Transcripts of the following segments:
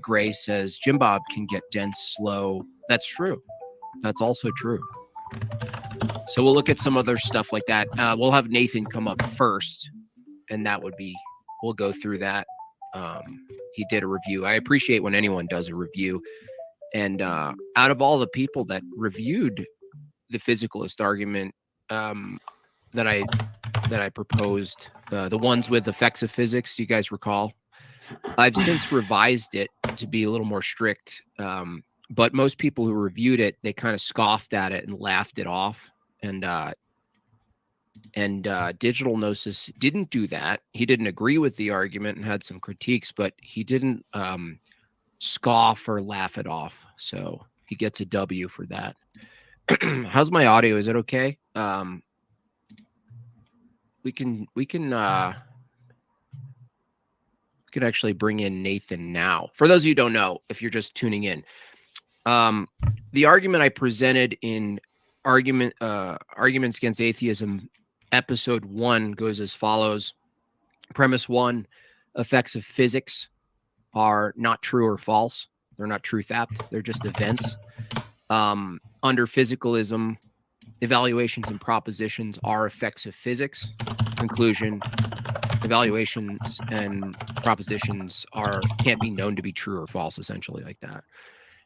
Gray says JimBob can get dense slow. That's true. That's also true. So we'll look at some other stuff like that. We'll have Nathan come up first, and that would be, we'll go through that. He did a review. I appreciate when anyone does a review. And out of all the people that reviewed the physicalist argument that I proposed, the ones with effects of physics, you guys recall? I've since revised it to be a little more strict. But most people who reviewed it, they kind of scoffed at it and laughed it off. And Digital Gnosis didn't do that. He didn't agree with the argument and had some critiques, but he didn't scoff or laugh it off. So he gets a W for that. How's my audio? Is it okay? We can actually bring in Nathan now. For those of you who don't know, if you're just tuning in, the argument I presented in arguments against atheism, episode 1 goes as follows. Premise 1, effects of physics are not true or false. They're not truth apt. They're just events. Under physicalism, evaluations and propositions are effects of physics. Conclusion, evaluations and propositions can't be known to be true or false, essentially like that.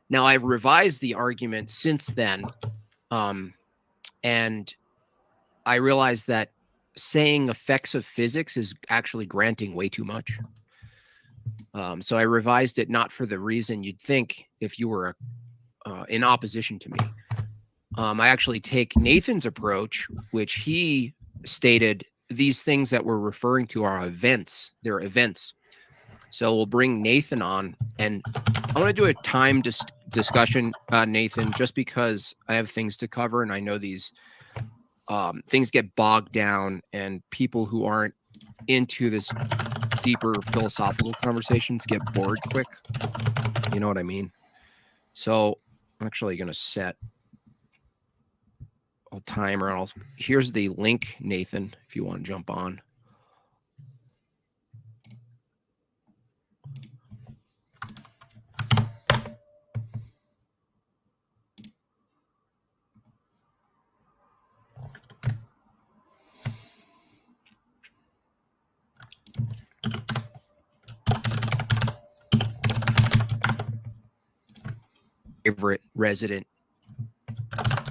Now, I've revised the argument since then, and I realized that saying effects of physics is actually granting way too much. So I revised it not for the reason you'd think if you were in opposition to me. I actually take Nathan's approach, which he stated these things that we're referring to are events. They're events. So we'll bring Nathan on, and I want to do a time discussion, Nathan, just because I have things to cover, and I know these things get bogged down, and people who aren't into this deeper philosophical conversations get bored quick. You know what I mean? So I'm actually going to set a timer. Here's the link, Nathan, if you want to jump on. Favorite resident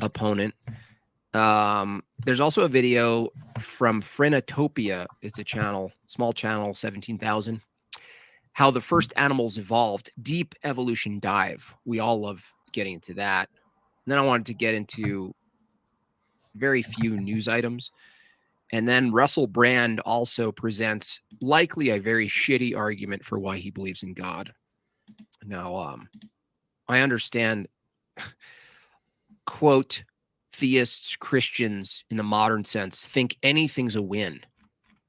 opponent. There's also a video from Phrenotopia. It's a channel, small channel, 17,000. How the first animals evolved. Deep evolution dive. We all love getting into that. And then I wanted to get into very few news items. And then Russell Brand also presents likely a very shitty argument for why he believes in God. Now, I understand, quote, theists, Christians in the modern sense think anything's a win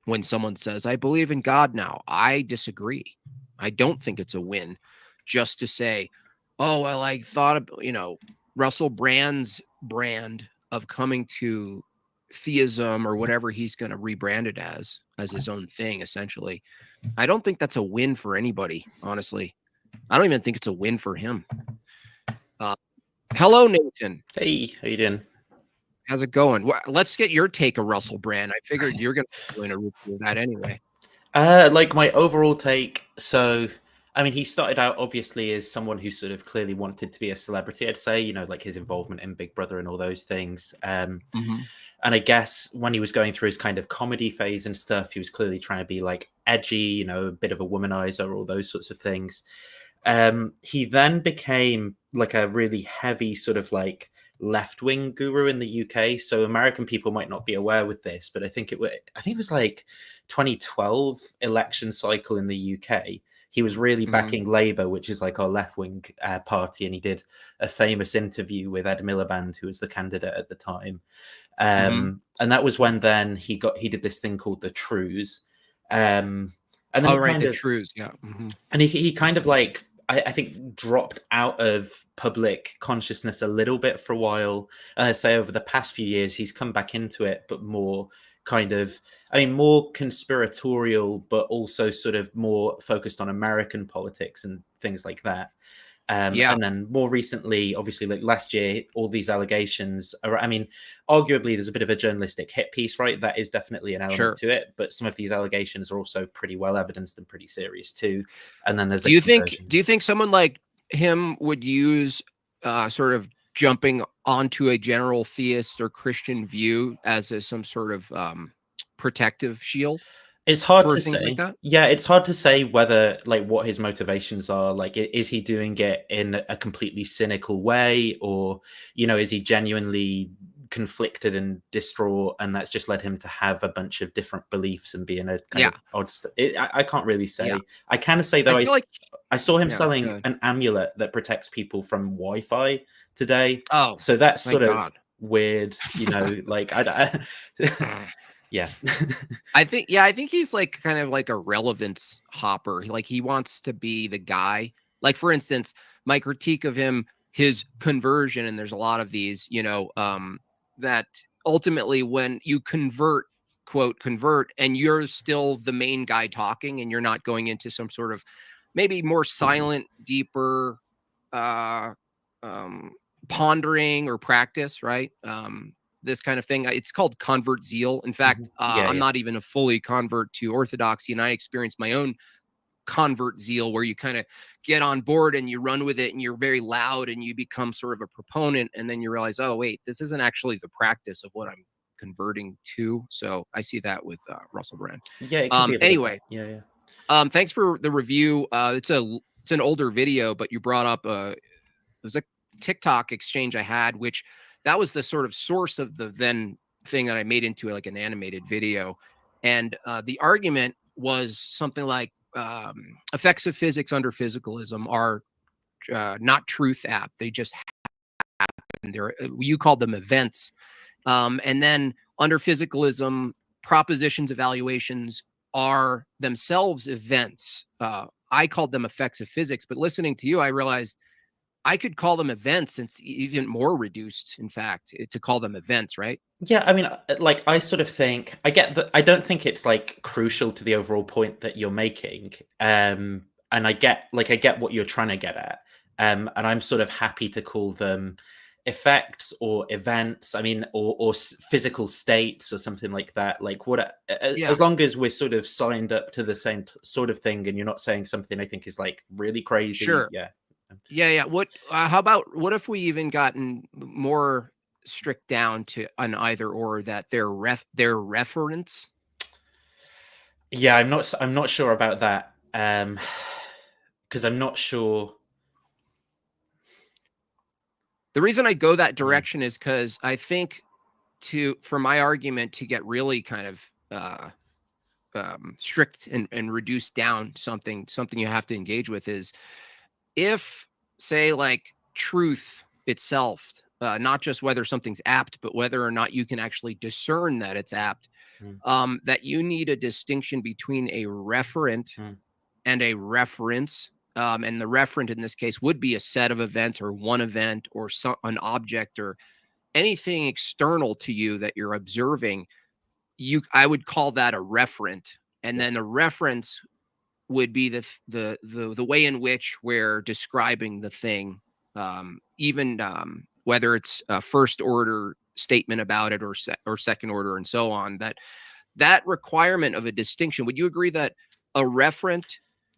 when someone says, I believe in God now. I disagree. I don't think it's a win just to say, oh, well, I thought of, Russell Brand's brand of coming to theism or whatever he's going to rebrand it as his own thing, essentially. I don't think that's a win for anybody, honestly. I don't even think it's a win for him. Hello, Nathan. Hey, how you doing? How's it going? Well, let's get your take of Russell Brand. I figured you're going to do a review of that anyway. Like my overall take. So, I mean, he started out obviously as someone who sort of clearly wanted to be a celebrity, I'd say, like his involvement in Big Brother and all those things. And I guess when he was going through his kind of comedy phase and stuff, he was clearly trying to be like edgy, a bit of a womanizer, all those sorts of things. He then became like a really heavy sort of like left-wing guru in the UK. So American people might not be aware with this, but I think it was like 2012 election cycle in the UK. He was really backing Labour, which is like our left-wing party, and he did a famous interview with Ed Miliband, who was the candidate at the time. And that was when then he did this thing called the Trues. And then the Trues, yeah. And he kind of like, I think dropped out of public consciousness a little bit for a while. And I say over the past few years, he's come back into it, but more kind of, I mean, more conspiratorial, but also sort of more focused on American politics and things like that. Yeah. And then more recently, obviously, like last year, all these allegations are, I mean, arguably there's a bit of a journalistic hit piece, right? That is definitely an element Sure. to it. But some of these allegations are also pretty well evidenced and pretty serious too. And then there's Do you think someone like him would use sort of jumping onto a general theist or Christian view as some sort of protective shield? It's hard For to things like say. that? Yeah, it's hard to say whether, like, what his motivations are. Like, is he doing it in a completely cynical way, or, you know, is he genuinely conflicted and distraught, and that's just led him to have a bunch of different beliefs and be in a kind Yeah. of odd I can't really say. Yeah. I can say, though, I feel like I saw him yeah, selling an amulet that protects people from Wi-Fi today. oh, So that's thank sort of God. weird, you know, like, yeah. I think he's like kind of like a relevance hopper. Like he wants to be the guy. Like for instance, my critique of him, his conversion, and there's a lot of these, you know, that ultimately when you convert, quote, convert, and you're still the main guy talking and you're not going into some sort of maybe more silent, deeper pondering or practice, right? This kind of thing. It's called convert zeal. In fact, Yeah, I'm yeah. not even a fully convert to Orthodoxy, and I experienced my own convert zeal where you kind of get on board and you run with it and you're very loud and you become sort of a proponent, and then you realize, oh wait, this isn't actually the practice of what I'm converting to. So I see that with Russell Brand. Yeah, it can be a bit of that. Anyway, Yeah, yeah. thanks for the review. It's an older video, but you brought up it was a TikTok exchange I had, which that was the sort of source of the then thing that I made into like an animated video. And the argument was something like effects of physics under physicalism are not truth apt. They just happen. You called them events. And then under physicalism, propositions, evaluations are themselves events. I called them effects of physics, but listening to you, I realized I could call them events. It's even more reduced, in fact, to call them events, right? Yeah, I mean, like, I sort of think I get that. I don't think it's like crucial to the overall point that you're making. And I get what you're trying to get at. And I'm sort of happy to call them effects or events. I mean, or physical states or something like that. Like, what Yeah, as long as we're sort of signed up to the same sort of thing, and you're not saying something I think is like really crazy. sure. Yeah. Yeah. What? How about what if we even gotten more strict down to an either or that their reference? Yeah, I'm not sure about that. Because I'm not sure. The reason I go that Yeah. direction is because I think for my argument to get really kind of strict and reduce down something you have to engage with is if say like truth itself, not just whether something's apt, but whether or not you can actually discern that it's apt, Mm, that you need a distinction between a referent mm, and a reference. And the referent in this case would be a set of events or one event or an object or anything external to you that you're observing. I would call that a referent, and yeah. then a reference would be the way in which we're describing the thing, even whether it's a first order statement about it or second order and so on. That requirement of a distinction. Would you agree that a referent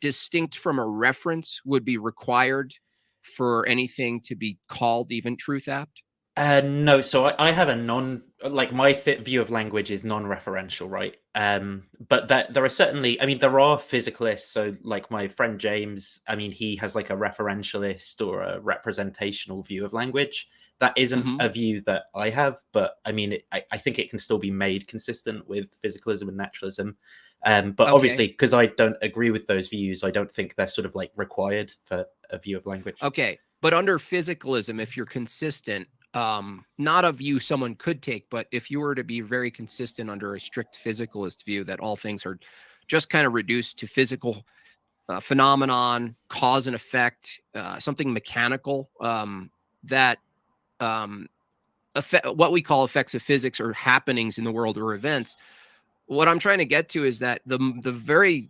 distinct from a reference would be required for anything to be called even truth apt? No, so I have a like, my view of language is non-referential, right? But that there are certainly, I mean, there are physicalists. So, like my friend James, I mean, he has like a referentialist or a representational view of language. That isn't Mm-hmm. a view that I have, but I mean, I think it can still be made consistent with physicalism and naturalism. But Okay. obviously, because I don't agree with those views, I don't think they're sort of like required for a view of language. Okay. But under physicalism, if you're consistent, not a view someone could take, but if you were to be very consistent under a strict physicalist view that all things are just kind of reduced to physical phenomenon, cause and effect, something mechanical, that what we call effects of physics or happenings in the world or events. What I'm trying to get to is that the very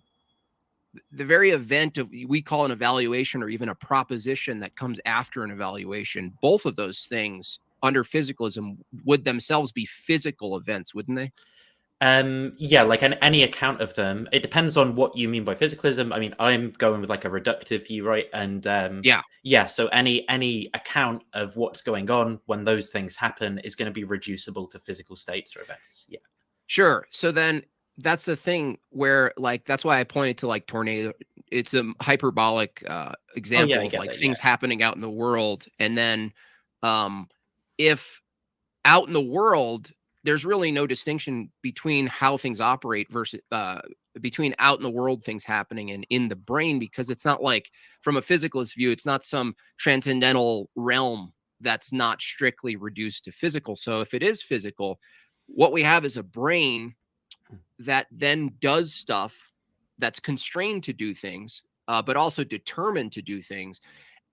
event of we call an evaluation or even a proposition that comes after an evaluation, both of those things under physicalism would themselves be physical events, wouldn't they? Yeah, like any account of them. It depends on what you mean by physicalism. I mean, I'm going with like a reductive view, right? And yeah, so any account of what's going on when those things happen is going to be reducible to physical states or events. Yeah. Sure. So then that's the thing where, like, that's why I pointed to like tornado. It's a hyperbolic example I of get like that, things happening out in the world. And then if out in the world, there's really no distinction between how things operate versus between out in the world things happening and in the brain, because it's not like, from a physicalist view, it's not some transcendental realm that's not strictly reduced to physical. So if it is physical, what we have is a brain that then does stuff that's constrained to do things, but also determined to do things.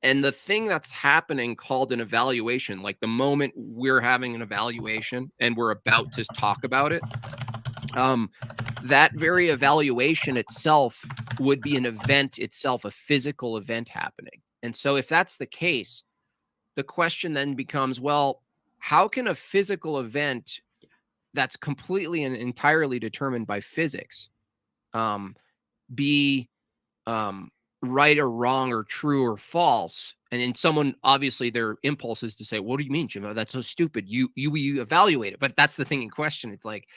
And the thing that's happening, called an evaluation, like the moment we're having an evaluation and we're about to talk about it, that very evaluation itself would be an event itself, a physical event happening. And so if that's the case, the question then becomes, well, how can a physical event that's completely and entirely determined by physics be right or wrong or true or false? And then someone, obviously their impulse is to say, what do you mean, Jim? That's so stupid. You evaluate it. But that's the thing in question. It's like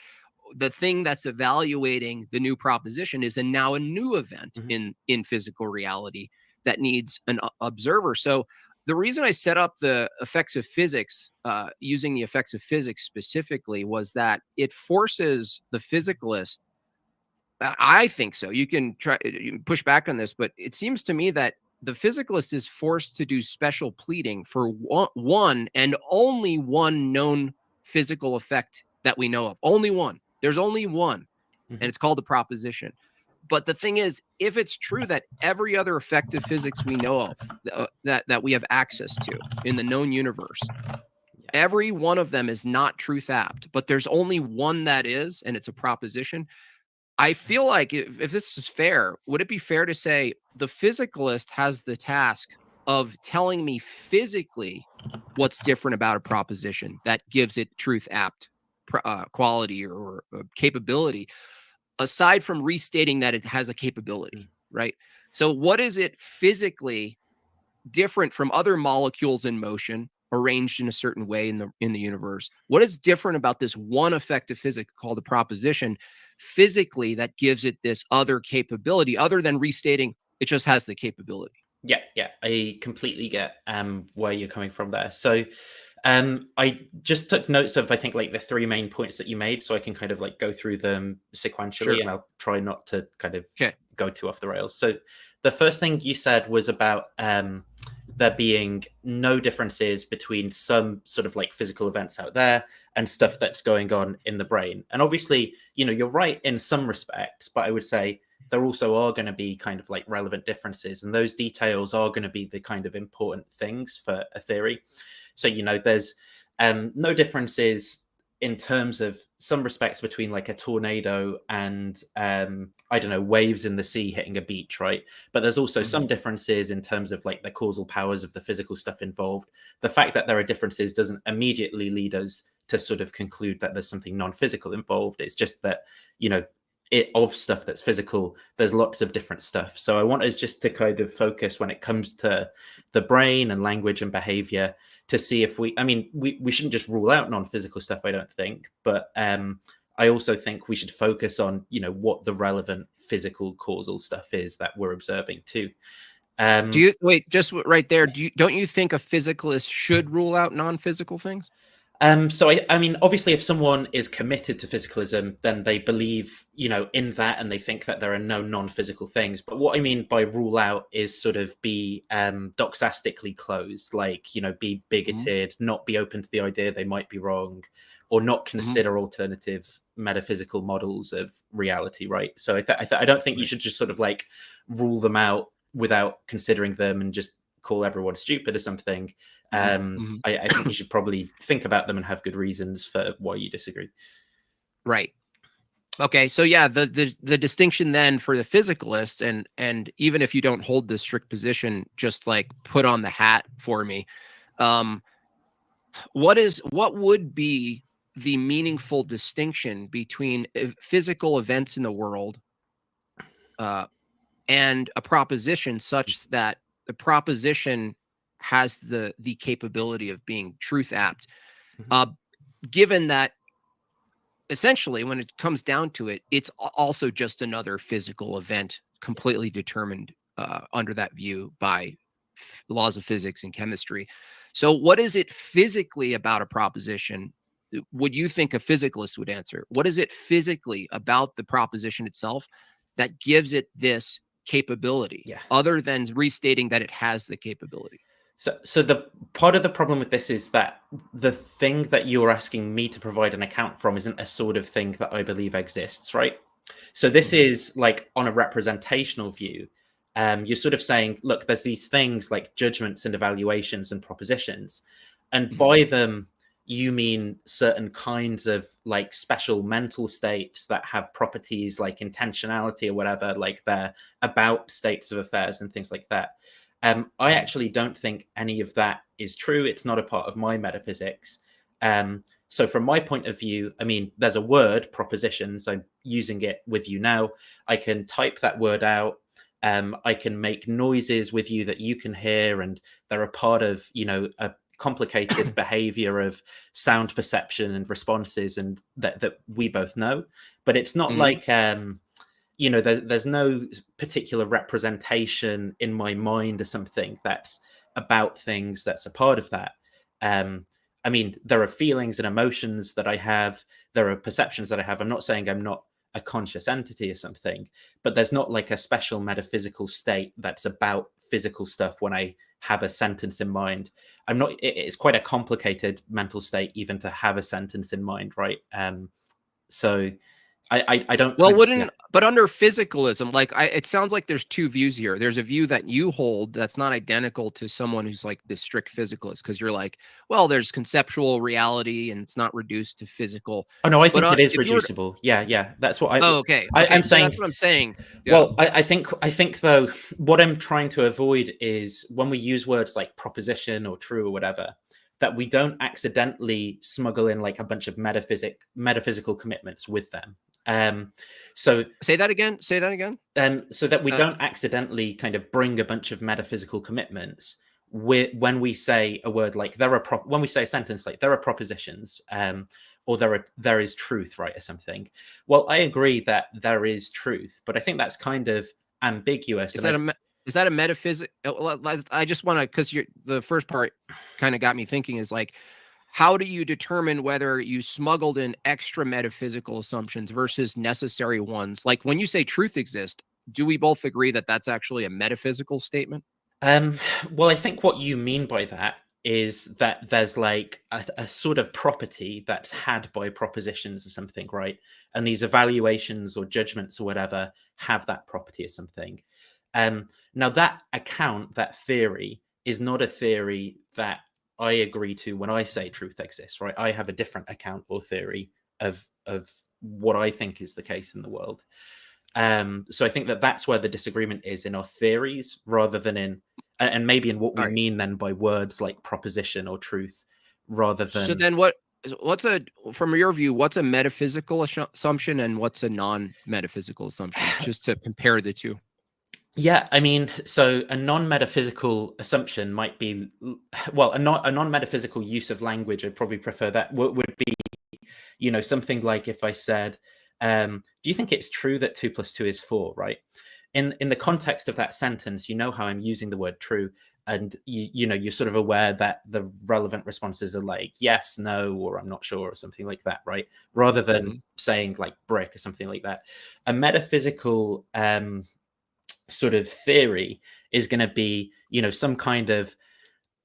the thing that's evaluating the new proposition is now a new event in physical reality that needs an observer. So the reason I set up the effects of physics, using the effects of physics specifically, was that it forces the physicalist. I think so. You can push back on this, but it seems to me that the physicalist is forced to do special pleading for one and only one known physical effect that we know of. Only one. There's only one, and it's called the proposition. But the thing is, if it's true that every other effect of physics we know of, that we have access to in the known universe, every one of them is not truth apt, but there's only one that is, and it's a proposition. I feel like if this is fair, would it be fair to say the physicalist has the task of telling me physically what's different about a proposition that gives it truth apt quality or capability, aside from restating that it has a capability, right? So what is it physically different from other molecules in motion arranged in a certain way in the universe? What is different about this one effect of physics called a proposition physically that gives it this other capability, other than restating it just has the capability? Yeah, I completely get where you're coming from there. So I just took notes of, I think, like the three main points that you made, so I can kind of like go through them sequentially, and I'll try not to kind of go too off the rails. So the first thing you said was about there being no differences between some sort of like physical events out there and stuff that's going on in the brain. And obviously, you're right in some respects, but I would say there also are going to be kind of like relevant differences, and those details are going to be the kind of important things for a theory. So, there's no differences in terms of some respects between like a tornado and I don't know, waves in the sea hitting a beach, right? But there's also some differences in terms of like the causal powers of the physical stuff involved. The fact that there are differences doesn't immediately lead us to sort of conclude that there's something non-physical involved. It's just that, of stuff that's physical, there's lots of different stuff. So I want us just to kind of focus when it comes to the brain and language and behavior to see if we shouldn't just rule out non-physical stuff, I don't think, but I also think we should focus on what the relevant physical causal stuff is that we're observing too. Do you wait just right there? Don't you think a physicalist should rule out non-physical things? So I mean, obviously, if someone is committed to physicalism, then they believe, in that, and they think that there are no non-physical things. But what I mean by rule out is sort of be doxastically closed, like, be bigoted, not be open to the idea they might be wrong, or not consider alternative metaphysical models of reality, right? So I don't think you should just sort of like rule them out without considering them and just call everyone stupid or something. I think you should probably think about them and have good reasons for why you disagree. Right. Okay, so yeah, the distinction then for the physicalist, and even if you don't hold this strict position, just like put on the hat for me. What would be the meaningful distinction between physical events in the world and a proposition such that the proposition has the capability of being truth apt, given that essentially, when it comes down to it, it's also just another physical event, completely determined under that view by laws of physics and chemistry. So what is it physically about a proposition? Would you think a physicalist would answer? What is it physically about the proposition itself that gives it this capability, other than restating that it has the capability? So the part of the problem with this is that the thing that you're asking me to provide an account from isn't a sort of thing that I believe exists, right? So this is like on a representational view. You're sort of saying, look, there's these things like judgments and evaluations and propositions, and by them you mean certain kinds of like special mental states that have properties like intentionality or whatever, like they're about states of affairs and things like that. I actually don't think any of that is true. It's not a part of my metaphysics. So from my point of view, I mean, there's a word, propositions. I'm using it with you now. I can type that word out. I can make noises with you that you can hear, and they're a part of, you know, a complicated behavior of sound perception and responses, and that we both know. But it's not like... you know, there's no particular representation in my mind or something that's about things that's a part of that. I mean, there are feelings and emotions that I have. There are perceptions that I have. I'm not saying I'm not a conscious entity or something, but there's not like a special metaphysical state that's about physical stuff when I have a sentence in mind. It's quite a complicated mental state even to have a sentence in mind, right? So I don't... Well, but under physicalism, like it sounds like there's two views here. There's a view that you hold that's not identical to someone who's like the strict physicalist, because you're like, well, there's conceptual reality and it's not reduced to physical. Oh no, I think it is reducible. Yeah, that's what I... Oh, okay. I'm so saying... that's what I'm saying. Yeah. Well, I think though, what I'm trying to avoid is when we use words like proposition or true or whatever, that we don't accidentally smuggle in like a bunch of metaphysical commitments with them. So say that again. So that we don't accidentally kind of bring a bunch of metaphysical commitments when we say a word like when we say a sentence like there are propositions, or there is truth, right, or something. Well, I agree that there is truth, but I think that's kind of ambiguous. Is that a metaphysic? I just want to, because the first part kind of got me thinking, is like, how do you determine whether you smuggled in extra metaphysical assumptions versus necessary ones? Like when you say truth exists, do we both agree that that's actually a metaphysical statement? Well, I think what you mean by that is that there's like a sort of property that's had by propositions or something, right? And these evaluations or judgments or whatever have that property or something. Now that account, that theory, is not a theory that I agree to when I say truth exists, right? I have a different account or theory of what I think is the case in the world. So I think that's where the disagreement is, in our theories rather than in, and maybe in what we mean then by words like proposition or truth, rather than... So then from your view, what's a metaphysical assumption and what's a non-metaphysical assumption, just to compare the two? Yeah, I mean, so a non-metaphysical assumption might be, well, a non-metaphysical use of language, I'd probably prefer that, would be, you know, something like if I said, do you think it's true that 2 + 2 is 4, right? In the context of that sentence, you know how I'm using the word true, and you know, you're sort of aware that the relevant responses are like yes, no, or I'm not sure, or something like that, right? Rather than saying like brick or something like that. A metaphysical sort of theory is going to be, you know, some kind of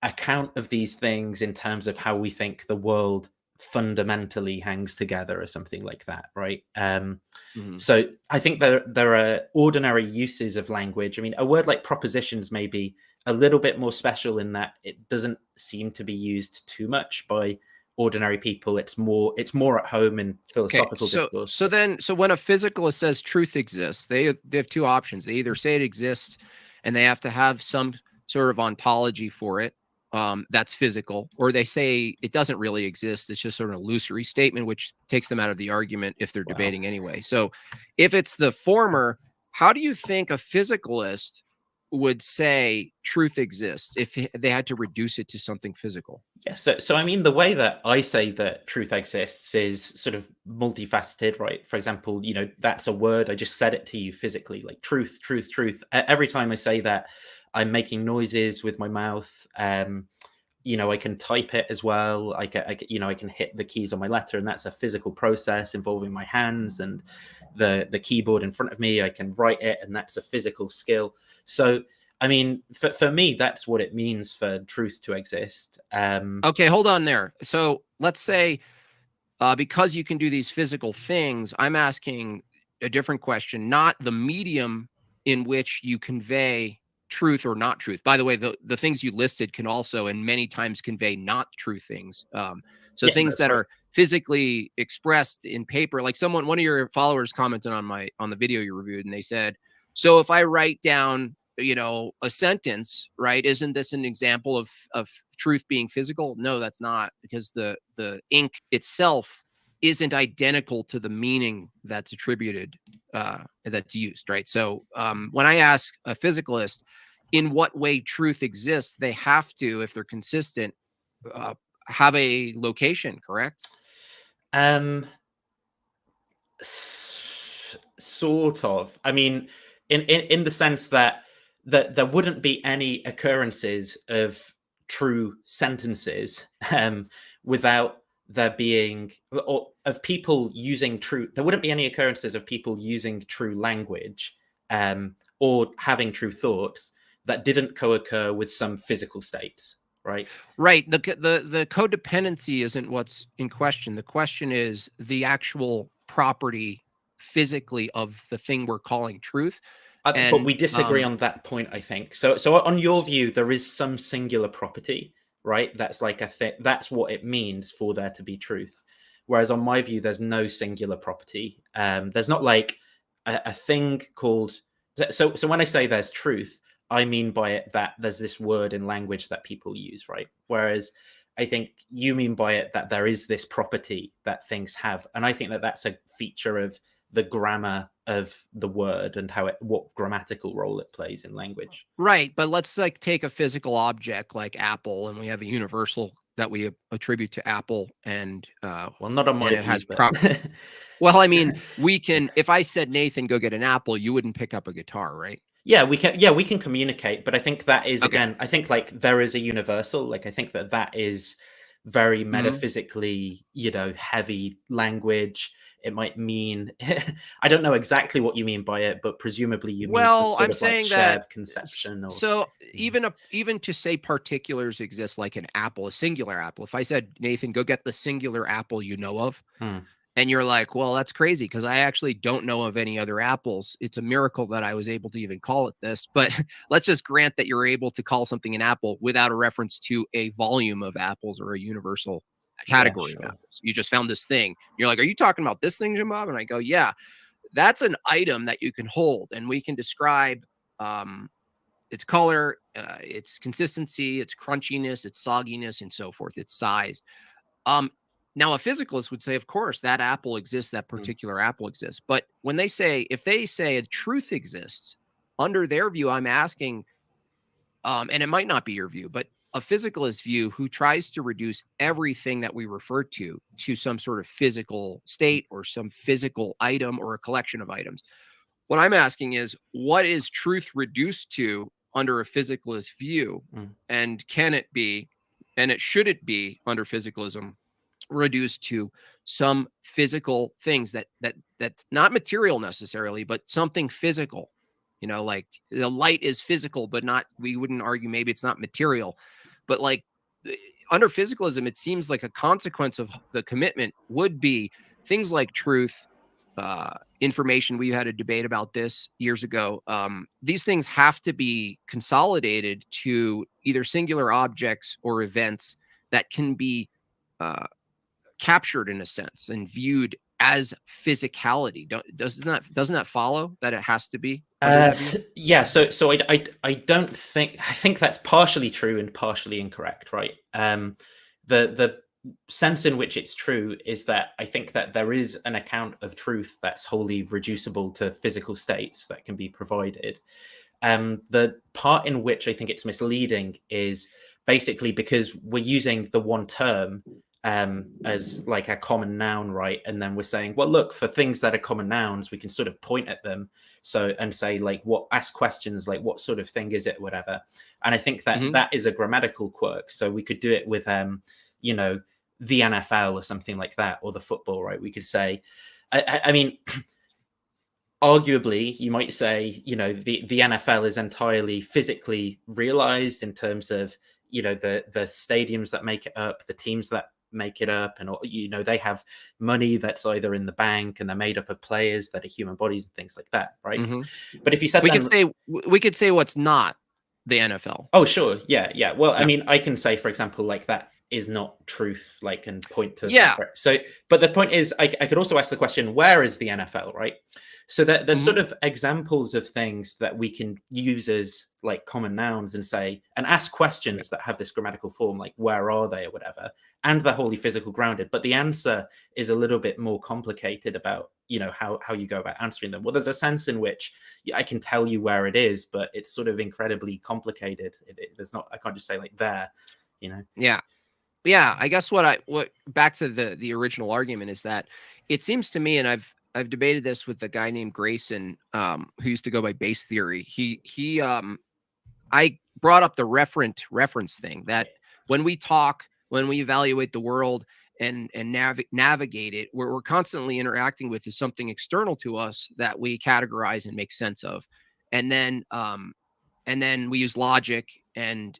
account of these things in terms of how we think the world fundamentally hangs together or something like that, right? Mm-hmm. So I think there are ordinary uses of language. I mean, a word like propositions may be a little bit more special in that it doesn't seem to be used too much by ordinary people. It's more at home in philosophical discourse. So when a physicalist says truth exists, they have two options. They either say it exists and they have to have some sort of ontology for it, that's physical, or they say it doesn't really exist. It's just sort of an illusory statement, which takes them out of the argument if they're debating anyway. So if it's the former, how do you think a physicalist would say truth exists if they had to reduce it to something physical? Yeah, so I mean, the way that I say that truth exists is sort of multifaceted, right? For example, that's a word. I just said it to you physically, like truth, truth, truth. Every time I say that, I'm making noises with my mouth. I can type it as well. I can hit the keys on my letter, and that's a physical process involving my hands and the keyboard in front of me. I can write it, and that's a physical skill. So I mean, for me, that's what it means for truth to exist. Okay, hold on there. So let's say because you can do these physical things, I'm asking a different question, not the medium in which you convey truth or not truth. By the way, the things you listed can also and many times convey not true things. So things that are physically expressed in paper, like one of your followers commented on the video you reviewed, and they said, so if I write down a sentence, right, isn't this an example of truth being physical? No, that's not, because the ink itself isn't identical to the meaning that's attributed, that's used, right? So when I ask a physicalist in what way truth exists, they have to, if they're consistent, have a location, correct? Sort of. I mean, in the sense that there wouldn't be any occurrences of true sentences without there being, or of people using true. There wouldn't be any occurrences of people using true language or having true thoughts that didn't co-occur with some physical states. Right. The codependency isn't what's in question. The question is the actual property physically of the thing we're calling truth. But we disagree on that point, I think. So on your view, there is some singular property, right? That's like a thing. That's what it means for there to be truth. Whereas on my view, there's no singular property. There's not like a thing called. So when I say there's truth, I mean by it that there's this word in language that people use, right? Whereas I think you mean by it that there is this property that things have. And I think that that's a feature of the grammar of the word and what grammatical role it plays in language. Right. But let's take a physical object like Apple, and we have a universal that we attribute to Apple, and well, not on my view, it has well, I mean, if I said, Nathan, go get an apple, you wouldn't pick up a guitar, right? Yeah, we can communicate, but I think that is, again, I think like there is a universal, like I think that is very metaphysically, heavy language. It might mean, I don't know exactly what you mean by it, but presumably you mean some sort I'm saying shared that conception. So even to say particulars exist, like an apple, a singular apple. If I said, Nathan, go get the singular apple you know of, and you're like, well, that's crazy because I actually don't know of any other apples. It's a miracle that I was able to even call it this. But let's just grant that you're able to call something an apple without a reference to a volume of apples or a universal category of apples. You just found this thing. You're like, are you talking about this thing, JimBob? And I go, yeah, that's an item that you can hold, and we can describe its color, its consistency, its crunchiness, its sogginess, and so forth, its size. Now, a physicalist would say, of course, that apple exists, that particular apple exists. But if they say a truth exists, under their view, I'm asking, and it might not be your view, but a physicalist view who tries to reduce everything that we refer to some sort of physical state or some physical item or a collection of items. What I'm asking is, what is truth reduced to under a physicalist view? And can it be, and should it be under physicalism, reduced to some physical things that not material necessarily, but something physical, like the light is physical, but we wouldn't argue maybe it's not material, but like under physicalism, it seems like a consequence of the commitment would be things like truth, information. We had a debate about this years ago. These things have to be consolidated to either singular objects or events that can be captured in a sense and viewed as physicality. Doesn't that follow that it has to be? Yeah. So I don't think, I think that's partially true and partially incorrect, right? The sense in which it's true is that I think that there is an account of truth that's wholly reducible to physical states that can be provided. The part in which I think it's misleading is basically because we're using the one term as like a common noun, right? And then we're saying, well, look, for things that are common nouns, we can sort of point at them, so and say, like, what, ask questions like, what sort of thing is it, whatever. And I think that that is a grammatical quirk. So we could do it with you know, the NFL or something like that, or the football, right? We could say, I mean, arguably, you might say, you know, the NFL is entirely physically realized in terms of, you know, the stadiums that make it up, the teams that make it up, and, you know, they have money that's either in the bank and they're made up of players that are human bodies and things like that, right? But if you said we could say what's not the NFL. Oh, sure. Yeah. Well, I mean, I can say, for example, like, that is not truth, like, and point to so, but the point is, I could also ask the question, where is the NFL, right? So that there's sort of examples of things that we can use as like common nouns and say, and ask questions that have this grammatical form, like, where are they, or whatever, and they're wholly physical grounded. But the answer is a little bit more complicated about, you know, how you go about answering them. Well, there's a sense in which I can tell you where it is, but it's sort of incredibly complicated. There's not, I can't just say like there, you know? Yeah. I guess what back to the original argument is that it seems to me, and I've debated this with a guy named Grayson, who used to go by base theory. I brought up the reference thing, that when we talk, when we evaluate the world and navigate it, we're constantly interacting with is something external to us that we categorize and make sense of. And then we use logic and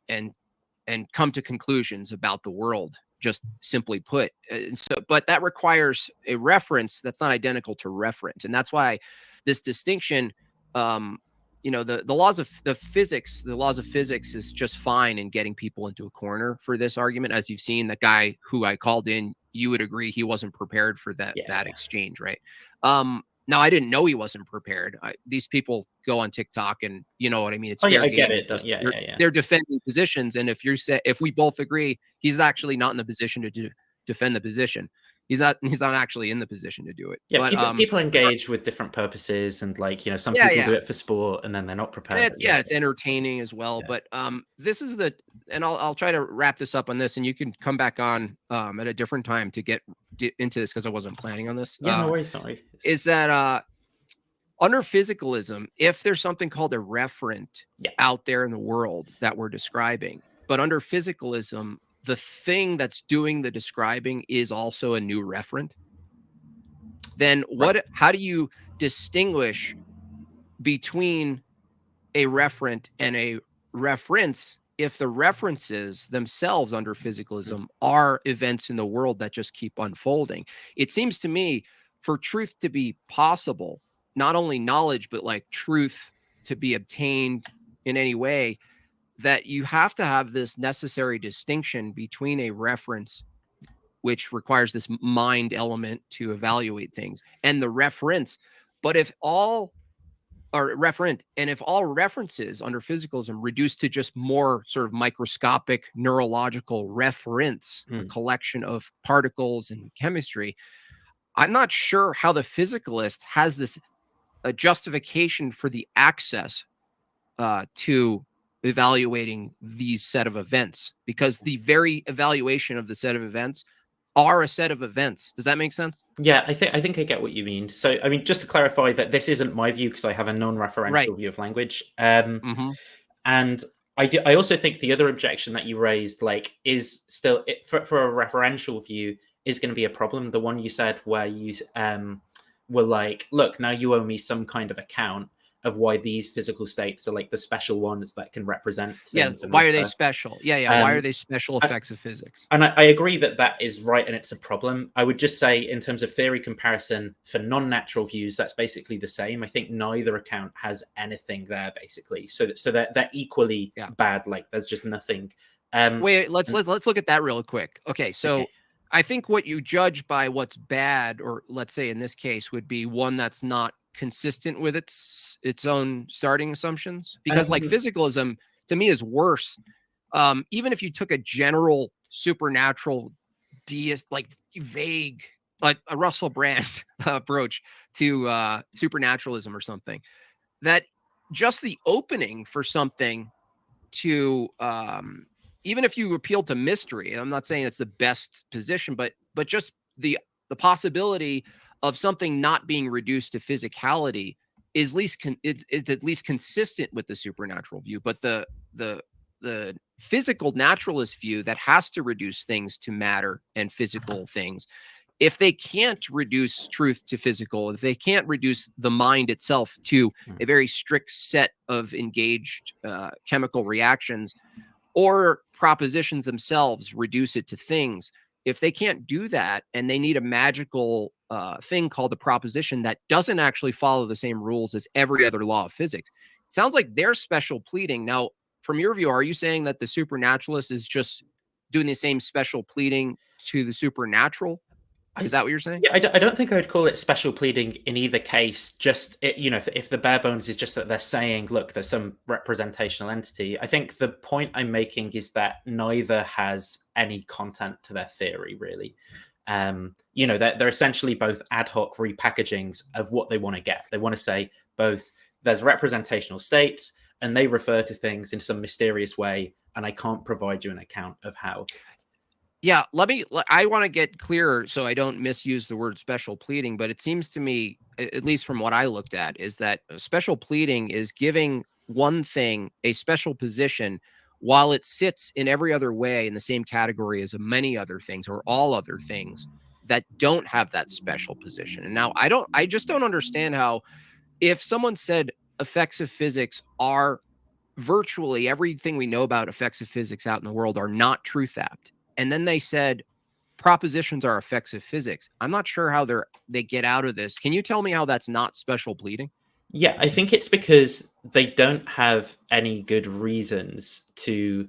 come to conclusions about the world, just simply put. And so, but that requires a reference that's not identical to referent. And that's why this distinction, you know, the laws of physics is just fine in getting people into a corner for this argument. As you've seen, the guy who I called in, you would agree he wasn't prepared for that exchange, right? Now, I didn't know he wasn't prepared. These people go on TikTok, and you know what I mean. It's I get it. They're defending positions, and if we both agree, he's actually not in the position to defend the position. He's not actually in the position to do it. Yeah, but, people engage with different purposes, and, like, you know, some people do it for sport, and then they're not prepared. It's entertaining as well. But this is and I'll try to wrap this up on this, and you can come back on at a different time to get into this, because I wasn't planning on this. No worries. Is that under physicalism, if there's something called a referent out there in the world that we're describing, but under physicalism, the thing that's doing the describing is also a new referent, then how do you distinguish between a referent and a reference if the references themselves under physicalism are events in the world that just keep unfolding? It seems to me, for truth to be possible, not only knowledge, but like truth to be obtained in any way, that you have to have this necessary distinction between a reference, which requires this mind element to evaluate things, and the reference. But if all are referent, and if all references under physicalism reduced to just more sort of microscopic neurological reference, a collection of particles and chemistry, I'm not sure how the physicalist has this a justification for the access to evaluating these set of events, because the very evaluation of the set of events are a set of events. Does that make sense? Yeah, I think I get what you mean. So, I mean, just to clarify that this isn't my view, because I have a non-referential view of language. And I also think the other objection that you raised, like, is still for a referential view is going to be a problem. The one you said where you were like, look, now you owe me some kind of account. of why these physical states are like the special ones that can represent things. Why are they special? Why are they special effects of physics? And I agree that that is right, and it's a problem. I would just say, in terms of theory comparison for non-natural views, that's basically the same. I think neither account has anything there, basically. So they're equally bad. Like there's just nothing. Wait, let's look at that real quick. Okay, so I think what you judge by what's bad, or let's say in this case, would be one that's not consistent with its own starting assumptions, because like physicalism to me is worse. Even if you took a general supernatural deist, like vague, like a Russell Brand approach to supernaturalism or something, that just the opening for something to even if you appeal to mystery, I'm not saying it's the best position, but just the possibility of something not being reduced to physicality is it's at least consistent with the supernatural view. But the physical naturalist view that has to reduce things to matter and physical things, if they can't reduce truth to physical, if they can't reduce the mind itself to a very strict set of engaged chemical reactions, or propositions themselves reduce it to things, if they can't do that and they need a magical thing called a proposition that doesn't actually follow the same rules as every other law of physics, it sounds like they're special pleading. Now, from your view, are you saying that the supernaturalist is just doing the same special pleading to the supernatural? Is that what you're saying? Yeah, I don't think I would call it special pleading in either case. Just, if the bare bones is just that they're saying, look, there's some representational entity. I think the point I'm making is that neither has any content to their theory, really. They're essentially both ad hoc repackagings of what they want to get. They want to say both there's representational states and they refer to things in some mysterious way, and I can't provide you an account of how. Yeah, I want to get clearer so I don't misuse the word special pleading, but it seems to me, at least from what I looked at, is that special pleading is giving one thing a special position while it sits in every other way in the same category as many other things or all other things that don't have that special position. And now I just don't understand how, if someone said effects of physics are virtually everything we know about effects of physics out in the world are not truth apt, and then they said propositions are effects of physics, I'm not sure how they get out of this. Can you tell me how that's not special pleading? Yeah, I think it's because they don't have any good reasons to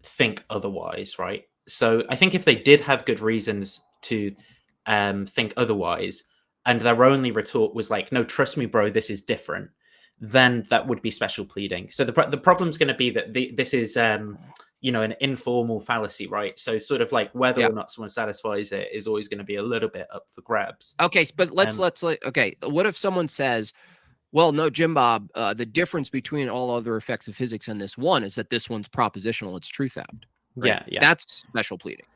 think otherwise, right? So I think if they did have good reasons to think otherwise, and their only retort was like, no, trust me, bro, this is different, then that would be special pleading. So the problem's going to be that this is an informal fallacy, right? So sort of like whether or not someone satisfies it is always going to be a little bit up for grabs. Okay, but okay, what if someone says, well, no, JimBob, the difference between all other effects of physics and this one is that this one's propositional, it's truth apt. Right? Yeah. That's special pleading.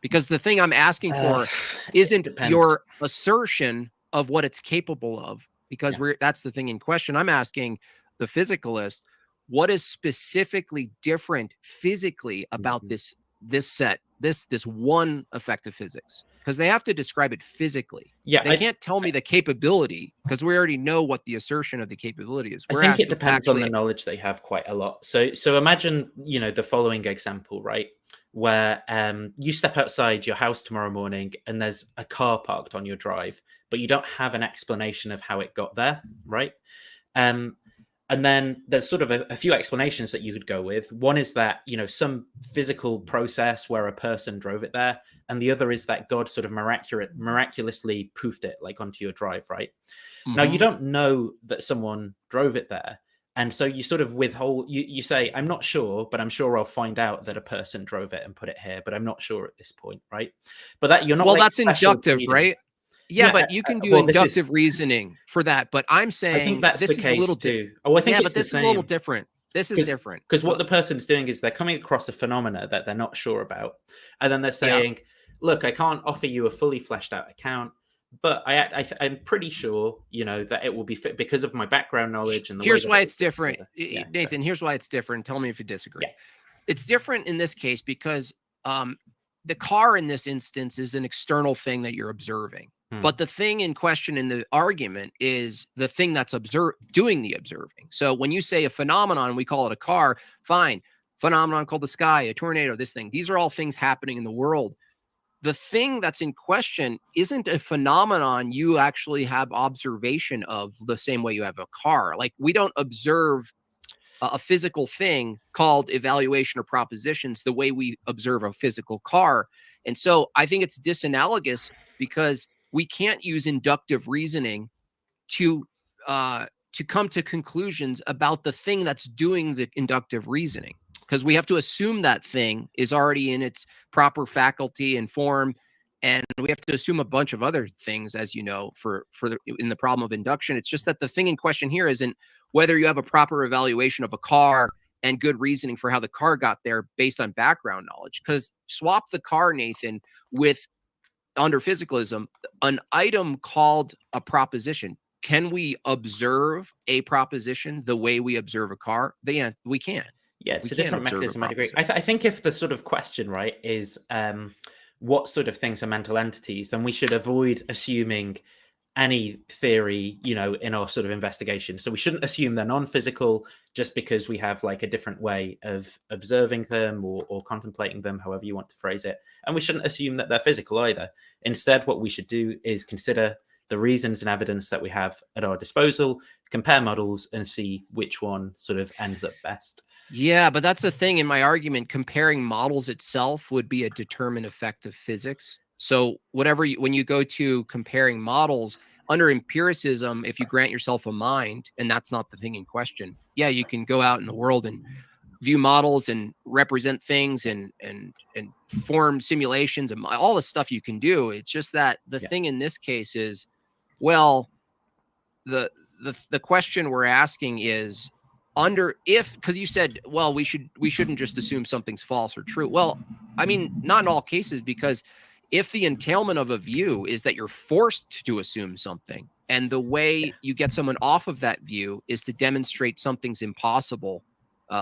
Because the thing I'm asking for isn't your assertion of what it's capable of, because that's the thing in question. I'm asking the physicalist, what is specifically different physically about this one effect of physics? Because they have to describe it physically. Yeah, they can't tell me the capability, because we already know what the assertion of the capability is. I think it depends on the knowledge they have quite a lot. So imagine the following example, right, where you step outside your house tomorrow morning and there's a car parked on your drive, but you don't have an explanation of how it got there, right? And then there's sort of a few explanations that you could go with. One is that, some physical process where a person drove it there. And the other is that God sort of miraculously poofed it like onto your drive, right? Mm-hmm. Now, you don't know that someone drove it there. And so you sort of withhold, you say, I'm not sure, but I'm sure I'll find out that a person drove it and put it here, but I'm not sure at this point, right? But that you're not. Well, that's inductive, pleading. Right? Yeah, but you can do inductive reasoning for that. But I'm saying I think that's this the is case a little too. Oh, I think but this is a little different. This is different. Because what the person's doing is they're coming across a phenomena that they're not sure about. And then they're saying, look, I can't offer you a fully fleshed out account, but I'm pretty sure, that it will be fit because of my background knowledge. And here's why it's different. Nathan, here's why it's different. Tell me if you disagree. Yeah. It's different in this case because the car in this instance is an external thing that you're observing. But the thing in question in the argument is the thing that's doing the observing. So when you say a phenomenon, we call it a car, fine. Phenomenon called the sky, a tornado, this thing. These are all things happening in the world. The thing that's in question isn't a phenomenon you actually have observation of the same way you have a car. Like, we don't observe a physical thing called evaluation of propositions the way we observe a physical car. And so I think it's disanalogous because we can't use inductive reasoning to come to conclusions about the thing that's doing the inductive reasoning, because we have to assume that thing is already in its proper faculty and form, and we have to assume a bunch of other things, as you know, in the problem of induction. It's just that the thing in question here isn't whether you have a proper evaluation of a car and good reasoning for how the car got there based on background knowledge. Because swap the car, Nathan, with, under physicalism, an item called a proposition. Can we observe a proposition the way we observe a car? We can't. Yeah, it's a different mechanism, I'd agree. I think if the sort of question, right, is what sort of things are mental entities, then we should avoid assuming any theory, in our sort of investigation. So we shouldn't assume they're non-physical just because we have like a different way of observing them or contemplating them, however you want to phrase it. And we shouldn't assume that they're physical either. Instead, what we should do is consider the reasons and evidence that we have at our disposal, compare models, and see which one sort of ends up best. Yeah, but that's the thing in my argument. Comparing models itself would be a determined effect of physics. So when you go to comparing models under empiricism, if you grant yourself a mind, and that's not the thing in question, yeah, you can go out in the world and view models and represent things and form simulations and all the stuff you can do. It's just that the thing in this case is, well, the question we're asking is, because you said, well, we shouldn't just assume something's false or true. Well, I mean, not in all cases, because if the entailment of a view is that you're forced to assume something, and the way you get someone off of that view is to demonstrate something's impossible,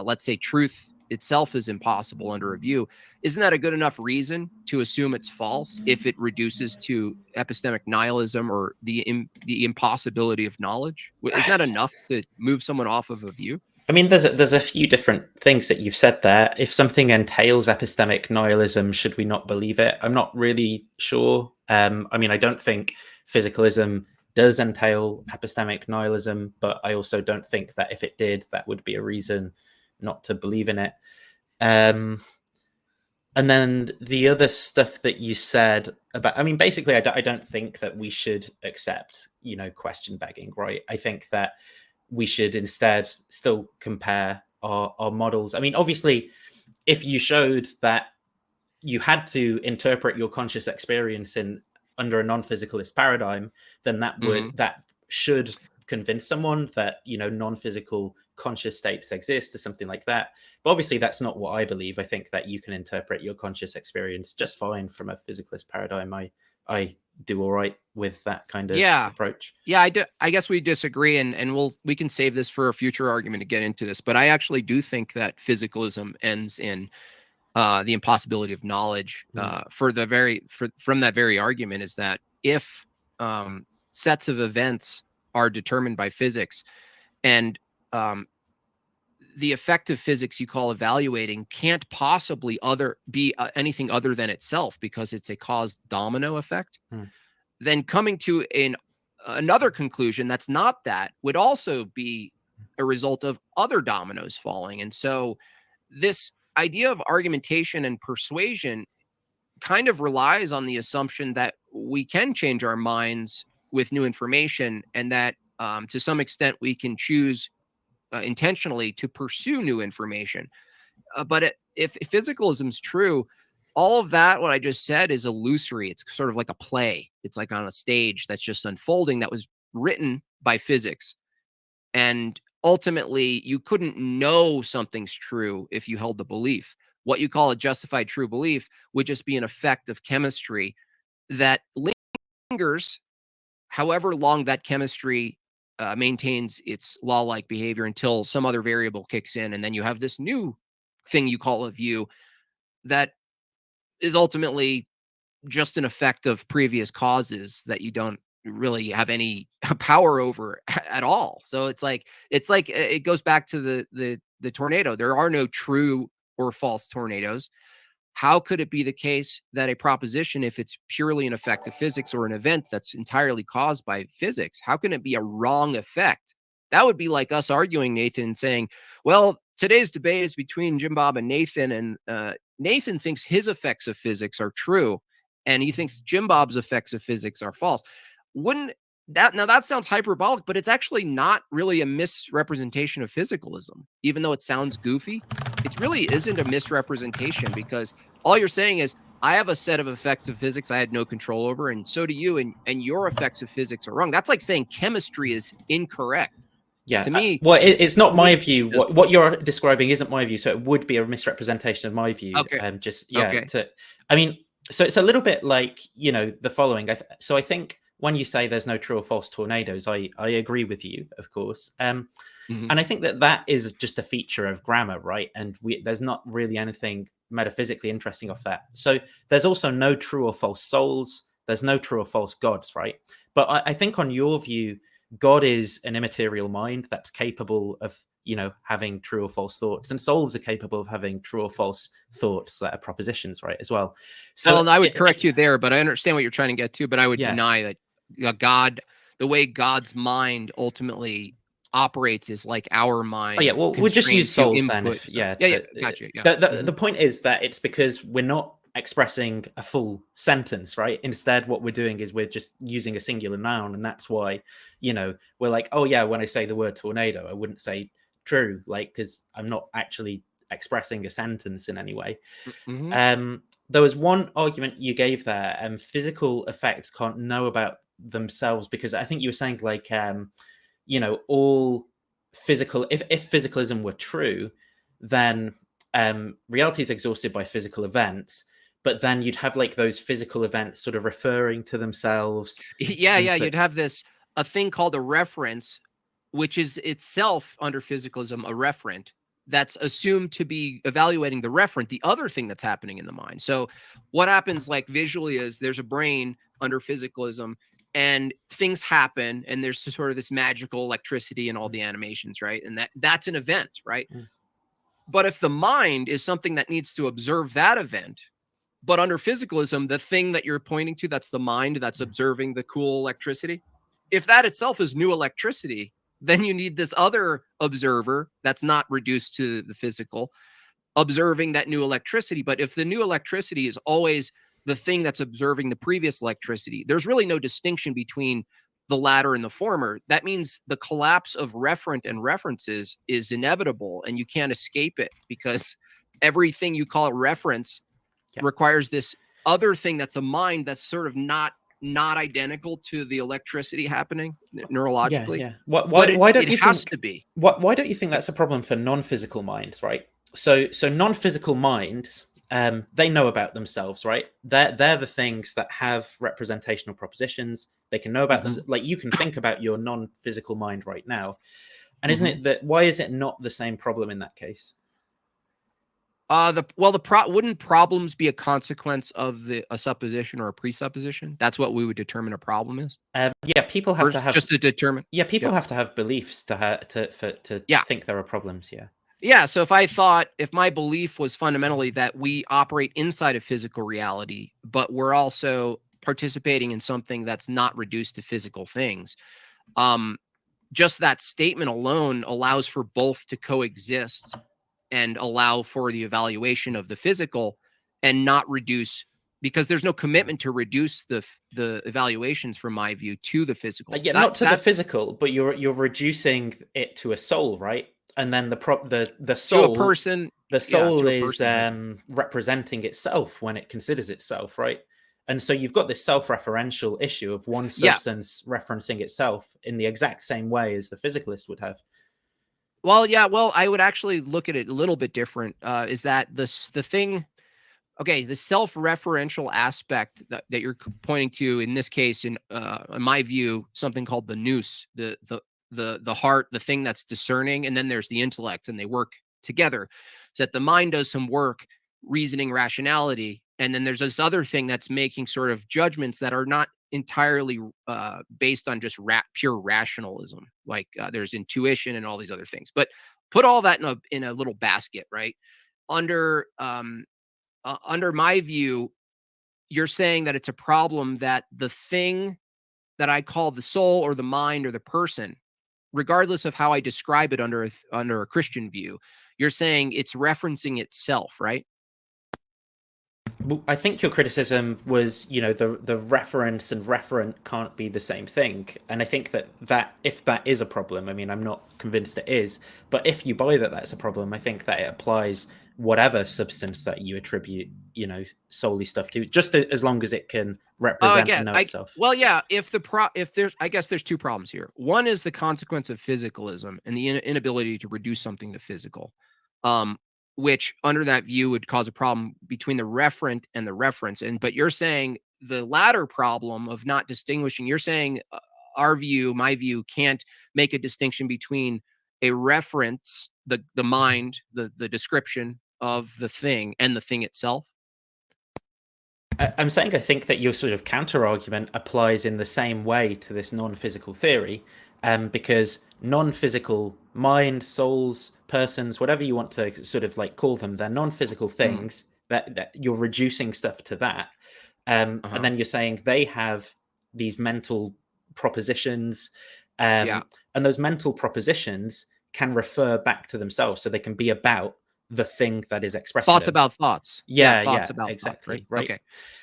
let's say truth itself is impossible under a view, isn't that a good enough reason to assume it's false if it reduces to epistemic nihilism or the impossibility of knowledge? Isn't that enough to move someone off of a view? I mean, there's a few different things that you've said there. If something entails epistemic nihilism, should we not believe it? I'm not really sure. I mean, I don't think physicalism does entail epistemic nihilism, but I also don't think that if it did, that would be a reason not to believe in it. And then the other stuff that you said about, I mean, basically, I don't think that we should accept, question begging, right? I think that we should instead still compare our models. I mean, obviously, if you showed that you had to interpret your conscious experience under a non-physicalist paradigm, then that should convince someone that non-physical conscious states exist or something like that. But obviously that's not what I believe. I think that you can interpret your conscious experience just fine from a physicalist paradigm. I do all right with that kind of approach. Yeah, I guess we disagree, and we can save this for a future argument to get into this. But I actually do think that physicalism ends in the impossibility of knowledge. From that very argument is that if sets of events are determined by physics, and the effect of physics you call evaluating can't possibly be anything other than itself, because it's a caused domino effect, then coming to another conclusion that's not that would also be a result of other dominoes falling. And so this idea of argumentation and persuasion kind of relies on the assumption that we can change our minds with new information, and that to some extent we can choose intentionally to pursue new information. But if physicalism is true, all of that, what I just said, is illusory. It's sort of like a play. It's like on a stage that's just unfolding, that was written by physics. And ultimately, you couldn't know something's true if you held the belief. What you call a justified true belief would just be an effect of chemistry that lingers however long that chemistry maintains its law-like behavior until some other variable kicks in. And then you have this new thing you call a view that is ultimately just an effect of previous causes that you don't really have any power over at all. So it's like it goes back to the tornado. There are no true or false tornadoes. How could it be the case that a proposition, if it's purely an effect of physics or an event that's entirely caused by physics, how can it be a wrong effect? That would be like us arguing, Nathan, and saying, well, today's debate is between JimBob and Nathan, and Nathan thinks his effects of physics are true, and he thinks JimBob's effects of physics are false. Wouldn't that, now that sounds hyperbolic, but it's actually not really a misrepresentation of physicalism, even though it sounds goofy. It really isn't a misrepresentation, because all you're saying is, I have a set of effects of physics I had no control over, and so do you, and your effects of physics are wrong. That's like saying chemistry is incorrect. Yeah. To me, well, it's not my view. What you're describing isn't my view, so it would be a misrepresentation of my view. Okay. Okay. I mean, so it's a little bit like, the following. So I think when you say there's no true or false tornadoes, I agree with you, of course. And I think that is just a feature of grammar, right? And there's not really anything metaphysically interesting off that. So there's also no true or false souls. There's no true or false gods, right? But I think on your view, God is an immaterial mind that's capable of, having true or false thoughts, and souls are capable of having true or false thoughts that are propositions, right, as well. So well, I would correct you there, but I understand what you're trying to get to, but I would deny that God, the way God's mind ultimately operates is like our mind. Oh, yeah, well, we'll just use souls then. Gotcha. The point is that it's because we're not expressing a full sentence, right? Instead, what we're doing is we're just using a singular noun, and that's why, we're like, oh yeah, when I say the word tornado, I wouldn't say true, like, because I'm not actually expressing a sentence in any way. There was one argument you gave there, physical effects can't know about themselves, because I think you were saying like, all physical, if physicalism were true, then reality is exhausted by physical events, but then you'd have like those physical events sort of referring to themselves. You'd have a thing called a reference, which is itself under physicalism a referent that's assumed to be evaluating the referent, the other thing that's happening in the mind. So what happens like visually is there's a brain under physicalism, and things happen, and there's sort of this magical electricity and all the animations, right? And that's an event, right? But if the mind is something that needs to observe that event, but under physicalism, the thing that you're pointing to, that's the mind that's observing the cool electricity, if that itself is new electricity, then you need this other observer that's not reduced to the physical, observing that new electricity. But if the new electricity is always the thing that's observing the previous electricity, there's really no distinction between the latter and the former. That means the collapse of referent and references is inevitable, and you can't escape it, because everything you call a reference requires this other thing that's a mind that's sort of not identical to the electricity happening neurologically. Why don't you has think, to be? Why don't you think that's a problem for non-physical minds, right? So non-physical minds, they know about themselves, right? They're the things that have representational propositions. They can know about them. Like, you can think about your non-physical mind right now, and isn't it that? Why is it not the same problem in that case? Wouldn't problems be a consequence of a supposition or a presupposition? That's what we would determine a problem is. People have to have just to determine. People have to have beliefs to think there are problems. So if my belief was fundamentally that we operate inside of physical reality, but we're also participating in something that's not reduced to physical things, just that statement alone allows for both to coexist and allow for the evaluation of the physical and not reduce, because there's no commitment to reduce the evaluations, from my view, to the physical. Not to the physical, but you're reducing it to a soul, right? And then the soul, to a person, the soul is representing itself when it considers itself, right? And so you've got this self-referential issue of one substance referencing itself in the exact same way as the physicalist would have. Well, I would actually look at it a little bit different. Is that the thing? Okay, the self-referential aspect that you're pointing to in this case, in my view, something called the nous, the heart, the thing that's discerning, and then there's the intellect, and they work together. So that the mind does some work, reasoning, rationality, And then there's this other thing that's making sort of judgments that are not entirely based on just pure rationalism. Like there's intuition and all these other things. But put all that in a little basket, right? Under my view, you're saying that it's a problem that the thing that I call the soul or the mind or the person, regardless of how I describe it under a Christian view, you're saying it's referencing itself, right? Well, I think your criticism was, the reference and referent can't be the same thing. And I think that if that is a problem, I mean, I'm not convinced it is, but if you buy that that's a problem, I think that it applies whatever substance that you attribute, solely stuff to, just as long as it can represent and know itself. Well, yeah, if there's, I guess there's two problems here. One is the consequence of physicalism and the inability to reduce something to physical. Which under that view would cause a problem between the referent and the reference. But you're saying the latter problem of not distinguishing, you're saying my view can't make a distinction between a reference, the mind, the description of the thing, and the thing itself. I'm saying I think that your sort of counter argument applies in the same way to this non-physical theory, because non-physical mind, souls, persons, whatever you want to sort of like call them, they're non-physical things that you're reducing stuff to that. And then you're saying they have these mental propositions, and those mental propositions can refer back to themselves, so they can be about the thing that is expressed. Thoughts about thoughts. Thoughts about exactly thoughts, right? Okay.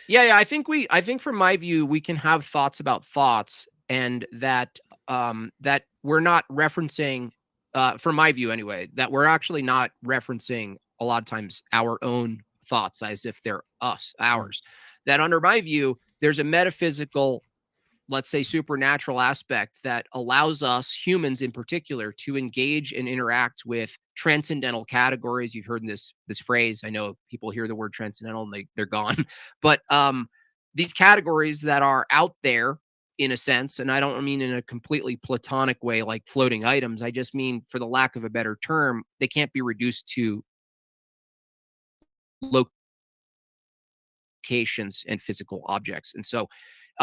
Yeah. I think from my view, we can have thoughts about thoughts, and that we're not referencing, from my view anyway, that we're actually not referencing a lot of times our own thoughts as if they're ours. That under my view, there's a metaphysical, let's say, supernatural aspect that allows us humans in particular to engage and interact with transcendental categories. You've heard this phrase. I know people hear the word transcendental and they're gone, but these categories that are out there in a sense, and I don't mean in a completely platonic way like floating items. I just mean, for the lack of a better term, they can't be reduced to locations and physical objects. And so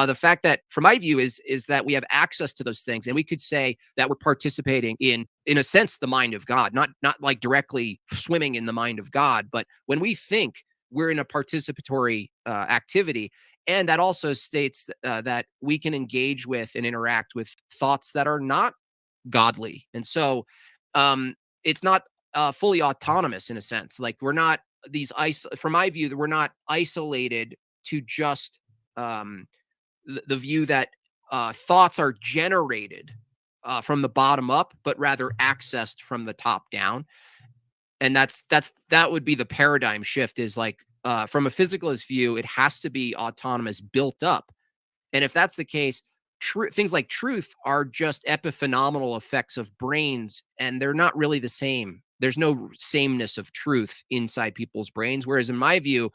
the fact that, from my view, is that we have access to those things, and we could say that we're participating in a sense, the mind of God, not like directly swimming in the mind of God, but when we think, we're in a participatory activity. And that also states that we can engage with and interact with thoughts that are not godly. And so it's not fully autonomous in a sense. Like, we're not from my view, we're not isolated to just the view that thoughts are generated from the bottom up, but rather accessed from the top down. And that would be the paradigm shift, is like, from a physicalist view, it has to be autonomous, built up. And if that's the case, things like truth are just epiphenomenal effects of brains, and they're not really the same. There's no sameness of truth inside people's brains. Whereas in my view,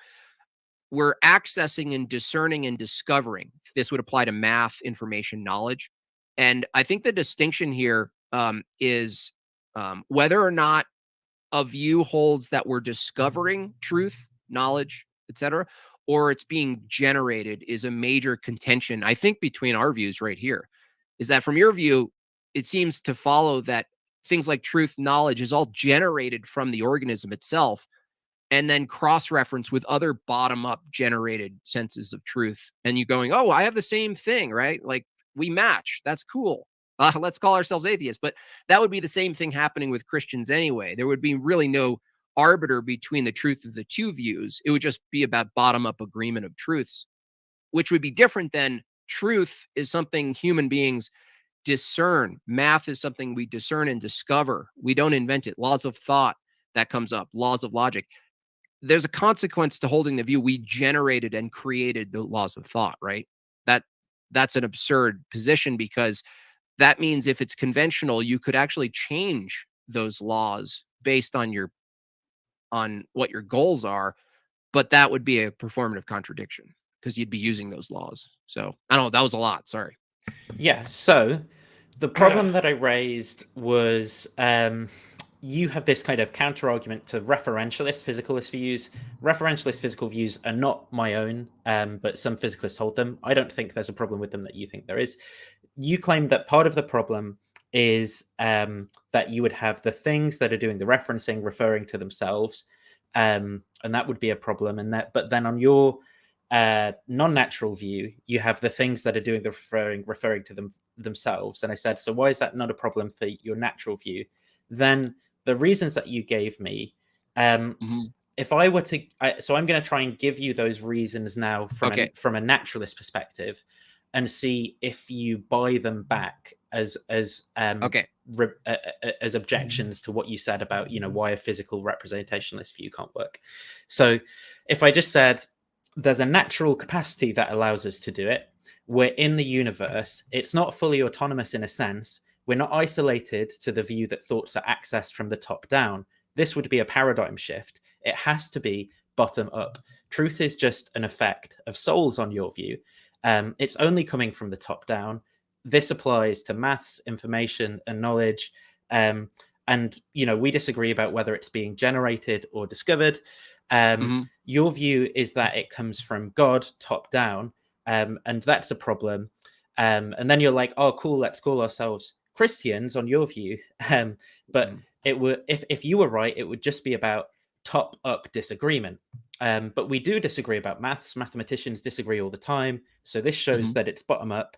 we're accessing and discerning and discovering. This would apply to math, information, knowledge. And I think the distinction here is whether or not a view holds that we're discovering truth, knowledge, etc., or it's being generated, is a major contention, I think, between our views right here. Is that, from your view, it seems to follow that things like truth, knowledge is all generated from the organism itself, and then cross-reference with other bottom-up generated senses of truth. And you going, oh, I have the same thing, right? Like, we match. That's cool. Let's call ourselves atheists. But that would be the same thing happening with Christians anyway. There would be really no arbiter between the truth of the two views. It would just be about bottom-up agreement of truths, which would be different than truth is something human beings discern. Math is something we discern and discover. We don't invent it. Laws of thought, that comes up. Laws of logic. There's a consequence to holding the view we generated and created the laws of thought, right? That's an absurd position, because that means if it's conventional, you could actually change those laws based on what your goals are, but that would be a performative contradiction because you'd be using those laws. So I don't know, that was a lot. Sorry. Yeah. So the problem that I raised was you have this kind of counter argument to referentialist physicalist views. Referentialist physical views are not my own, but some physicalists hold them. I don't think there's a problem with them that you think there is. You claim that part of the problem is that you would have the things that are doing the referencing referring to themselves, and that would be a problem. But then on your non-natural view, you have the things that are doing the referring to themselves. And I said, so why is that not a problem for your natural view? Then the reasons that you gave me, if I were to, so I'm going to try and give you those reasons now from a naturalist perspective, and see if you buy them back as objections to what you said about, why a physical representationalist view can't work. So if I just said there's a natural capacity that allows us to do it, we're in the universe, it's not fully autonomous in a sense, we're not isolated to the view that thoughts are accessed from the top down. This would be a paradigm shift. It has to be bottom up. Truth is just an effect of souls on your view. It's only coming from the top down. This applies to maths, information, and knowledge. And, we disagree about whether it's being generated or discovered. Your view is that it comes from God, top down, and that's a problem. And then you're like, oh, cool, let's call ourselves Christians on your view. But it would, if you were right, it would just be about top-up disagreement. But we do disagree about maths. Mathematicians disagree all the time. So this shows that it's bottom up.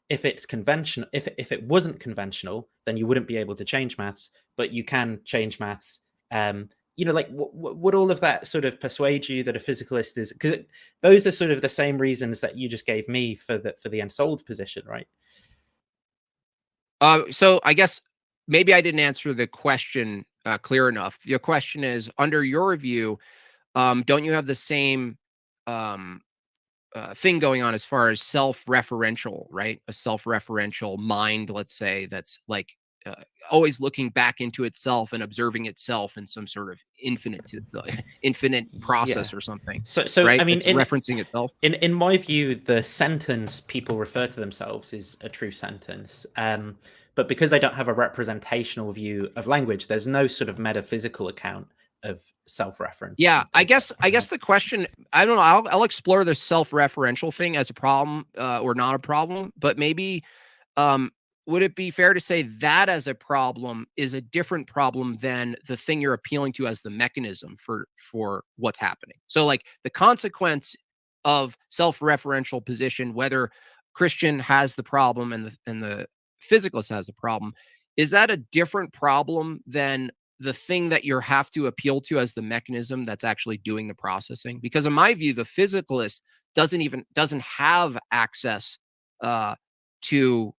If it's conventional, if it wasn't conventional, then you wouldn't be able to change maths, but you can change maths. Would all of that sort of persuade you that a physicalist is, because those are sort of the same reasons that you just gave me for the ensouled position, right? So I guess maybe I didn't answer the question clear enough. Your question is, under your view, don't you have the same thing going on as far as self-referential, right? A self-referential mind, let's say, that's like always looking back into itself and observing itself in some sort of infinite process or something. So right? I mean, it's referencing itself. In my view, the sentence people refer to themselves is a true sentence. But because I don't have a representational view of language, there's no sort of metaphysical account of self-reference. Yeah, I guess the question, I don't know, I'll explore the self-referential thing as a problem or not a problem, but maybe would it be fair to say that as a problem is a different problem than the thing you're appealing to as the mechanism for what's happening? So like the consequence of self-referential position, whether Christian has the problem and the physicalist has a problem, is that a different problem than the thing that you have to appeal to as the mechanism that's actually doing the processing? Because in my view, the physicalist doesn't have access to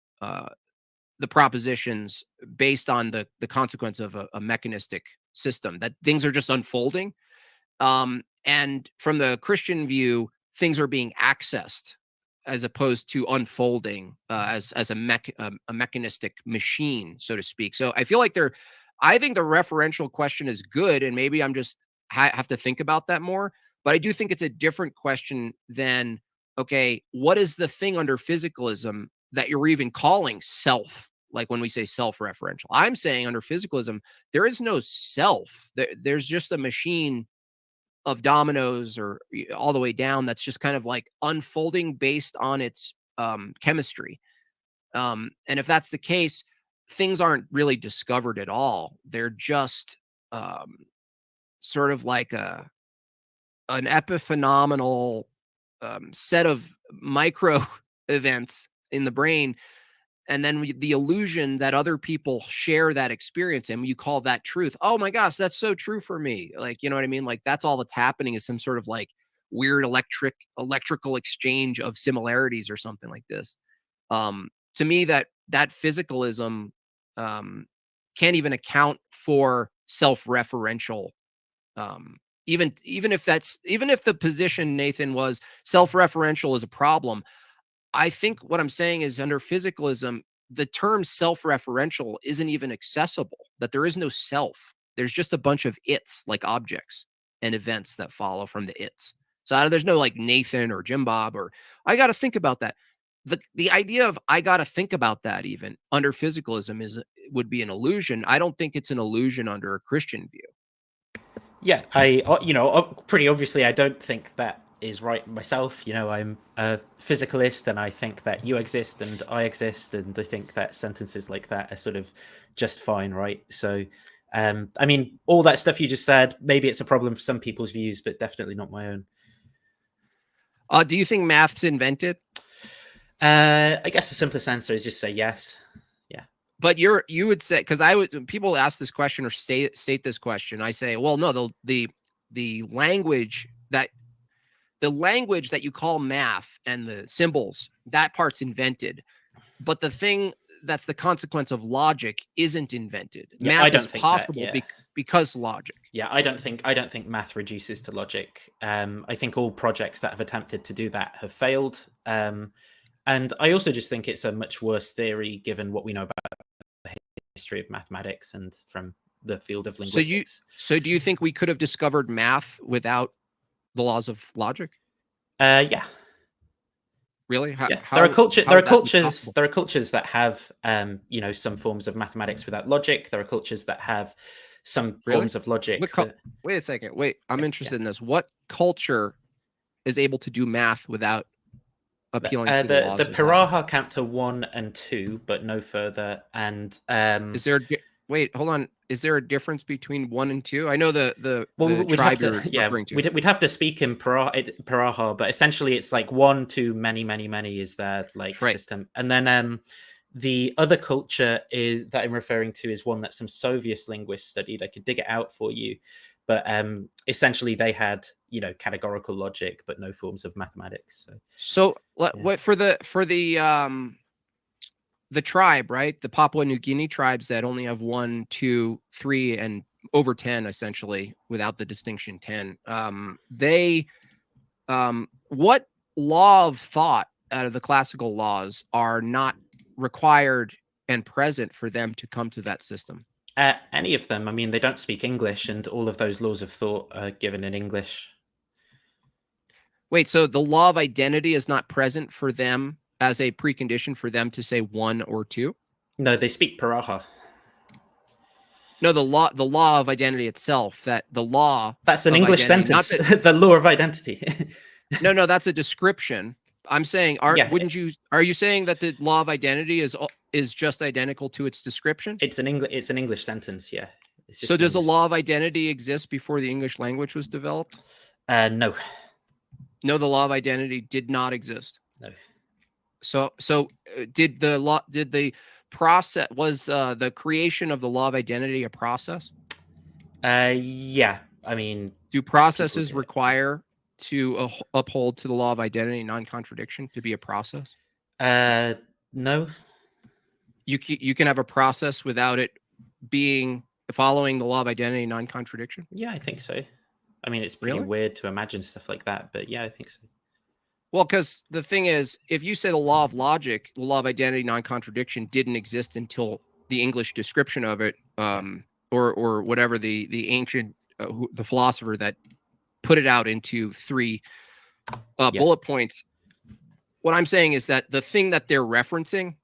the propositions based on the consequence of a mechanistic system, that things are just unfolding. And from the Christian view, things are being accessed as opposed to unfolding as a mechanistic machine, so to speak. So I feel like I think the referential question is good, and maybe I'm just have to think about that more. But I do think it's a different question than, okay, what is the thing under physicalism that you're even calling self? Like when we say self-referential, I'm saying under physicalism, there is no self. There's just a machine of dominoes or all the way down that's just kind of like unfolding based on its chemistry. And if that's the case, things aren't really discovered at all. They're just sort of like an epiphenomenal set of micro events in the brain, and then the illusion that other people share that experience, and you call that truth. Oh my gosh, that's so true for me. Like, you know what I mean? Like that's all that's happening is some sort of like weird electrical exchange of similarities or something like this. To me, that physicalism can't even account for self-referential. Even if the position, Nathan, was self-referential is a problem, I think what I'm saying is under physicalism, the term self-referential isn't even accessible, that there is no self. There's just a bunch of its, like objects and events that follow from the its. So there's no like Nathan or JimBob, or I got to think about that. the idea of I got to think about that even under physicalism would be an illusion. I don't think it's an illusion under a Christian view. Yeah, pretty obviously, I don't think that is right myself. I'm a physicalist, and I think that you exist and I exist, and I think that sentences like that are sort of just fine, right? So, I mean, all that stuff you just said, maybe it's a problem for some people's views, but definitely not my own. Do you think math's invented? I guess the simplest answer is just say yes. Yeah. But you would say, because people ask this question or state this question, I say, well, no, the language that you call math and the symbols, that part's invented. But the thing that's the consequence of logic isn't invented. Yeah, math is possible because logic. Yeah, I don't think math reduces to logic. I think all projects that have attempted to do that have failed. And I also just think it's a much worse theory given what we know about the history of mathematics and from the field of linguistics. So do you think we could have discovered math without the laws of logic? Yeah. Really? There are cultures that have some forms of mathematics without logic. There are cultures that have some forms of logic. Wait a second. Wait, I'm interested in this. What culture is able to do math without appealing to the laws? The Piraha count to 1 and 2, but no further. And is there? Wait, hold on. Is there a difference between 1 and 2? I know the tribe you're referring to. We'd have to speak in Piraha, but essentially it's like 1, 2, many, many, many is their system. And then the other culture that I'm referring to is one that some Soviet linguists studied. I could dig it out for you, but essentially they had categorical logic, but no forms of mathematics. So what for the tribe, right? The Papua New Guinea tribes that only have 1, 2, 3, and over 10, essentially, without the distinction 10. What law of thought out of the classical laws are not required and present for them to come to that system? Any of them. I mean, they don't speak English, and all of those laws of thought are given in English. Wait, so the law of identity is not present for them as a precondition for them to say 1 or 2? No, they speak Piraha. No, the law of identity itself, that's an English sentence. The law of identity. No, that's a description. I'm saying, are you saying that the law of identity is just identical to its description? It's an English sentence, yeah. So does a law of identity exist before the English language was developed? No. No, the law of identity did not exist. No. So did the process, was the creation of the law of identity a process? Yeah. I mean, do processes require to uphold to the law of identity non-contradiction to be a process? No. You can have a process without it being following the law of identity non-contradiction? Yeah, I think so. I mean, it's pretty weird to imagine stuff like that, but yeah, I think so. Well, because the thing is, if you say the law of logic, the law of identity non-contradiction didn't exist until the English description of it, or whatever the ancient the philosopher that put it out into 3 bullet points. What I'm saying is that the thing that they're referencing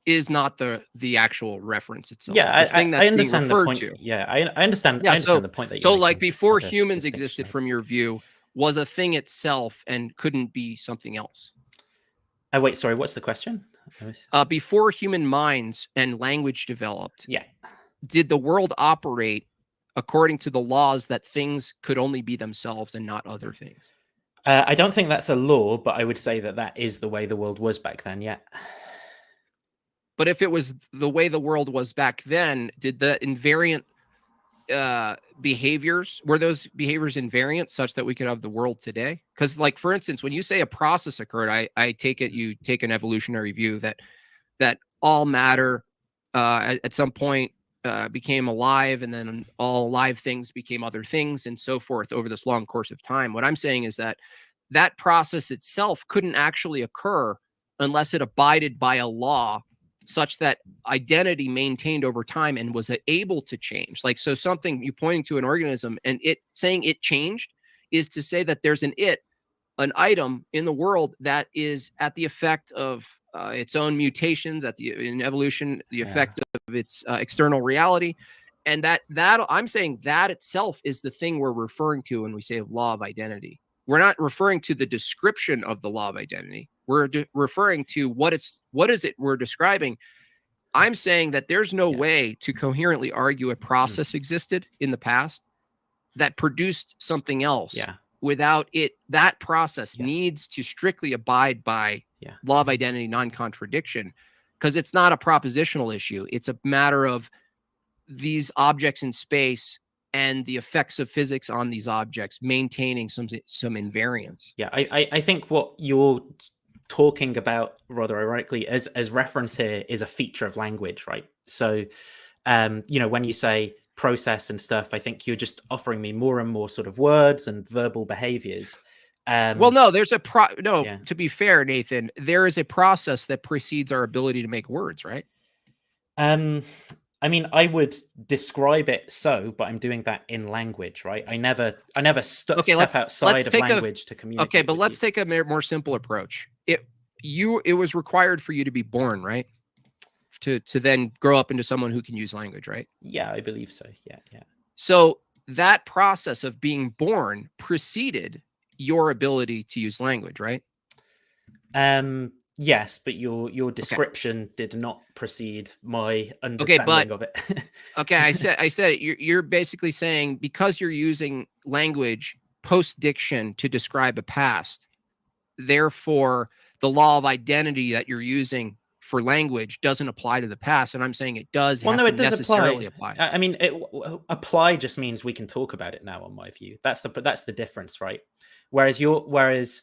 is not the actual reference itself. Yeah, the thing that's I understand being referred the point. to. Yeah, I understand. Yeah, I understand the point that you're making. Like before like humans existed, from your view, was a thing itself and couldn't be something else. Wait, sorry, what's the question? Before human minds and language developed, yeah, did the world operate according to the laws that things could only be themselves and not other things? I don't think that's a law, but I would say that is the way the world was back then, yeah. But if it was the way the world was back then, did the invariant behaviors, were those behaviors invariant such that we could have the world today? Because, like, for instance, when you say a process occurred, I take it you take an evolutionary view that all matter at some point became alive, and then all alive things became other things, and so forth over this long course of time. What I'm saying is that process itself couldn't actually occur unless it abided by a law such that identity maintained over time and was able to change. Like, so something, you pointing to an organism and it saying it changed is to say that there's an it an item in the world that is at the effect of its own mutations, in evolution, the effect of its external reality. And that I'm saying that itself is the thing we're referring to when we say law of identity. We're not referring to the description of the law of identity. We're referring to what is it we're describing. I'm saying that there's no way to coherently argue a process existed in the past that produced something else without it. That process needs to strictly abide by law of identity, non-contradiction, because it's not a propositional issue. It's a matter of these objects in space and the effects of physics on these objects maintaining some invariance. Yeah, I think what you're talking about, rather ironically, as reference here, is a feature of language, right? So, when you say process and stuff, I think you're just offering me more and more sort of words and verbal behaviors. Well, no, there's to be fair, Nathan, there is a process that precedes our ability to make words, right? I mean, I would describe it so, but I'm doing that in language, right? I never step outside of language to communicate. Okay, but let's take a more simple approach. It was required for you to be born, right? To then grow up into someone who can use language, right? Yeah, I believe so. Yeah. So that process of being born preceded your ability to use language, right? Yes, but your description did not precede my understanding of it. Okay, I said you're basically saying because you're using language post-diction to describe a past, therefore the law of identity that you're using for language doesn't apply to the past, and I'm saying it does. Well, no, it does necessarily apply. I mean, apply just means we can talk about it now. On my view, that's the difference, right? Whereas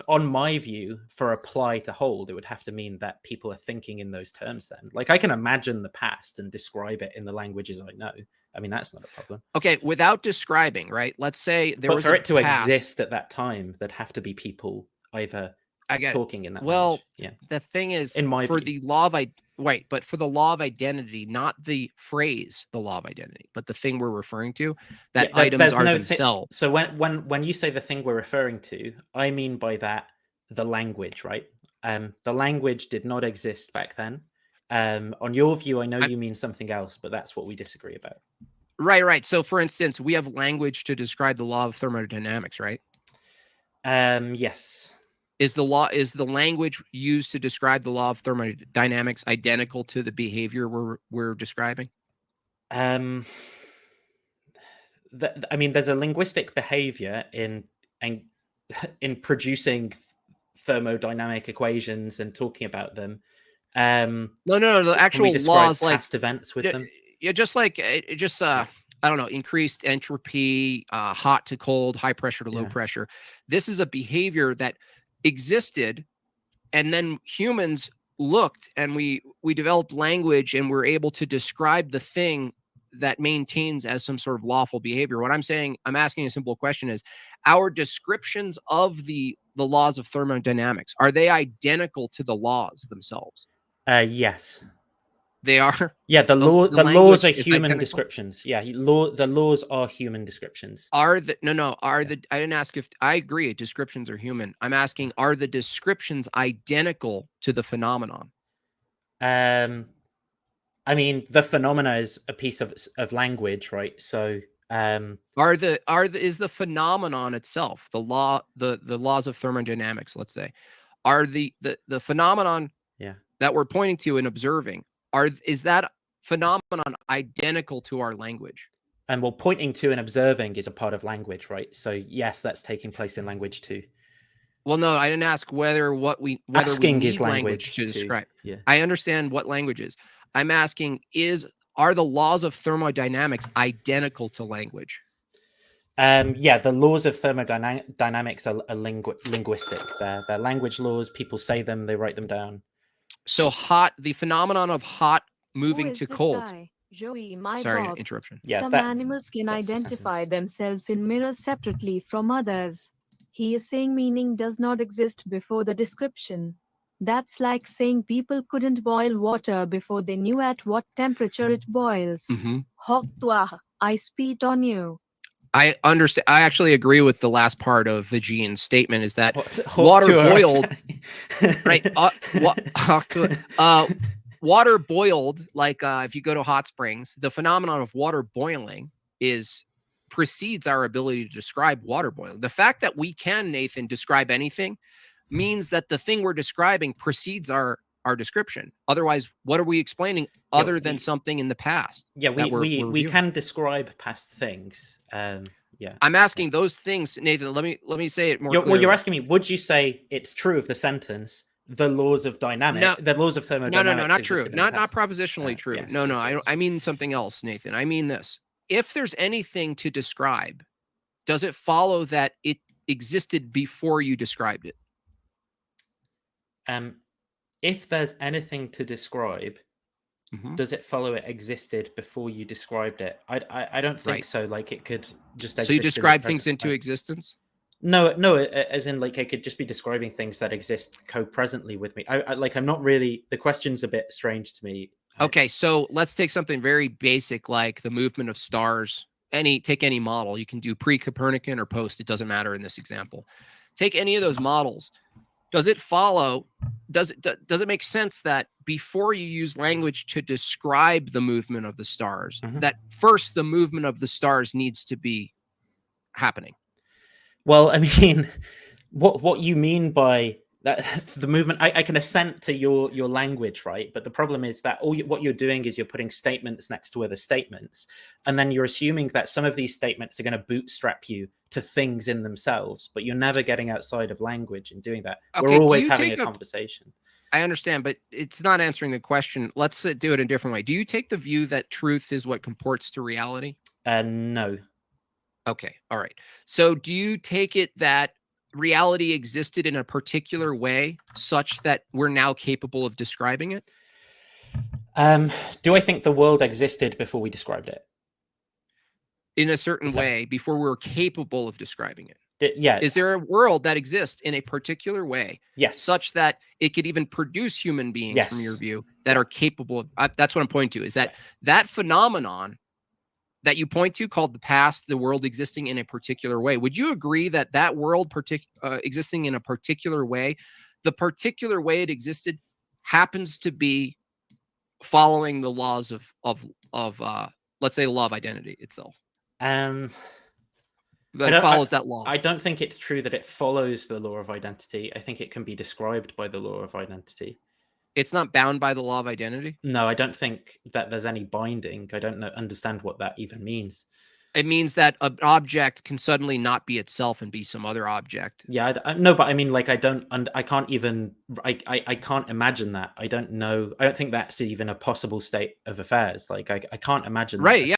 on my view, for apply to hold, it would have to mean that people are thinking in those terms then. Like, I can imagine the past and describe it in the languages I know. I mean, that's not a problem. Okay, without describing, right? Let's say but for it to exist at that time, there'd have to be people either talking in that language. Yeah. The thing is, for the law of identity, not the phrase, the law of identity, but the thing we're referring to, that items are themselves. So when you say the thing we're referring to, I mean by that the language, right? The language did not exist back then. On your view, I know you mean something else, but that's what we disagree about. Right. So, for instance, we have language to describe the law of thermodynamics, right? Yes. Is the language used to describe the law of thermodynamics identical to the behavior we're describing? I mean, there's a linguistic behavior in producing thermodynamic equations and talking about them. No. The actual laws, like past events with them. Yeah, I don't know, increased entropy, hot to cold, high pressure to low pressure. This is a behavior that existed, and then humans looked and we developed language and we're able to describe the thing that maintains as some sort of lawful behavior. What I'm asking a simple question is, our descriptions of the laws of thermodynamics, are they identical to the laws themselves? Yes. They are. Yeah, the laws are human descriptions. Yeah, the laws are human descriptions. I didn't ask if I agree descriptions are human. I'm asking, are the descriptions identical to the phenomenon? I mean, the phenomena is a piece of language, right? So, is the phenomenon itself, the laws of thermodynamics, let's say, are the phenomenon that we're pointing to and observing, is that phenomenon identical to our language? And pointing to and observing is a part of language, right? So yes, that's taking place in language too. Well, no, I didn't ask whether we need language to describe. Yeah. I understand what language is. I'm asking, are the laws of thermodynamics identical to language? Yeah, the laws of thermodynamics are linguistic. They're language laws. People say them, they write them down. So the phenomenon of hot moving to cold. Joey, interruption. Yeah, some animals can identify themselves in mirrors separately from others. He is saying meaning does not exist before the description. That's like saying people couldn't boil water before they knew at what temperature it boils. Mm-hmm. Hok tuah, I spit on you. I understand. I actually agree with the last part of Vigean's statement, is that Water boiled, right? Water boiled, like if you go to hot springs, the phenomenon of water boiling precedes our ability to describe water boiling. The fact that we can, Nathan, describe anything means that the thing we're describing precedes our description. Otherwise, what are we explaining other than something in the past? Yeah, we can describe past things. Yeah, I'm asking those things, Nathan. Let me say it more clearly. Well, you're asking me, would you say it's true of the sentence, the laws of dynamics, the laws of thermodynamics? No, not true. Not propositionally true. Yes, no, yes. I mean something else, Nathan. I mean this. If there's anything to describe, does it follow that it existed before you described it? If there's anything to describe, does it follow it existed before you described it? I don't think so. Like, it could just exist. So you describe things into existence? No, as in, like, I could just be describing things that exist co-presently with me. I'm not really, the question's a bit strange to me. Okay, so let's take something very basic, like the movement of stars. Take any model. You can do pre-Copernican or post. It doesn't matter in this example. Take any of those models. Does it follow? Does it make sense that before you use language to describe the movement of the stars, that first the movement of the stars needs to be happening? Well, I mean, what you mean by that, the movement, I can assent to your language, right? But the problem is that what you're doing is you're putting statements next to other statements, and then you're assuming that some of these statements are going to bootstrap you to things in themselves, but you're never getting outside of language and doing that. Okay, we're always having a conversation. I understand, but it's not answering the question. Let's do it a different way. Do you take the view that truth is what comports to reality? No. Okay, all right. So do you take it that reality existed in a particular way such that we're now capable of describing it? Do I think the world existed before we described it? In a certain way before we were capable of describing it? Yeah. Is there a world that exists in a particular way? Yes. Such that it could even produce human beings, from your view, that are capable of, that's what I'm pointing to, is that that phenomenon that you point to, called the past, the world existing in a particular way. Would you agree that that world existing in a particular way, the particular way it existed happens to be following the laws of let's say the law of identity itself? That it follows that law. I don't think it's true that it follows the law of identity. I think it can be described by the law of identity. It's not bound by the law of identity? No, I don't think that there's any binding. I don't understand what that even means. It means that an object can suddenly not be itself and be some other object. Yeah, no, but I mean, like, I can't imagine that. I don't know. I don't think that's even a possible state of affairs. Like, I can't imagine. Right. Yeah.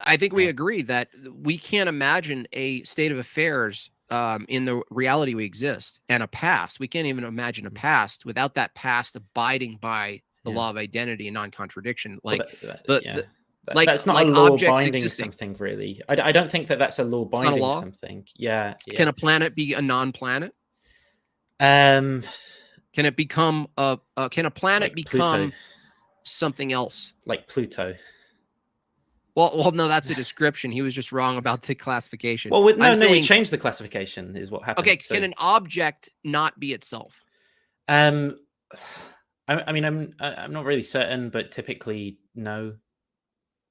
I think we agree that we can't imagine a state of affairs in the reality we exist, and a past. We can't even imagine a past without that past abiding by the law of identity and non-contradiction. Like, that's not a law binding something, really. I don't think that that's a law binding something. Yeah. Can a planet be a non-planet? Can it become can a planet like become Pluto. Something else? Like Pluto. Well, no, that's a description. He was just wrong about the classification. Well, we changed the classification, is what happened. Okay, so can an object not be itself? I mean, I'm not really certain, but typically, no.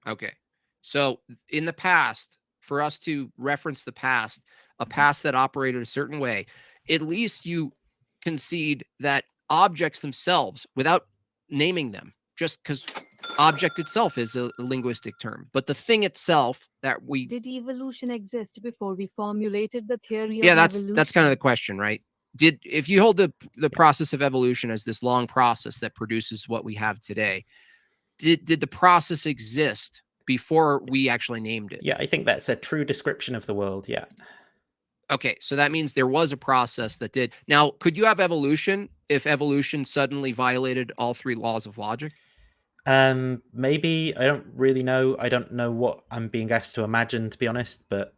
Okay, so in the past, for us to reference the past, a past that operated a certain way, at least you concede that objects themselves, without naming them, just because object itself is a linguistic term, but the thing itself that we... Did evolution exist before we formulated the theory of evolution? That's kind of the question, right? If you hold the process of evolution as this long process that produces what we have today, did the process exist before we actually named it? Yeah, I think that's a true description of the world, yeah. Okay, so that means there was a process that did. Now, could you have evolution if evolution suddenly violated all three laws of logic? Maybe. I don't really know. I don't know what I'm being asked to imagine, to be honest, but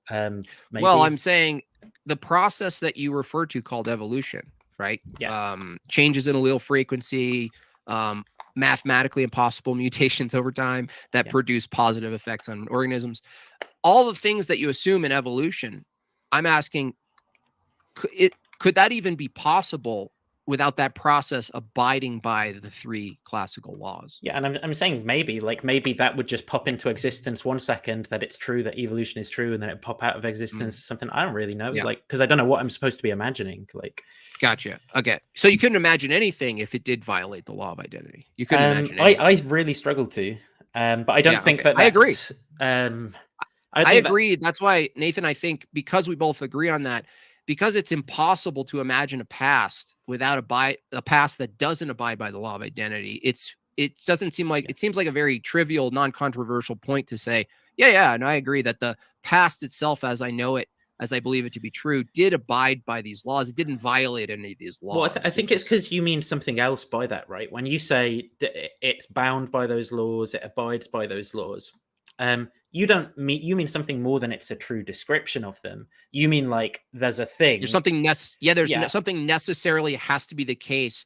maybe. Well, I'm saying the process that you refer to, called evolution, right? Yeah. Changes in allele frequency, mathematically impossible mutations over time that produce positive effects on organisms. all the things that you assume in evolution, I'm asking, could that even be possible without that process abiding by the 3 classical laws? Yeah, and I'm saying maybe that would just pop into existence one second, that it's true that evolution is true, and then it pop out of existence something. I don't really know, like, because I don't know what I'm supposed to be imagining. Like, gotcha. Okay, so you couldn't imagine anything if it did violate the law of identity. You couldn't imagine anything. I really struggle to, but I don't think that. I agree. I agree. That's why, Nathan, I think because we both agree on that, because it's impossible to imagine a past without a past that doesn't abide by the law of identity. It doesn't seem like, it seems like a very trivial, non-controversial point to say, and I agree that the past itself, as I know it, as I believe it to be true, did abide by these laws. It didn't violate any of these laws. Well, I think it's because you mean something else by that, right? When you say it's bound by those laws, it abides by those laws. You mean something more than it's a true description of them. You mean like there's a thing. There's something something necessarily has to be the case.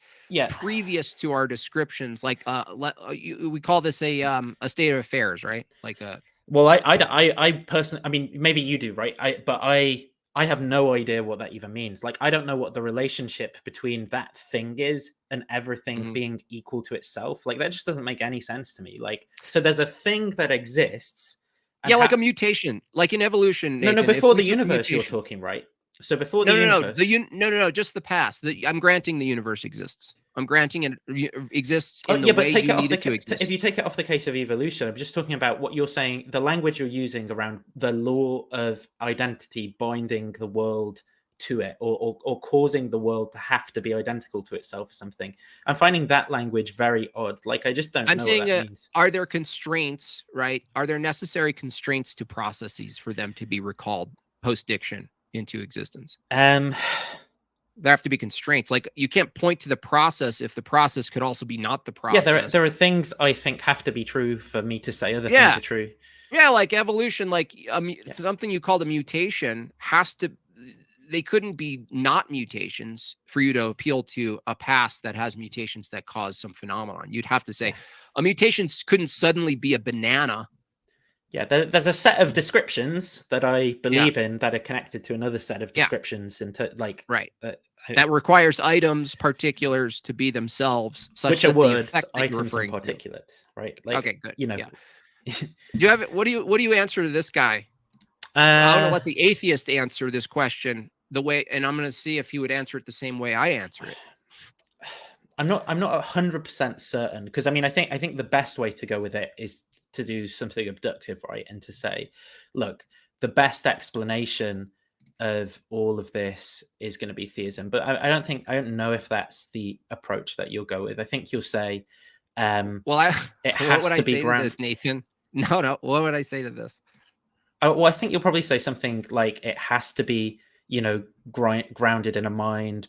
Previous to our descriptions, like we call this a state of affairs, right? Like a. Well, I personally, I mean, maybe you do, right? I have no idea what that even means. Like, I don't know what the relationship between that thing is and everything being equal to itself. Like, that just doesn't make any sense to me. Like, so there's a thing that exists. Like a mutation, like in evolution. Nathan, no, before the universe you're talking, right? So before the universe. No, just the past. I'm granting the universe exists. I'm granting it exists in the way you need it to exist. If you take it off the case of evolution, I'm just talking about what you're saying, the language you're using around the law of identity binding the world to it, or causing the world to have to be identical to itself or something. I'm finding that language very odd. Like, I just don't know what that means. Are there constraints, right? Are there necessary constraints to processes for them to be recalled post-diction into existence? There have to be constraints. Like, you can't point to the process if the process could also be not the process. Yeah, there are things I think have to be true for me to say other things are true. Yeah, like evolution, like something you called a mutation has to. They couldn't be not mutations for you to appeal to a past that has mutations that cause some phenomenon. You'd have to say a mutation couldn't suddenly be a banana. Yeah, there's a set of descriptions that I believe in that are connected to another set of descriptions, into like that requires items, particulars to be themselves, such which are that words, items, and particulates, right? Like, okay, good. You know, do you have it? What do you answer to this guy? I want to let the atheist answer this question the way, and I'm going to see if he would answer it the same way I answer it. I'm not 100% certain, because I mean, I think the best way to go with it is to do something abductive, right? And to say, look, the best explanation of all of this is going to be theism. But I don't know if that's the approach that you'll go with. I think you'll say, what would I say to this, Nathan? No. What would I say to this? Well, I think you'll probably say something like it has to be, grounded in a mind,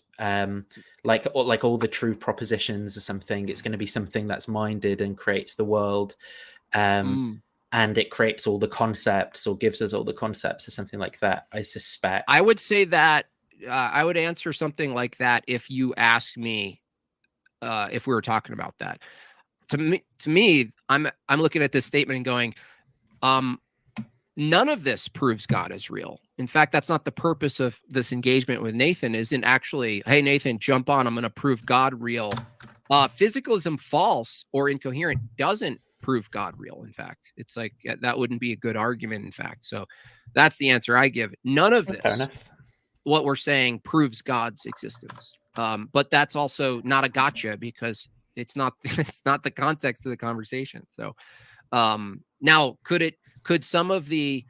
like all the true propositions or something. It's going to be something that's minded and creates the world, and it creates all the concepts, or gives us all the concepts, or something like that. I suspect. I would say that I would answer something like that if you asked me if we were talking about that. To me, I'm looking at this statement and going, none of this proves God is real. In fact, that's not the purpose of this engagement with Nathan. Isn't actually, hey, Nathan, jump on. I'm going to prove God real. Physicalism false or incoherent doesn't prove God real. In fact, it's like that wouldn't be a good argument. In fact, so that's the answer I give. None of this, what we're saying, proves God's existence. But that's also not a gotcha, because it's not the context of the conversation. So now, could some of the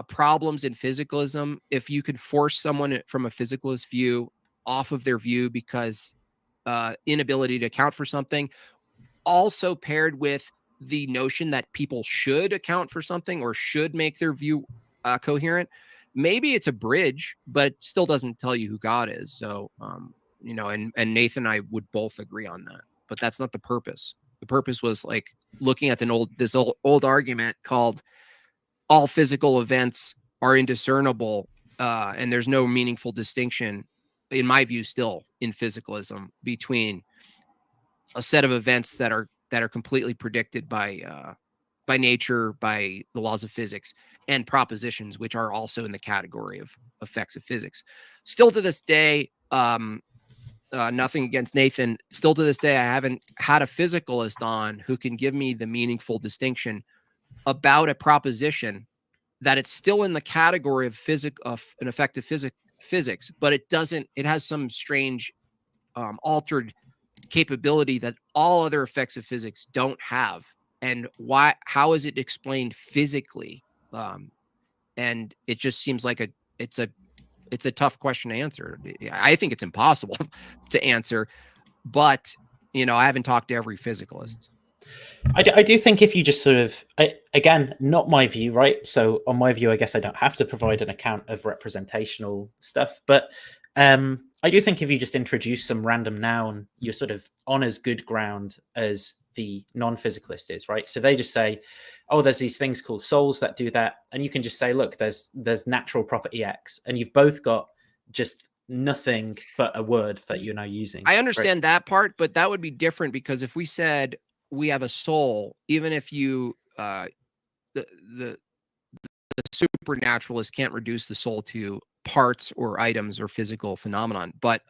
problems in physicalism, if you could force someone from a physicalist view off of their view because inability to account for something, also paired with the notion that people should account for something or should make their view coherent, maybe it's a bridge, but it still doesn't tell you who God is. So, and Nathan and I would both agree on that, but that's not the purpose. The purpose was like looking at this old argument called all physical events are indiscernible, and there's no meaningful distinction, in my view, still in physicalism, between a set of events that are completely predicted by by nature, by the laws of physics, and propositions, which are also in the category of effects of physics. Still to this day, nothing against Nathan, still to this day, I haven't had a physicalist on who can give me the meaningful distinction about a proposition that it's still in the category of an effective physics, but it has some strange altered capability that all other effects of physics don't have. And how is it explained physically? And it just seems like it's a tough question to answer. I think it's impossible to answer, but I haven't talked to every physicalist. I do think if you just sort of, again, not my view, right? So on my view, I guess I don't have to provide an account of representational stuff, but I do think if you just introduce some random noun, you're sort of on as good ground as the non-physicalist is, right? So they just say, oh, there's these things called souls that do that. And you can just say, look, there's natural property X. And you've both got just nothing but a word that you're now using. I understand that part, but that would be different because if we said we have a soul, even if you, the supernaturalist can't reduce the soul to parts or items or physical phenomenon. But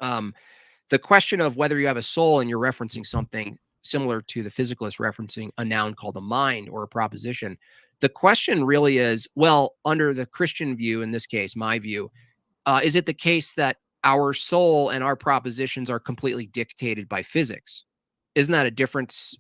the question of whether you have a soul and you're referencing something similar to the physicalist referencing a noun called a mind or a proposition, the question really is, well, under the Christian view, in this case, my view, is it the case that our soul and our propositions are completely dictated by physics? Isn't that a different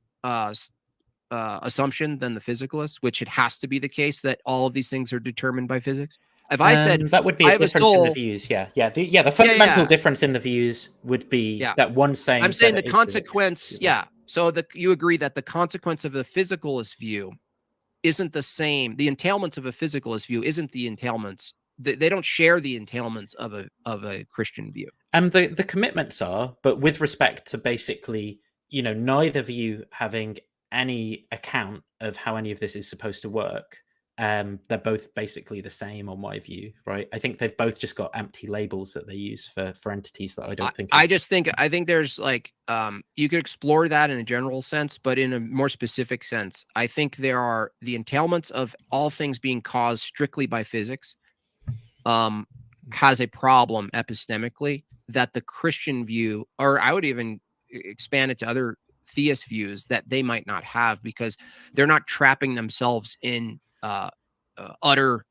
assumption than the physicalist, which it has to be the case that all of these things are determined by physics? If I said that would be a difference in the views, the fundamental difference in the views would be that one saying. I'm saying the consequence, So you agree that the consequence of the physicalist view isn't the same. The entailments of a physicalist view isn't the entailments. They don't share the entailments of a Christian view. The commitments are, but with respect to basically, neither view having any account of how any of this is supposed to work. They're both basically the same on my view, right? I think they've both just got empty labels that they use for entities that I don't think. I think there's like you could explore that in a general sense, but in a more specific sense, I think there are the entailments of all things being caused strictly by physics. Has a problem epistemically that the Christian view, or I would even expand it to other theist views, that they might not have because they're not trapping themselves in utter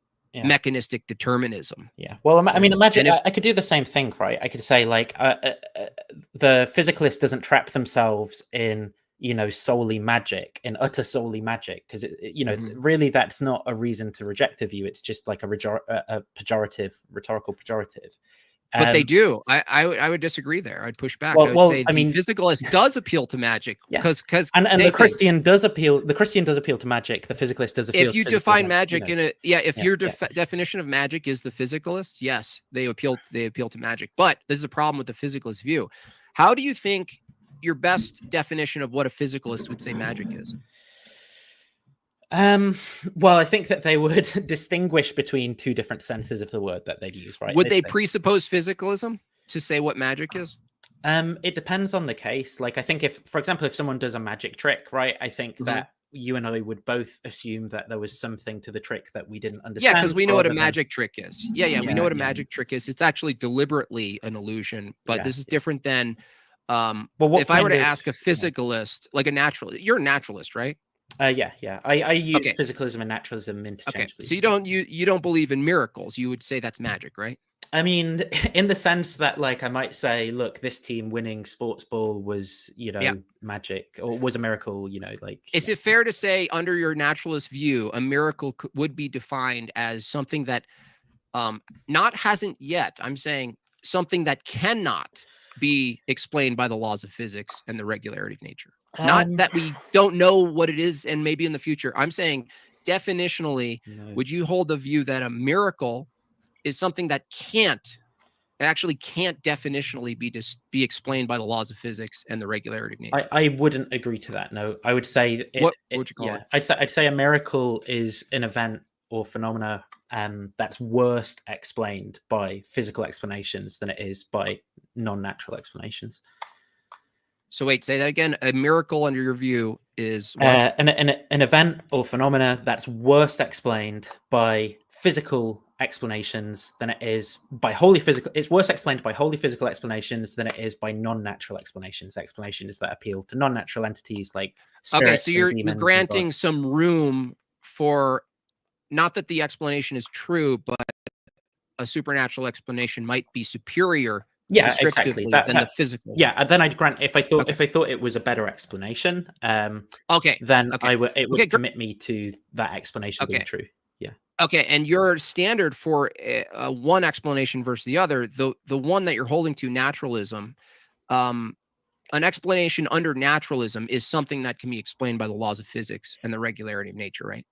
mechanistic determinism. Well, I mean, imagine I could do the same thing, right? I could say like the physicalist doesn't trap themselves in solely magic, in utter solely magic, because really that's not a reason to reject a view. It's just like a pejorative, rhetorical pejorative. But they do. I would disagree there. I'd push back. I would say the physicalist does appeal to magic because the Christian does appeal. The Christian does appeal to magic. The physicalist does appeal. If you define magic in a your definition of magic is the physicalist, yes, they appeal to magic. But this is a problem with the physicalist view. How do you think your best definition of what a physicalist would say magic is? Well, I think that they would distinguish between two different senses of the word that they'd use, right? Would they presuppose physicalism to say what magic is? It depends on the case. Like, I think for example, if someone does a magic trick, right? I think that you and I would both assume that there was something to the trick that we didn't understand. Yeah, because we know what a magic trick is. We know what a magic trick is. It's actually deliberately an illusion, but this is different than if I were to ask a physicalist, like you're a naturalist, right? I use physicalism and naturalism interchangeably. So you don't believe in miracles. You would say that's magic, right? I mean, in the sense that, like, I might say, look, this team winning sports ball was, magic, or was a miracle, like. Is it fair to say, under your naturalist view, a miracle would be defined as something that hasn't yet, I'm saying something that cannot be explained by the laws of physics and the regularity of nature? Not that we don't know what it is and maybe in the future. I'm saying definitionally, would you hold the view that a miracle is something that can't definitionally be explained by the laws of physics and the regularity of nature? I wouldn't agree to that. No, I would say what would you call it? I'd say a miracle is an event or phenomena that's worst explained by physical explanations than it is by non-natural explanations. So wait, say that again. A miracle, under your view, is what? An event or phenomena that's worse explained by physical explanations than it is by wholly physical. It's worse explained by wholly physical explanations than it is by non-natural explanations. Explanations that appeal to non-natural entities like spirits. Okay, so you're granting some room for, not that the explanation is true, but a supernatural explanation might be superior. Yeah, exactly. Than the physical. Yeah, and then I'd grant if I thought it was a better explanation. Then it would commit me to that explanation being true. Yeah. Okay, and your standard for one explanation versus the other, the one that you're holding to, naturalism, an explanation under naturalism is something that can be explained by the laws of physics and the regularity of nature, right?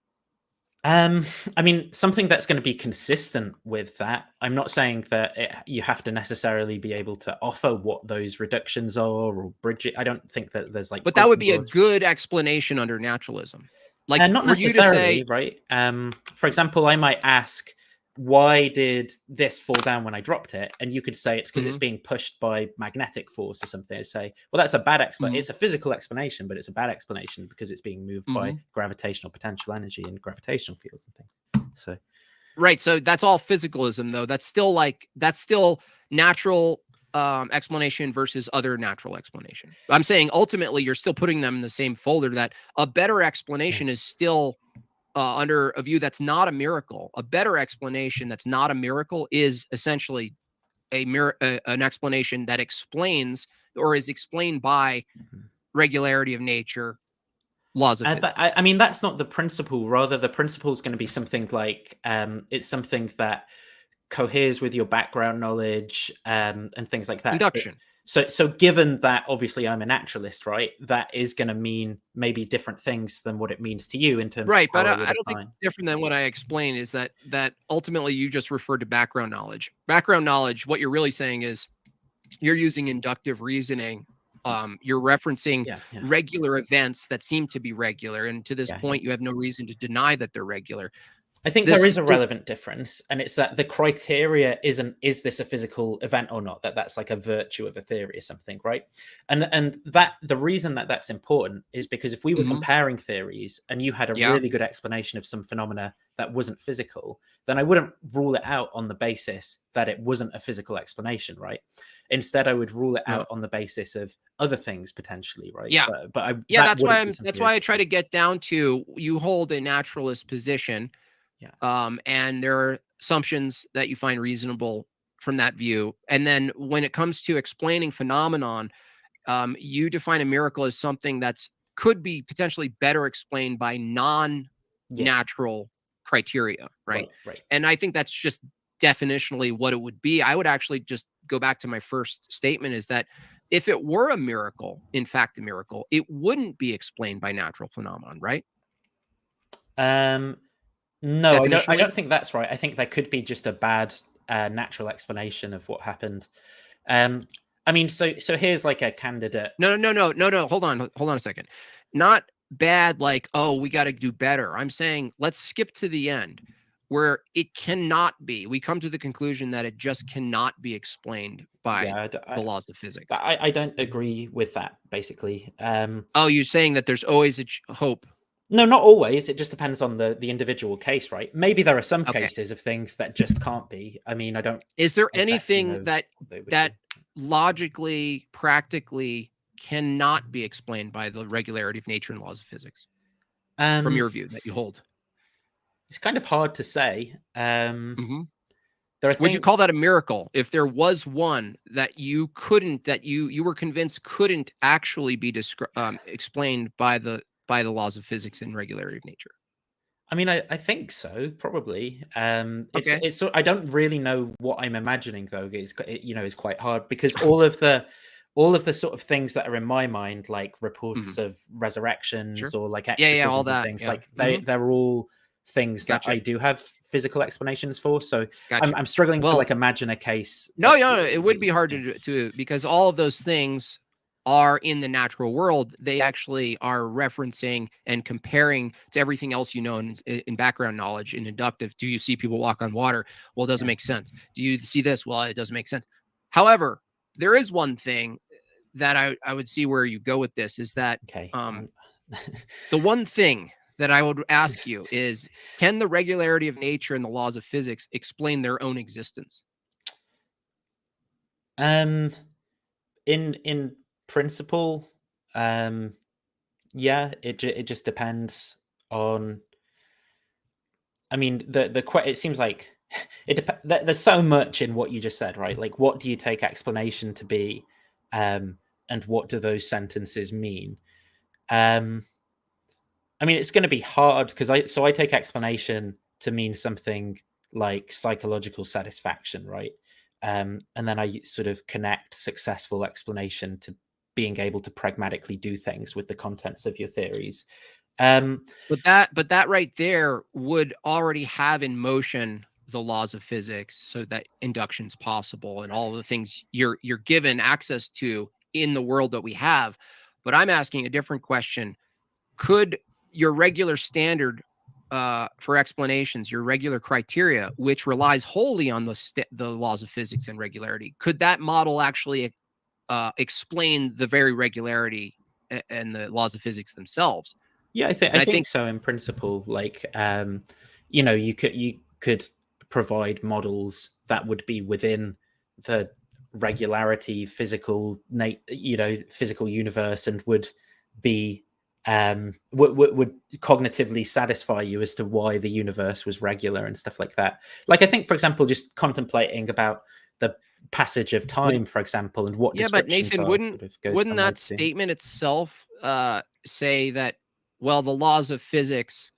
I mean, something that's going to be consistent with that. I'm not saying that you have to necessarily be able to offer what those reductions are or bridge it. I don't think that there's like. But that would be a good explanation under naturalism. Like, not for necessarily, you to say, right? For example, I might ask, why did this fall down when I dropped it? And you could say it's because it's being pushed by magnetic force or something. I'd say, well, that's a bad explanation. It's a physical explanation, but it's a bad explanation because it's being moved by gravitational potential energy and gravitational fields and things. So, right. So that's all physicalism, though. That's still natural explanation versus other natural explanation. I'm saying ultimately you're still putting them in the same folder, that a better explanation is still under a view that's not a miracle. A better explanation that's not a miracle is essentially an explanation that explains or is explained by regularity of nature, laws of physics. I mean, that's not the principle. Rather, the principle is going to be something like it's something that coheres with your background knowledge and things like that. Induction. So given that obviously I'm a naturalist, right, that is going to mean maybe different things than what it means to you in terms right, of but I don't think different than what I explained is that ultimately you just referred to background knowledge. Background knowledge, what you're really saying is you're using inductive reasoning. You're referencing regular events that seem to be regular, and to this point you have no reason to deny that they're regular. I think there is a relevant difference, and it's that the criteria isn't, is this a physical event or not? That's like a virtue of a theory or something, right? And that the reason that that's important is because if we were comparing theories and you had a really good explanation of some phenomena that wasn't physical, then I wouldn't rule it out on the basis that it wasn't a physical explanation, right? Instead, I would rule it out on the basis of other things potentially, right? Yeah, that's why I try to get down to, you hold a naturalist position. And there are assumptions that you find reasonable from that view. And then when it comes to explaining phenomenon, you define a miracle as something that's could be potentially better explained by non-natural criteria, right? Right. And I think that's just definitionally what it would be. I would actually just go back to my first statement, is that if it were a miracle, in fact, a miracle, it wouldn't be explained by natural phenomenon, right? No, I don't think that's right. I think there could be just a bad natural explanation of what happened. I mean, so here's like a candidate. No. Hold on a second. Not bad, like, oh, we got to do better. I'm saying let's skip to the end where it cannot be. We come to the conclusion that it just cannot be explained by the laws of physics. I don't agree with that, basically. Oh, you're saying that there's always a hope. No, not always. It just depends on the individual case, right? Maybe there are some cases of things that just can't be. I mean, I don't. Is there anything that logically, practically cannot be explained by the regularity of nature and laws of physics, from your view, that you hold? It's kind of hard to say. Would you call that a miracle if there was one that you couldn't, that you were convinced couldn't actually be explained by the laws of physics and regularity of nature? I mean, I think so, probably. It's I don't really know what I'm imagining, though. It's quite hard because all of the sort of things that are in my mind, like reports of resurrections or like exorcisms all that, and things, like they're all things that I do have physical explanations for. So I'm struggling to like imagine a case. No, it would be hard to because all of those things are in the natural world. They actually are referencing and comparing to everything else in background knowledge, in inductive. Do you see people walk on water? Well, it doesn't make sense. Do you see this? Well, it doesn't make sense. However, there is one thing that I would see where you go with this, is that The one thing that I would ask you is, can the regularity of nature and the laws of physics explain their own existence? In principle, yeah, it just depends on. I mean, it seems like there's so much in what you just said, right? Like, what do you take explanation to be, and what do those sentences mean? I mean, it's going to be hard because I take explanation to mean something like psychological satisfaction, right? And then I sort of connect successful explanation to being able to pragmatically do things with the contents of your theories. But that right there would already have in motion the laws of physics, so that induction's possible and all the things you're given access to in the world that we have. But I'm asking a different question. Could your regular standard for explanations, your regular criteria, which relies wholly on the laws of physics and regularity, could that model actually explain the very regularity and the laws of physics themselves? Yeah, I think so in principle. Like, you could provide models that would be within the regularity physical universe and would be would cognitively satisfy you as to why the universe was regular and stuff like that. Like, I think, for example, just contemplating about the passage of time, for example, and what but Nathan, wouldn't that statement itself say that, well, the laws of physics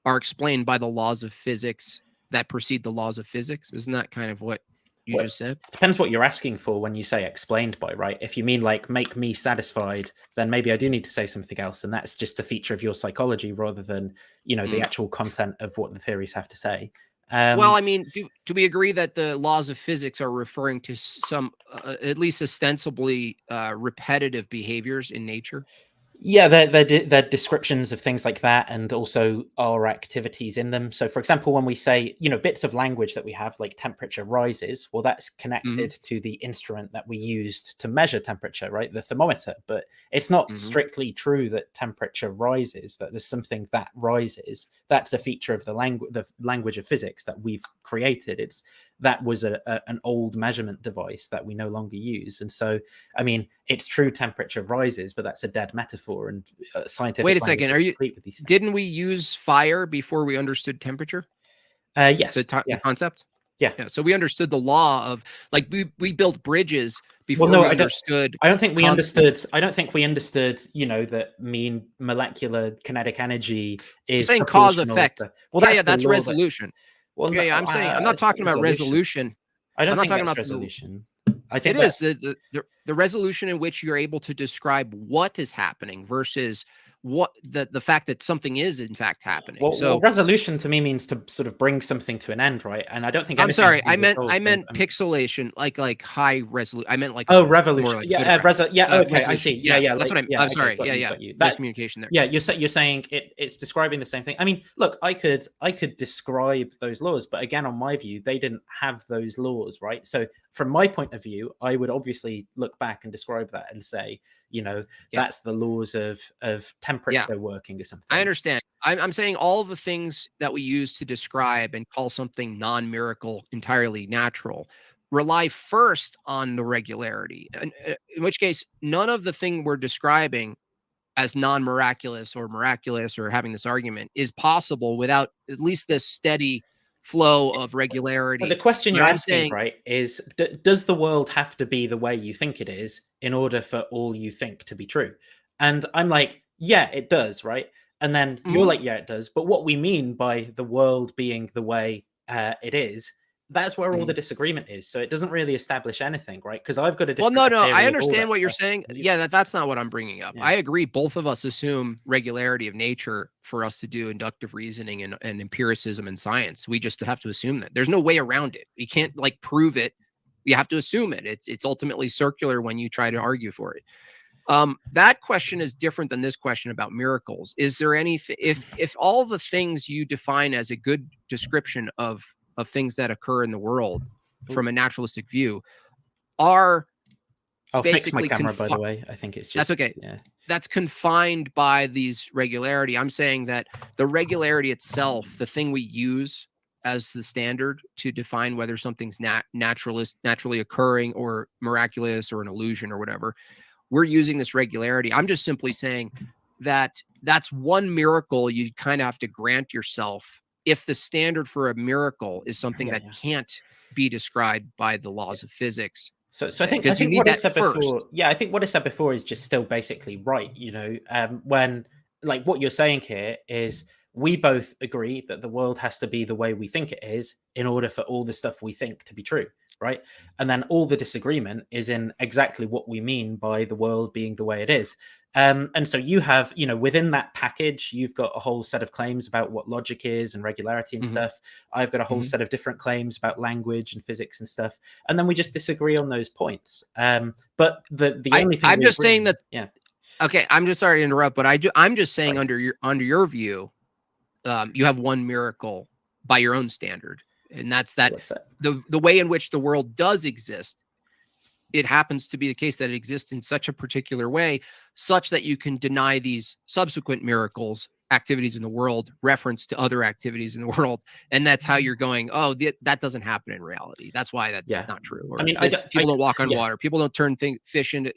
are explained by the laws of physics that precede the laws of physics? Isn't that kind of what you just said? Depends what you're asking for when you say explained by, right? If you mean like make me satisfied, then maybe I do need to say something else, and that's just a feature of your psychology rather than the actual content of what the theories have to say. Well, I mean, do we agree that the laws of physics are referring to some, at least ostensibly, repetitive behaviors in nature? Yeah, they're descriptions of things like that, and also our activities in them. So, for example, when we say, bits of language that we have, like temperature rises, well, that's connected to the instrument that we used to measure temperature, right? The thermometer. But it's not strictly true that temperature rises, that there's something that rises. That's a feature of the language of physics that we've created. That was an old measurement device that we no longer use. And so, I mean, it's true temperature rises, but that's a dead metaphor, and scientific. Wait a second. Didn't we use fire before we understood temperature? Yes. The concept? Yeah. So we understood the law of, like, we built bridges before we understood. I don't think we understood. That mean molecular kinetic energy is saying cause effect. That's resolution. I'm saying, I'm not talking about resolution. I don't think talking that's about resolution. I think it is the resolution in which you're able to describe what is happening versus what the fact that something is in fact happening. Well, resolution to me means to sort of bring something to an end, right? And I don't think. I'm sorry, I meant pixelation, like high resolution. I meant like revolution. Okay, I see. That's what I'm sorry. Miscommunication there. Yeah, you're saying it's describing the same thing. I mean, look, I could describe those laws, but again, on my view, they didn't have those laws, right? So from my point of view, I would obviously look back and describe that and say, that's the laws of temperature working or something. I understand. I'm saying all the things that we use to describe and call something non-miracle entirely natural rely first on the regularity, in which case none of the thing we're describing as non-miraculous or miraculous or having this argument is possible without at least this steady flow of regularity. But the question you're asking, right, is does the world have to be the way you think it is in order for all you think to be true? And I'm like, yeah, it does, right? And then you're like, yeah, it does. But what we mean by the world being the way it is, that's where all the disagreement is. So it doesn't really establish anything, right? Because I've got a different. Well, no, I understand what you're saying. Yeah, that's not what I'm bringing up. Yeah. I agree. Both of us assume regularity of nature for us to do inductive reasoning and empiricism and science. We just have to assume that. There's no way around it. You can't prove it. You have to assume it. It's ultimately circular when you try to argue for it. That question is different than this question about miracles. Is there anything, if all the things you define as a good description of things that occur in the world from a naturalistic view are I'll fix my camera, by the way. I think it's just... That's okay. Yeah. that's confined by these regularity. I'm saying that the regularity itself, the thing we use as the standard to define whether something's naturally occurring or miraculous or an illusion or whatever, we're using this regularity. I'm just simply saying that that's one miracle you kind of have to grant yourself if the standard for a miracle is something that can't be described by the laws of physics. So I think what I said before, I think what I said before is just still basically right. When like what you're saying here is we both agree that the world has to be the way we think it is in order for all the stuff we think to be true, right? And then all the disagreement is in exactly what we mean by the world being the way it is. And so you have, within that package, you've got a whole set of claims about what logic is and regularity and stuff. I've got a whole set of different claims about language and physics and stuff. And then we just disagree on those points. But the only thing I'm just saying that, okay, I'm just sorry to interrupt, but I'm just saying under your view, you have one miracle by your own standard. And that's that the way in which the world does exist, it happens to be the case that it exists in such a particular way, such that you can deny these subsequent miracles, activities in the world, reference to other activities in the world. And that's how you're going, oh, that doesn't happen in reality. That's why that's not true. Or people don't walk on water. People don't turn fish into,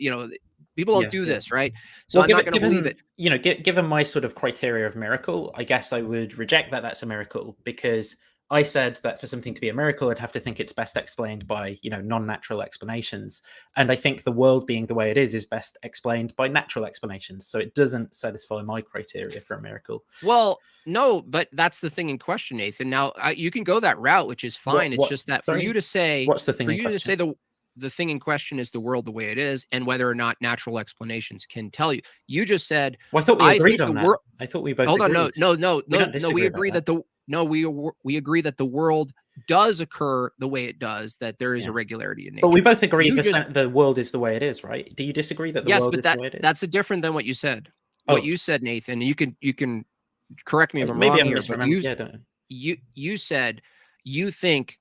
people don't do this, right? So I'm not going to believe it. Given my sort of criteria of miracle, I guess I would reject that that's a miracle, because I said that for something to be a miracle, I'd have to think it's best explained by, non-natural explanations. And I think the world being the way it is best explained by natural explanations. So it doesn't satisfy my criteria for a miracle. Well, no, but that's the thing in question, Nathan. Now, you can go that route, which is fine. It's just that for you to say, what's the thing? For you to say the thing in question is the world the way it is, and whether or not natural explanations can tell you. You just said, well, I thought we agreed on that. I thought we both hold agreed. on, no, we agree that we agree that the world does occur the way it does, that there is a regularity in nature. But we both agree the world is the way it is, right? Do you disagree that the world is the way it is? That's different than what you said. What you said, Nathan, you can correct me if I'm wrong here, but you said you think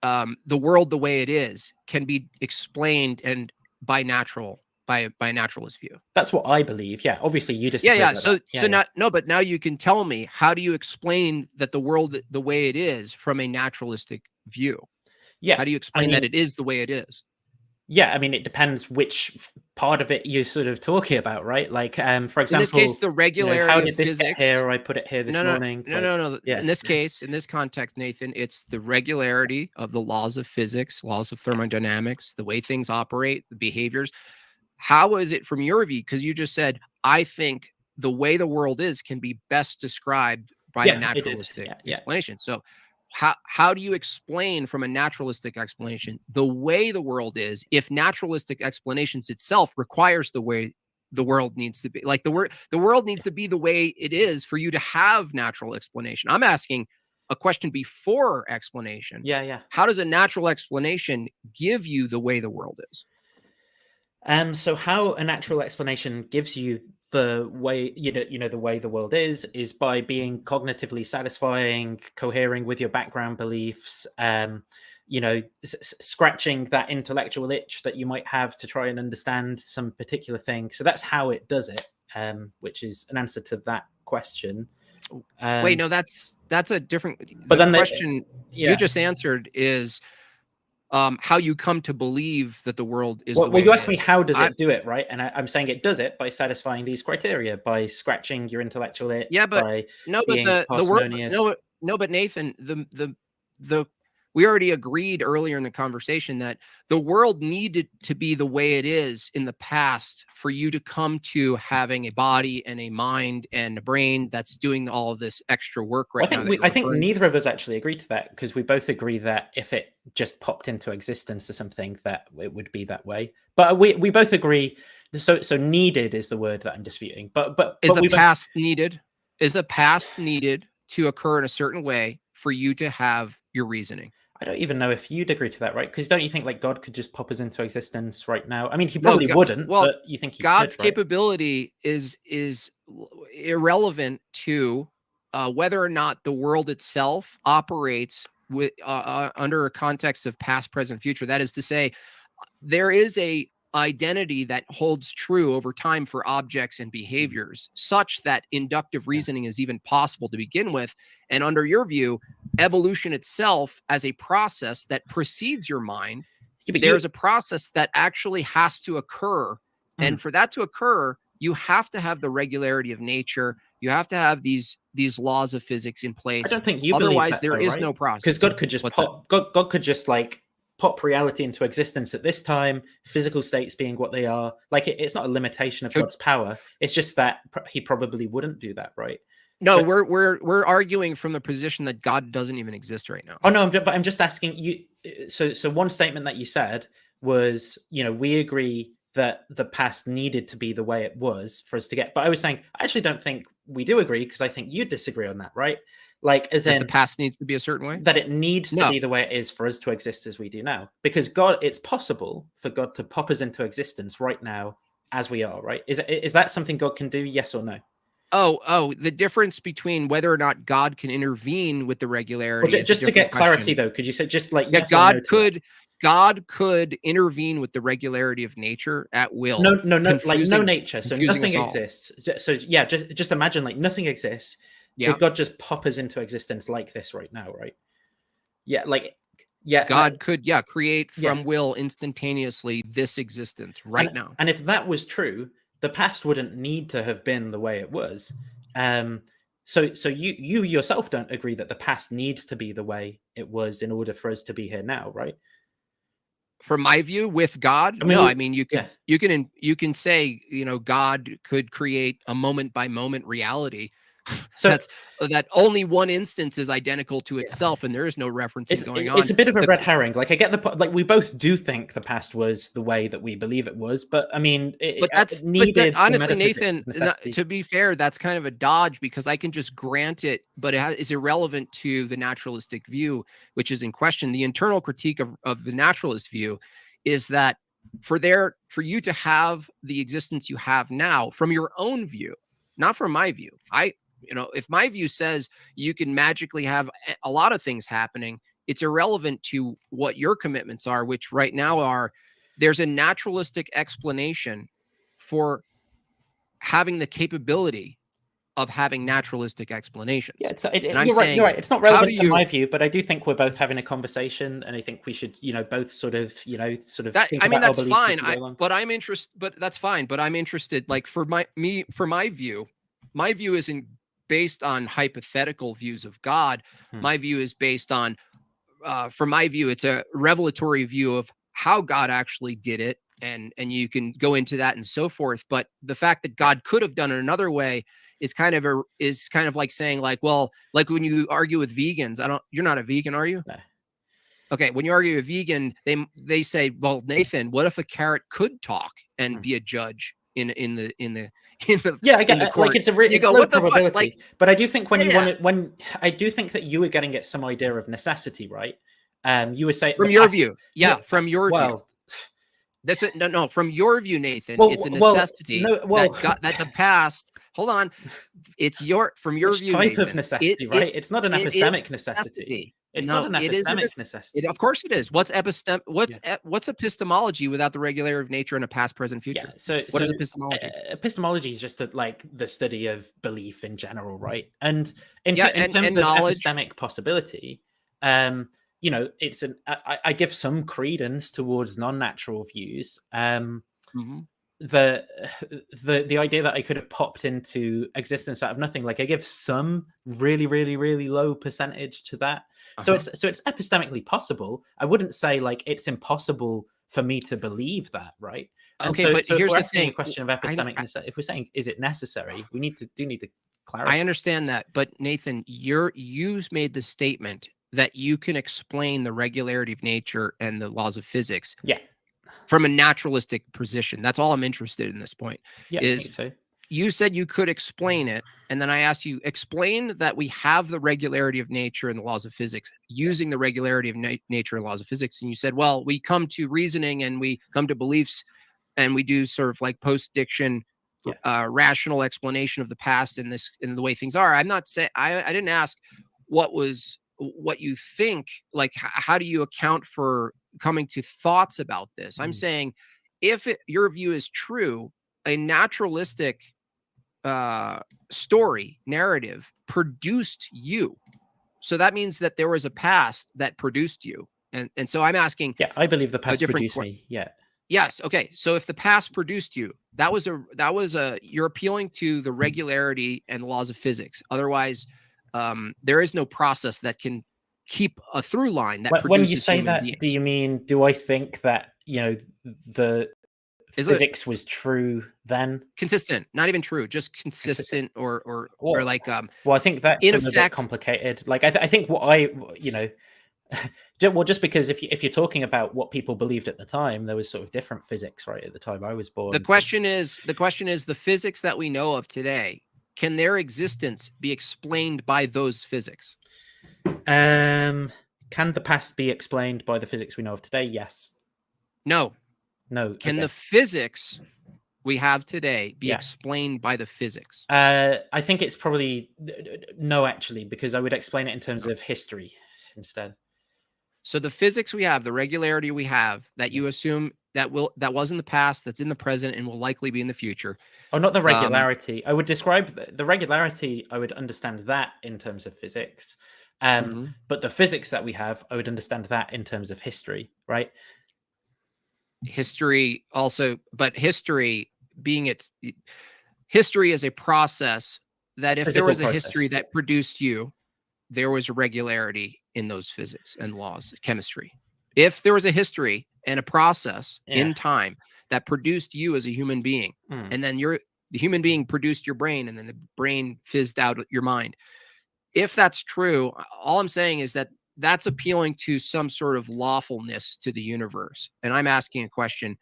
the world the way it is can be explained and by a naturalist view. That's what I believe. Yeah, obviously you disagree. But now you can tell me, how do you explain that the world the way it is from a naturalistic view? Yeah, how do you explain that it is the way it is? Yeah, I mean, it depends which part of it you're sort of talking about, right? Like, for example, in this case, the regularity how did of this physics. get here? I put it here this morning. No. Yeah. In this case, in this context, Nathan, it's the regularity of the laws of physics, laws of thermodynamics, the way things operate, the behaviors. How is it from your view? Because you just said, I think the way the world is can be best described by a naturalistic explanation. So how do you explain from a naturalistic explanation the way the world is, if naturalistic explanations itself requires the way the world needs to be? Like the world needs to be the way it is for you to have natural explanation. I'm asking a question before explanation. Yeah. How does a natural explanation give you the way the world is? So how a natural explanation gives you the way, the way the world is by being cognitively satisfying, cohering with your background beliefs, scratching that intellectual itch that you might have to try and understand some particular thing. So that's how it does it, which is an answer to that question. Wait, no, that's a different. But then the question you just answered is how you come to believe that the world is. Well, you asked me how does it do it, right? And I'm saying it does it by satisfying these criteria, by scratching your intellectual itch. Yeah, but the world. No, but Nathan, the we already agreed earlier in the conversation that the world needed to be the way it is in the past for you to come to having a body and a mind and a brain that's doing all of this extra work right now. I think neither of us actually agreed to that, because we both agree that if it just popped into existence or something, that it would be that way. But we both agree. So needed is the word that I'm disputing. But is the past needed? Is the past needed to occur in a certain way for you to have your reasoning? I don't even know if you'd agree to that, right? Because don't you think like God could just pop us into existence right now? I mean, he probably wouldn't. Well, but you think God's could, right? capability is irrelevant to whether or not the world itself operates with under a context of past, present, future. That is to say, there is a identity that holds true over time for objects and behaviors, such that inductive reasoning is even possible to begin with. And under your view, evolution itself as a process that precedes your mind, there's a process that actually has to occur. And for that to occur, you have to have the regularity of nature. You have to have these laws of physics in place. I don't think you Otherwise, believe that, there is no process. Because God could just God could just like pop reality into existence at this time, physical states being what they are. Like it's not a limitation of God's power. It's just that he probably wouldn't do that, right? No, but we're arguing from the position that God doesn't even exist right now. Oh no, but I'm just asking you. So one statement that you said was, we agree that the past needed to be the way it was for us to get. But I was saying, I actually don't think we do agree, because I think you disagree on that, right? Like, as in the past needs to be a certain way? That it needs to be the way it is for us to exist as we do now. Because God, it's possible for God to pop us into existence right now as we are, right? Is that something God can do, yes or no? Oh, the difference between whether or not God can intervene with the regularity. Well, just to get clarity, though, could you say just like yes God could intervene with the regularity of nature at will. No, like no nature, so nothing exists. So yeah, just imagine like nothing exists. Yeah. Could God just pop us into existence like this right now, right? Yeah, God could create from will instantaneously this existence right now. And if that was true, the past wouldn't need to have been the way it was. So you yourself don't agree that the past needs to be the way it was in order for us to be here now, right? From my view, with God, you can say, God could create a moment by moment reality. So that only one instance is identical to itself, and there is no referencing going on. It's a bit of a red herring. Like I get we both do think the past was the way that we believe it was, but I mean, honestly, Nathan, to be fair, that's kind of a dodge, because I can just grant it, but it is irrelevant to the naturalistic view, which is in question. The internal critique of the naturalist view is that for you to have the existence you have now from your own view, not from my view. If my view says you can magically have a lot of things happening, it's irrelevant to what your commitments are, which right now are, there's a naturalistic explanation for having the capability of having naturalistic explanations. Yeah, you're right. It's not relevant to my view, but I do think we're both having a conversation, and I think we should, both sort of think about that's fine. But I'm interested. But that's fine. But I'm interested. Like for my view isn't based on hypothetical views of God. My view is based on, for my view, it's a revelatory view of how God actually did it, and you can go into that and so forth. But the fact that God could have done it another way is kind of like saying, like, well, like when you argue with vegans, you're not a vegan, are you? No. Okay, when you argue with a vegan, they say, well, Nathan, what if a carrot could talk and be a judge in the I get it. Like it's low probability, but I do think I do think that you were getting at some idea of necessity, right? You were saying from your view, from your view. That's it. No, from your view, Nathan, it's a necessity that the past. Hold on, from your view, type Nathan, of necessity, right? It's not an epistemic necessity. It's not an epistemic necessity. Of course it is. What's epistemology without the regularity of nature in a past, present, future? Yeah. So what is epistemology? Epistemology is just the study of belief in general, right? And in terms of knowledge, epistemic possibility, it's I give some credence towards non-natural views. The idea that I could have popped into existence out of nothing, like I give some really, really, really low percentage to that. So it's epistemically possible. I wouldn't say like it's impossible for me to believe that, right? Okay, but here's the thing: the question of epistemic necessity. If we're saying is it necessary, we need to clarify. I understand that, but Nathan, you made the statement that you can explain the regularity of nature and the laws of physics. Yeah. From a naturalistic position. That's all I'm interested in this point. Yeah, you said you could explain it, and then I asked you, explain that we have the regularity of nature and the laws of physics using the regularity of nature and laws of physics. And you said, well, we come to reasoning and we come to beliefs, and we do sort of like post-diction rational explanation of the past and the way things are. I'm not saying I didn't ask what you think, like how do you account for coming to thoughts about this? I'm saying if your view is true, a naturalistic story narrative produced you. So that means that there was a past that produced you. And so I'm asking. Yeah, I believe the past produced me. Yeah. Yes. Okay. So if the past produced you, that was you're appealing to the regularity and laws of physics. Otherwise, there is no process that can keep a through line that produces when you say human that, beings. do you mean, do I think that, the physics was true then? Consistent, not even true, just consistent or like well, I think that's in a bit complicated. Like I think what well, just because if you're talking about what people believed at the time, there was sort of different physics, right? At the time I was born. The question is the physics that we know of today, can their existence be explained by those physics? Can the past be explained by the physics we know of today? Yes. No. Can the physics we have today be explained by the physics? I think it's probably no, actually, because I would explain it in terms of history instead. So the physics we have, the regularity we have, that you assume that was in the past, that's in the present, and will likely be in the future. Oh, not the regularity. I would describe the regularity. I would understand that in terms of physics. But the physics that we have, I would understand that in terms of history, right? History also, but history history is a process that if there was a history that produced you, there was a regularity in those physics and laws, chemistry. If there was a history and a process in time that produced you as a human being, and then the human being produced your brain, and then the brain fizzed out your mind. If that's true, all I'm saying is that that's appealing to some sort of lawfulness to the universe. And I'm asking a question: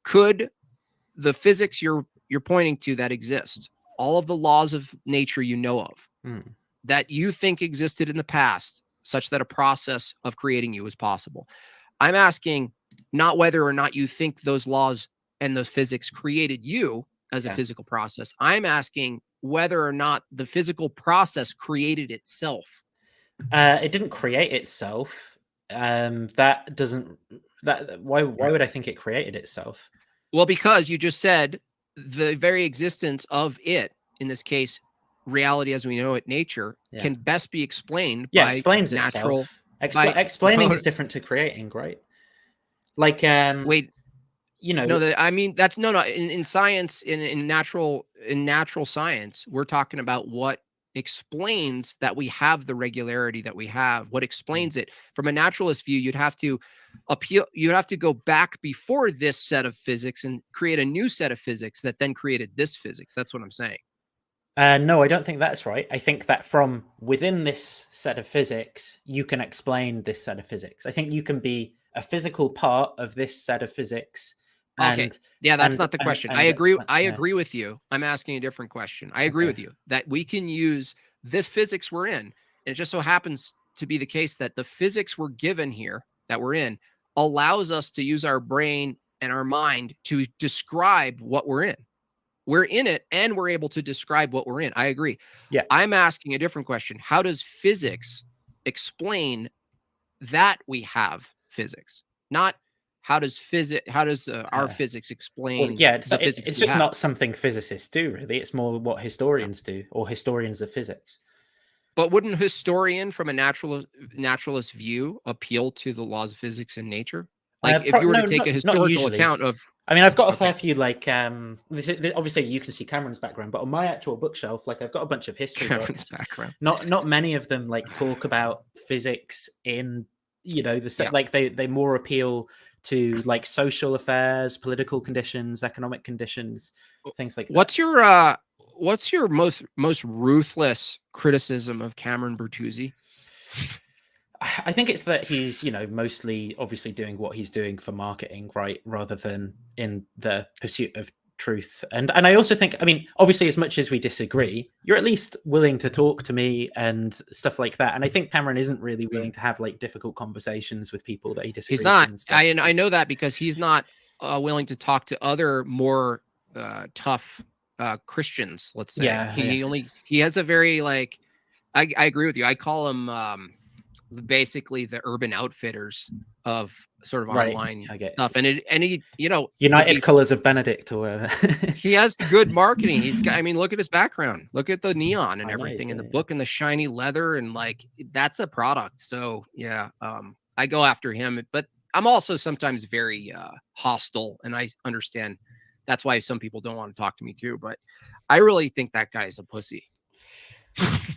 could the physics you're pointing to that exist, all of the laws of nature you know of, that you think existed in the past, such that a process of creating you is possible? I'm asking not whether or not you think those laws and the physics created you as a physical process. I'm asking whether or not the physical process created itself. It didn't create itself. Why would I think it created itself? Well, because you just said the very existence of it, in this case, reality as we know it, nature, can best be explained by explains natural. Itself. Explaining is different to creating, right? Like, wait, no, I mean that's no. In science, in natural science, we're talking about what explains that we have the regularity that we have. What explains it from a naturalist view? You'd have to go back before this set of physics and create a new set of physics that then created this physics. That's what I'm saying. No, I don't think that's right. I think that from within this set of physics, you can explain this set of physics. I think you can be a physical part of this set of physics. Okay. Yeah, that's not the question. I agree. I agree with you. I'm asking a different question. I agree with you that we can use this physics we're in. And it just so happens to be the case that the physics we're given here that we're in allows us to use our brain and our mind to describe what we're in. We're in it and we're able to describe what we're in. I agree. Yeah. I'm asking a different question. How does physics that we have physics? Not how does our physics explain the physics? It's just not something physicists do, really. It's more what historians do, or historians of physics. But wouldn't historian from a naturalist view appeal to the laws of physics and nature? Like if you were to take a historical account of, I mean, I've got a fair few, like, obviously you can see Cameron's background, but on my actual bookshelf, like, I've got a bunch of history books. Background. Not many of them like talk about physics in, like they more appeal to like social affairs, political conditions, economic conditions, things like that. What's your most ruthless criticism of Cameron Bertuzzi? I think it's that he's, mostly obviously doing what he's doing for marketing, right, rather than in the pursuit of truth. And I also think, I mean, obviously, as much as we disagree, you're at least willing to talk to me and stuff like that. And I think Cameron isn't really willing to have like difficult conversations with people that he disagrees with. He's not. I know that because he's not willing to talk to other more tough Christians. Let's say he has a very like. I agree with you. I call him. basically the Urban Outfitters of sort of Right, online I get it. stuff. And he, you know, United Colors of Benedict, or he has good marketing. He's got, I mean, look at his background. Look at the neon and I know, everything in the yeah. book and the shiny leather, and like that's a product. So yeah, I go after him, but I'm also sometimes very hostile, and I understand that's why some people don't want to talk to me too. But I really think that guy's a pussy.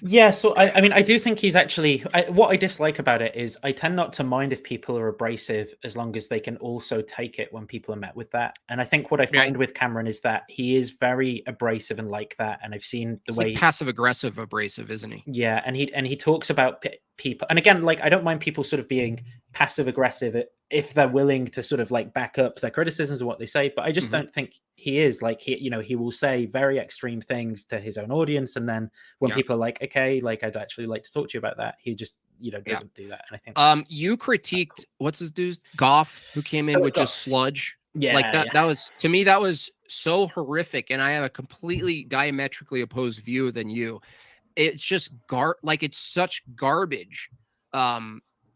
Yeah, so I mean, I do think he's actually. What I dislike about it is I tend not to mind if people are abrasive as long as they can also take it when people are met with that. And I think what I find with Cameron is that he is very abrasive and like that. And I've seen the way like passive aggressive abrasive, isn't he? Yeah, and he talks about people, and again, like I don't mind people sort of being passive aggressive if they're willing to sort of like back up their criticisms and what they say. But I just don't think he is like he will say very extreme things to his own audience, and then when people are like, okay, like I'd actually like to talk to you about that, he just doesn't do that. And I think you critiqued what's his dude Goff, who came in with just sludge. Like that was, to me, that was so horrific, and I have a completely diametrically opposed view than you. It's just like it's such garbage. I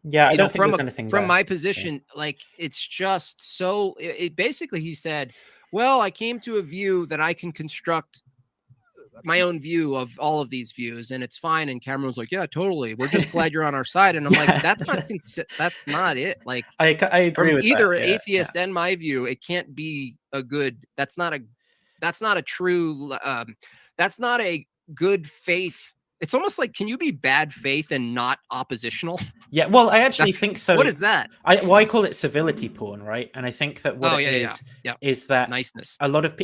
don't think there's anything from my position. Like it's just so. It basically, he said, "Well, I came to a view that I can construct my own view of all of these views, and it's fine." And Cameron was like, "Yeah, totally. We're just glad you're on our side." And I'm like, "That's not it." Like I agree with either that. atheist and my view, it can't be a good. That's not a true. That's not a good faith. It's almost like, can you be bad faith and not oppositional? Yeah, well, I actually think so. What is that? I call it civility porn, right? And I think that what is that niceness. A lot of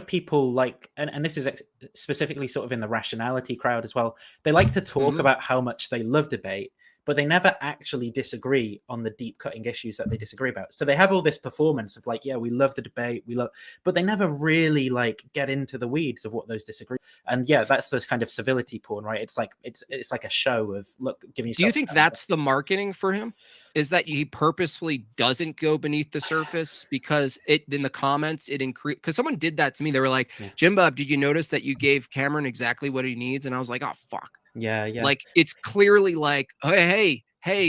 people like, and this is specifically sort of in the rationality crowd as well. They like to talk about how much they love debate, but they never actually disagree on the deep cutting issues that they disagree about. So they have all this performance of like, yeah, we love the debate, but they never really like get into the weeds of what those disagree. And yeah, that's the kind of civility porn, right? It's like a show of giving you. Do you think that's the marketing for him? Is that he purposefully doesn't go beneath the surface because in the comments it increased? Because someone did that to me. They were like, "JimBob, did you notice that you gave Cameron exactly what he needs?" And I was like, "Oh fuck." Yeah. Like it's clearly like, hey,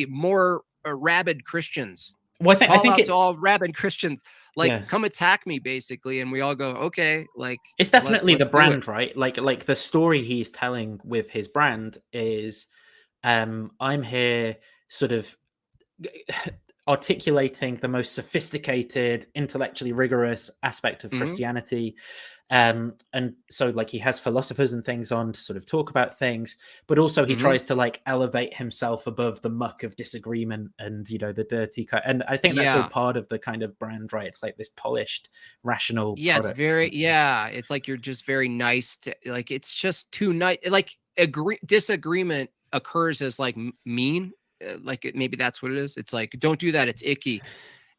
more rabid Christians. Well, I think it's all rabid Christians. Like, come attack me, basically, and we all go, okay. Like, it's definitely the brand, right? Like the story he's telling with his brand is, I'm here, sort of articulating the most sophisticated, intellectually rigorous aspect of Christianity. And so like he has philosophers and things on to sort of talk about things, but also he tries to like elevate himself above the muck of disagreement and the dirty cut. And I think that's all part of the kind of brand, right? It's like this polished, rational product. It's very it's like you're just very nice to, like, it's just too nice. Like disagreement occurs as like mean, like maybe that's what it is. It's like, don't do that, it's icky.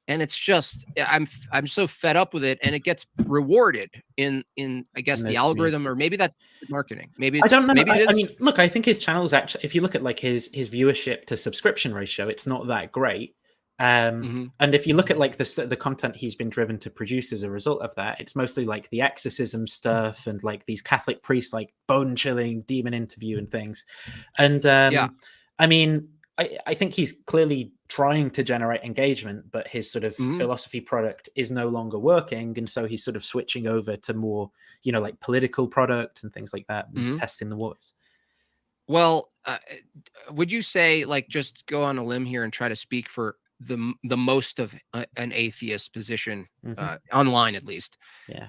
And it's just, I'm so fed up with it, and it gets rewarded in I guess the algorithm, or maybe that's marketing. Maybe I don't know. Maybe it is. I mean, look, I think his channel's actually, if you look at like his viewership to subscription ratio, it's not that great. And if you look at like the content he's been driven to produce as a result of that, it's mostly like the exorcism stuff and like these Catholic priests, like bone chilling demon interview and things. And I mean, I think he's clearly trying to generate engagement, but his sort of philosophy product is no longer working. And so he's sort of switching over to more, like political products and things like that, testing the waters. Well, would you say, like, just go on a limb here and try to speak for the most of an atheist position, online at least? Yeah.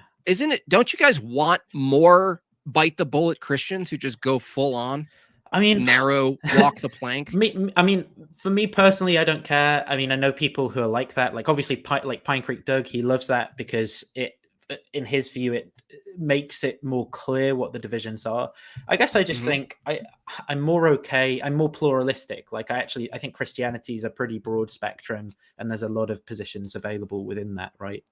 Don't you guys want more bite the bullet Christians who just go full on? I mean, narrow, walk the plank. I mean, for me personally, I don't care. I mean, I know people who are like that. Like, obviously, like Pine Creek Doug, he loves that because in his view, it makes it more clear what the divisions are. I guess I just think I'm more okay. I'm more pluralistic. Like, I think Christianity is a pretty broad spectrum, and there's a lot of positions available within that, right?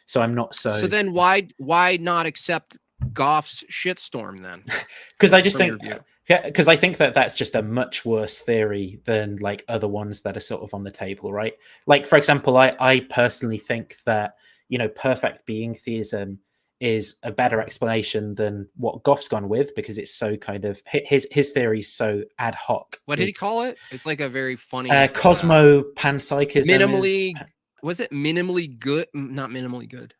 So I'm not so. So then, why not accept Goff's shitstorm then? Because I just think. Yeah, because I think that that's just a much worse theory than like other ones that are sort of on the table, right? Like, for example, I personally think that, perfect being theism is a better explanation than what Goff's gone with, because it's so kind of his theory's so ad hoc. What did he call it? It's like a very funny cosmo-panpsychism. Minimally, was it minimally good? Not minimally good.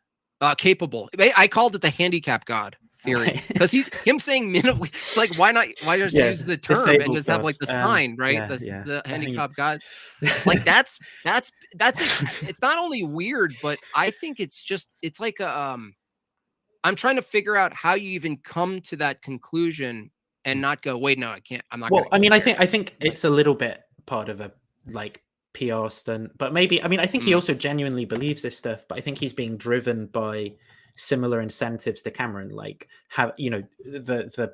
Capable. I called it the handicap god theory, because him saying minimally. It's like, why not? Why just use the term and just have like the sign, right? The handicap god. Like that's it's not only weird, but I think it's like a I'm trying to figure out how you even come to that conclusion and not go, wait, no, I can't. I'm not. Well, I mean, I think it's a little bit part of a like PR stunt, but maybe, I mean, I think he also genuinely believes this stuff, but I think he's being driven by similar incentives to Cameron, like how, you know, the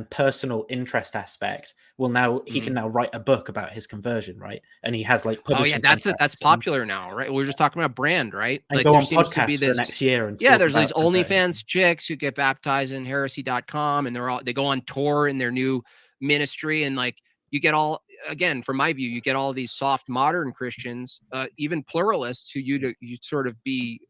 personal interest aspect. Well, now he can now write a book about his conversion, right? And he has like publishing. Oh yeah, that's popular now, right? We were just talking about brand, right? And like go there on seems podcasts to be this for next year. And there's these OnlyFans chicks who get baptized in heresy.com, and they go on tour in their new ministry, and like you get all, again, from my view, you get all these soft modern Christians, even pluralists who you'd sort of be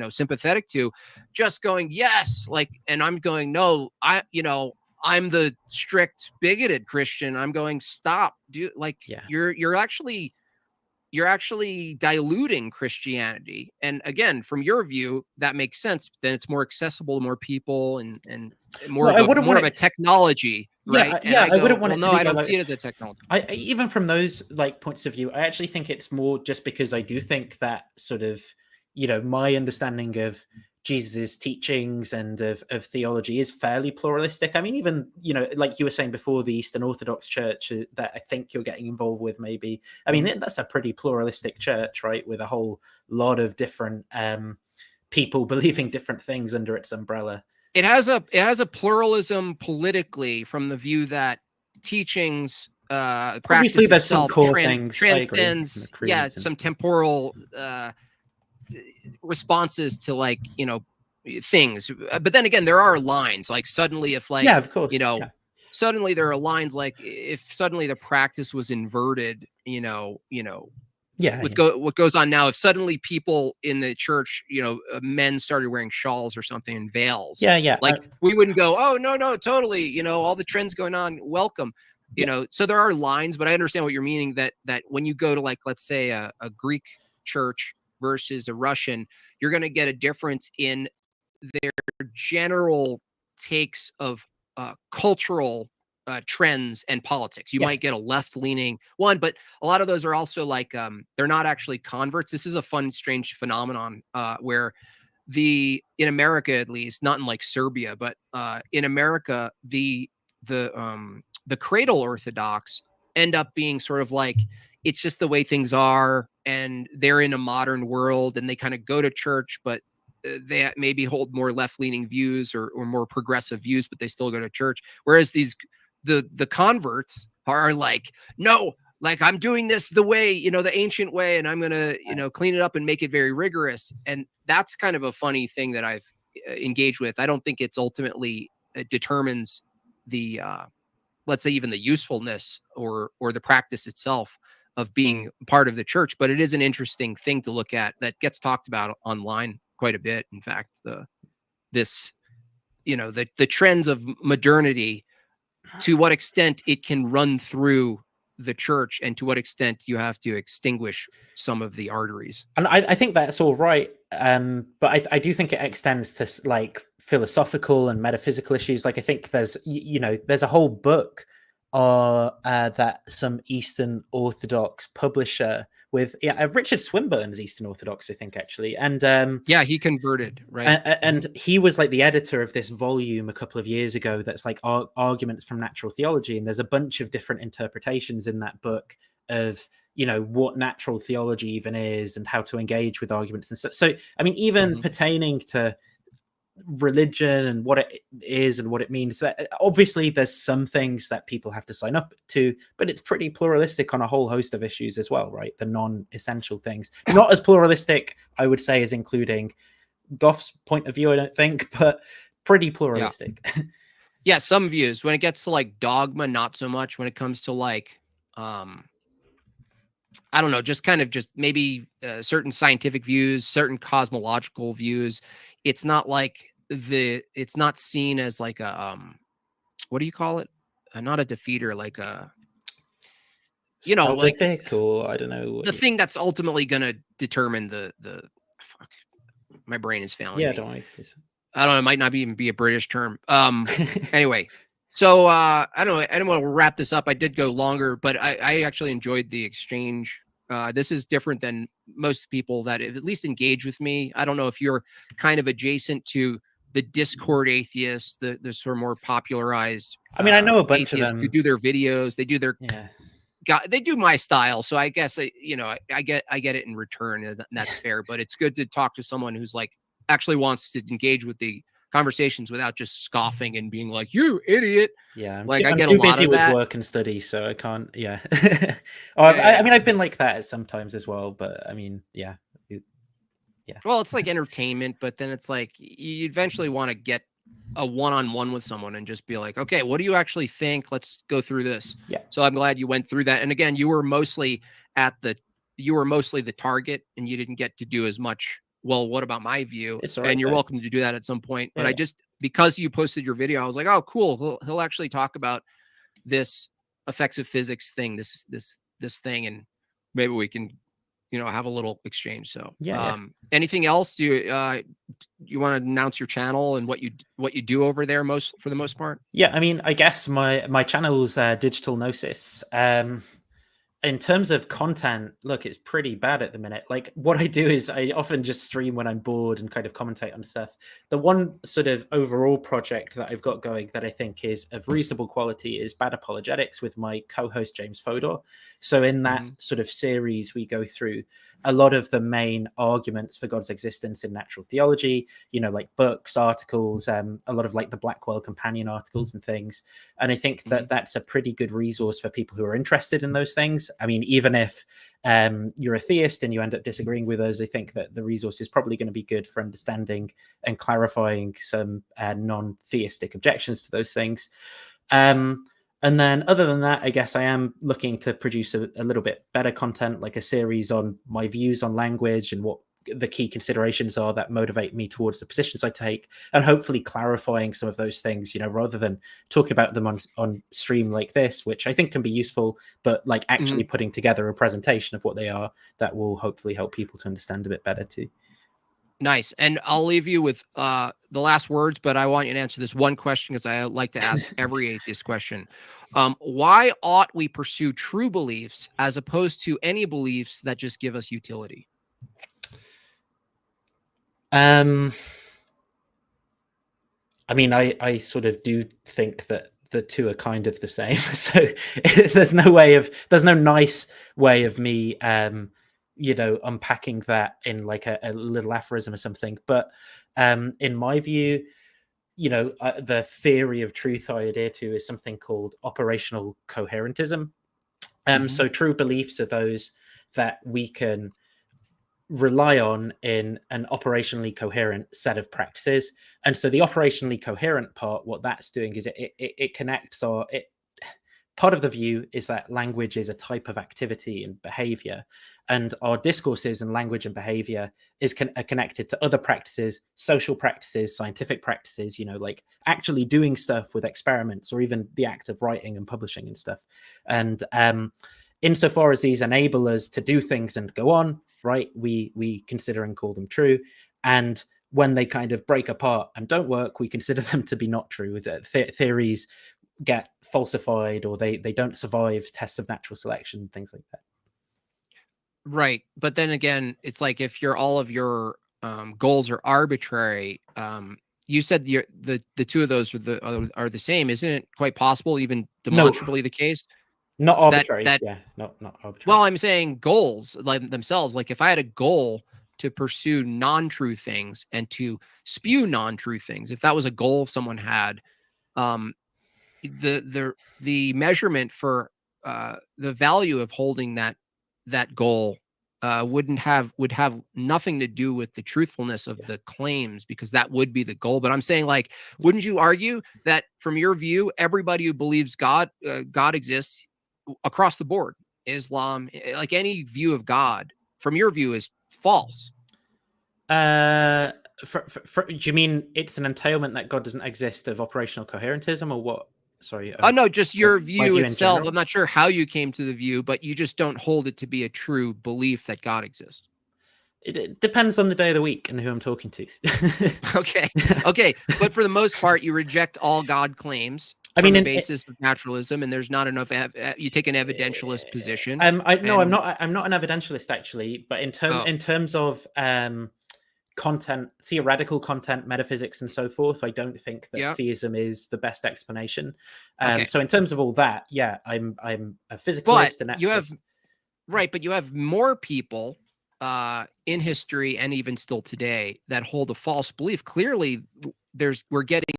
sympathetic to, just going, yes, like, and I'm going, no, I'm the strict bigoted Christian. I'm going, stop, dude. Like, you're actually diluting Christianity. And again, from your view, that makes sense. Then it's more accessible to more people and more of a technology, right? I wouldn't want it to be. I don't see it as a technology. Even from those like points of view, I actually think it's more just because I do think that sort of, my understanding of Jesus's teachings and of theology is fairly pluralistic. I mean, even, like you were saying before, the Eastern Orthodox Church that I think you're getting involved with, maybe. I mean, that's a pretty pluralistic church, right? With a whole lot of different people believing different things under its umbrella. It has a pluralism politically, from the view that teachings, practice there's itself some core things transcends, some temporal responses to things. But then again, there are lines, like suddenly if of course, suddenly there are lines, like if suddenly the practice was inverted, what goes on now, if suddenly people in the church, men started wearing shawls or something and veils, we wouldn't go, oh no, totally, all the trends going on, welcome. So there are lines, but I understand what you're meaning, that when you go to, like, let's say a Greek church versus a Russian, you're going to get a difference in their general takes of cultural trends and politics. You might get a left-leaning one, but a lot of those are also like, they're not actually converts. This is a fun, strange phenomenon where in America, at least, not in like Serbia, but in America, the cradle Orthodox end up being sort of like, it's just the way things are, and they're in a modern world, and they kind of go to church, but they maybe hold more left-leaning views or more progressive views, but they still go to church. Whereas the converts are like, no, like, I'm doing this the way, the ancient way, and I'm going to, clean it up and make it very rigorous. And that's kind of a funny thing that I've engaged with. I don't think it's ultimately determines the, let's say, even the usefulness or the practice itself of being part of the church, but it is an interesting thing to look at that gets talked about online quite a bit. In fact, the trends of modernity, to what extent it can run through the church, and to what extent you have to extinguish some of the arteries. And I think that's all right. But I do think it extends to like philosophical and metaphysical issues. Like, I think there's a whole book that some Eastern Orthodox publisher with Richard Swinburne's Eastern Orthodox, I think, actually, and he converted, right? And he was like the editor of this volume a couple of years ago that's like arguments from natural theology, and there's a bunch of different interpretations in that book of what natural theology even is and how to engage with arguments and stuff. So I mean, even pertaining to religion and what it is and what it means, that obviously there's some things that people have to sign up to, but it's pretty pluralistic on a whole host of issues as well, right? The non-essential things, not as pluralistic, I would say, as including Goff's point of view, I don't think, but pretty pluralistic. Some views. When it gets to like dogma, not so much. When it comes to like I don't know, just maybe certain scientific views, certain cosmological views, it's not like it's not seen as like a what do you call it? Not a defeater, like a Salvific, or I don't know. The thing that's ultimately going to determine the fuck. My brain is failing me. Don't worry. I don't know. It might not even be a British term. Anyway, so I don't know. I don't want to wrap this up. I did go longer, but I actually enjoyed the exchange. This is different than most people that at least engage with me. I don't know if you're kind of adjacent to the Discord atheists, the sort of more popularized. I mean, I know a bunch of them who do their videos. They do their they do my style. So I guess I get it in return, and that's fair. But it's good to talk to someone who's like actually wants to engage with the conversations without just scoffing and being like, "You idiot." Yeah, like I'm I get too a lot busy of with that. work and study, so I can't. Yeah. I mean, I've been like that sometimes as well, but I mean, yeah. Well, it's like entertainment, but then it's like you eventually want to get a one-on-one with someone and just be like, okay, what do you actually think? Let's go through this. Yeah. So I'm glad you went through that. And again, you were mostly the target, and you didn't get to do as much. Well, what about my view? It's all right, and you're though. welcome to do that at some point. But I just, because you posted your video, I was like, oh, cool. He'll actually talk about this effects of physics thing, this thing, and maybe we can, have a little exchange. So, anything else? Do you want to announce your channel and what you do over there for the most part? Yeah, I mean, I guess my channel's Digital Gnosis. In terms of content, look, it's pretty bad at the minute. Like, what I do is I often just stream when I'm bored and kind of commentate on stuff. The one sort of overall project that I've got going that I think is of reasonable quality is Bad Apologetics with my co-host James Fodor. So in that sort of series, we go through a lot of the main arguments for God's existence in natural theology, like books, articles, a lot of like the Blackwell companion articles and things. And I think that that's a pretty good resource for people who are interested in those things. I mean, even if you're a theist and you end up disagreeing with us, I think that the resource is probably going to be good for understanding and clarifying some non-theistic objections to those things. And then other than that, I guess I am looking to produce a little bit better content, like a series on my views on language and what the key considerations are that motivate me towards the positions I take, and hopefully clarifying some of those things, rather than talking about them on stream like this, which I think can be useful, but like actually putting together a presentation of what they are that will hopefully help people to understand a bit better too. Nice. And I'll leave you with the last words, but I want you to answer this one question because I like to ask every atheist question. Why ought we pursue true beliefs as opposed to any beliefs that just give us utility? I mean, I sort of do think that the two are kind of the same. So there's no nice way of me unpacking that in like a little aphorism or something. But in my view, the theory of truth I adhere to is something called operational coherentism. So true beliefs are those that we can rely on in an operationally coherent set of practices. And so the operationally coherent part, what that's doing is it connects part of the view is that language is a type of activity and behavior, and our discourses and language and behavior are connected to other practices, social practices, scientific practices, like actually doing stuff with experiments, or even the act of writing and publishing and stuff. And insofar as these enable us to do things and go on, right, we consider and call them true. And when they kind of break apart and don't work, we consider them to be not true. Theories get falsified, or they don't survive tests of natural selection, things like that. Right. But then again, it's like if all of your goals are arbitrary, you said the two of those are the same. Isn't it quite possible, even demonstrably the case? Not arbitrary. Not arbitrary. Well, I'm saying goals like themselves. Like if I had a goal to pursue non-true things and to spew non-true things, if that was a goal someone had, the measurement for the value of holding that goal would have nothing to do with the truthfulness of the claims, because that would be the goal. But I'm saying, like, wouldn't you argue that from your view, everybody who believes God exists across the board, Islam, like any view of God from your view, is false? Do you mean it's an entailment that God doesn't exist of operational coherentism, or what? Sorry. No, just your view in itself. general? I'm not sure how you came to the view, but you just don't hold it to be a true belief that God exists. It depends on the day of the week and who I'm talking to. Okay. But for the most part, you reject all God claims from the basis of naturalism, and there's not enough. You take an evidentialist position. I'm not an evidentialist actually, but in terms of content, theoretical content, metaphysics, and so forth, I don't think that theism is the best explanation. So in terms of all that, yeah, I'm a physicalist, and you have but you have more people in history and even still today that hold a false belief. Clearly, we're getting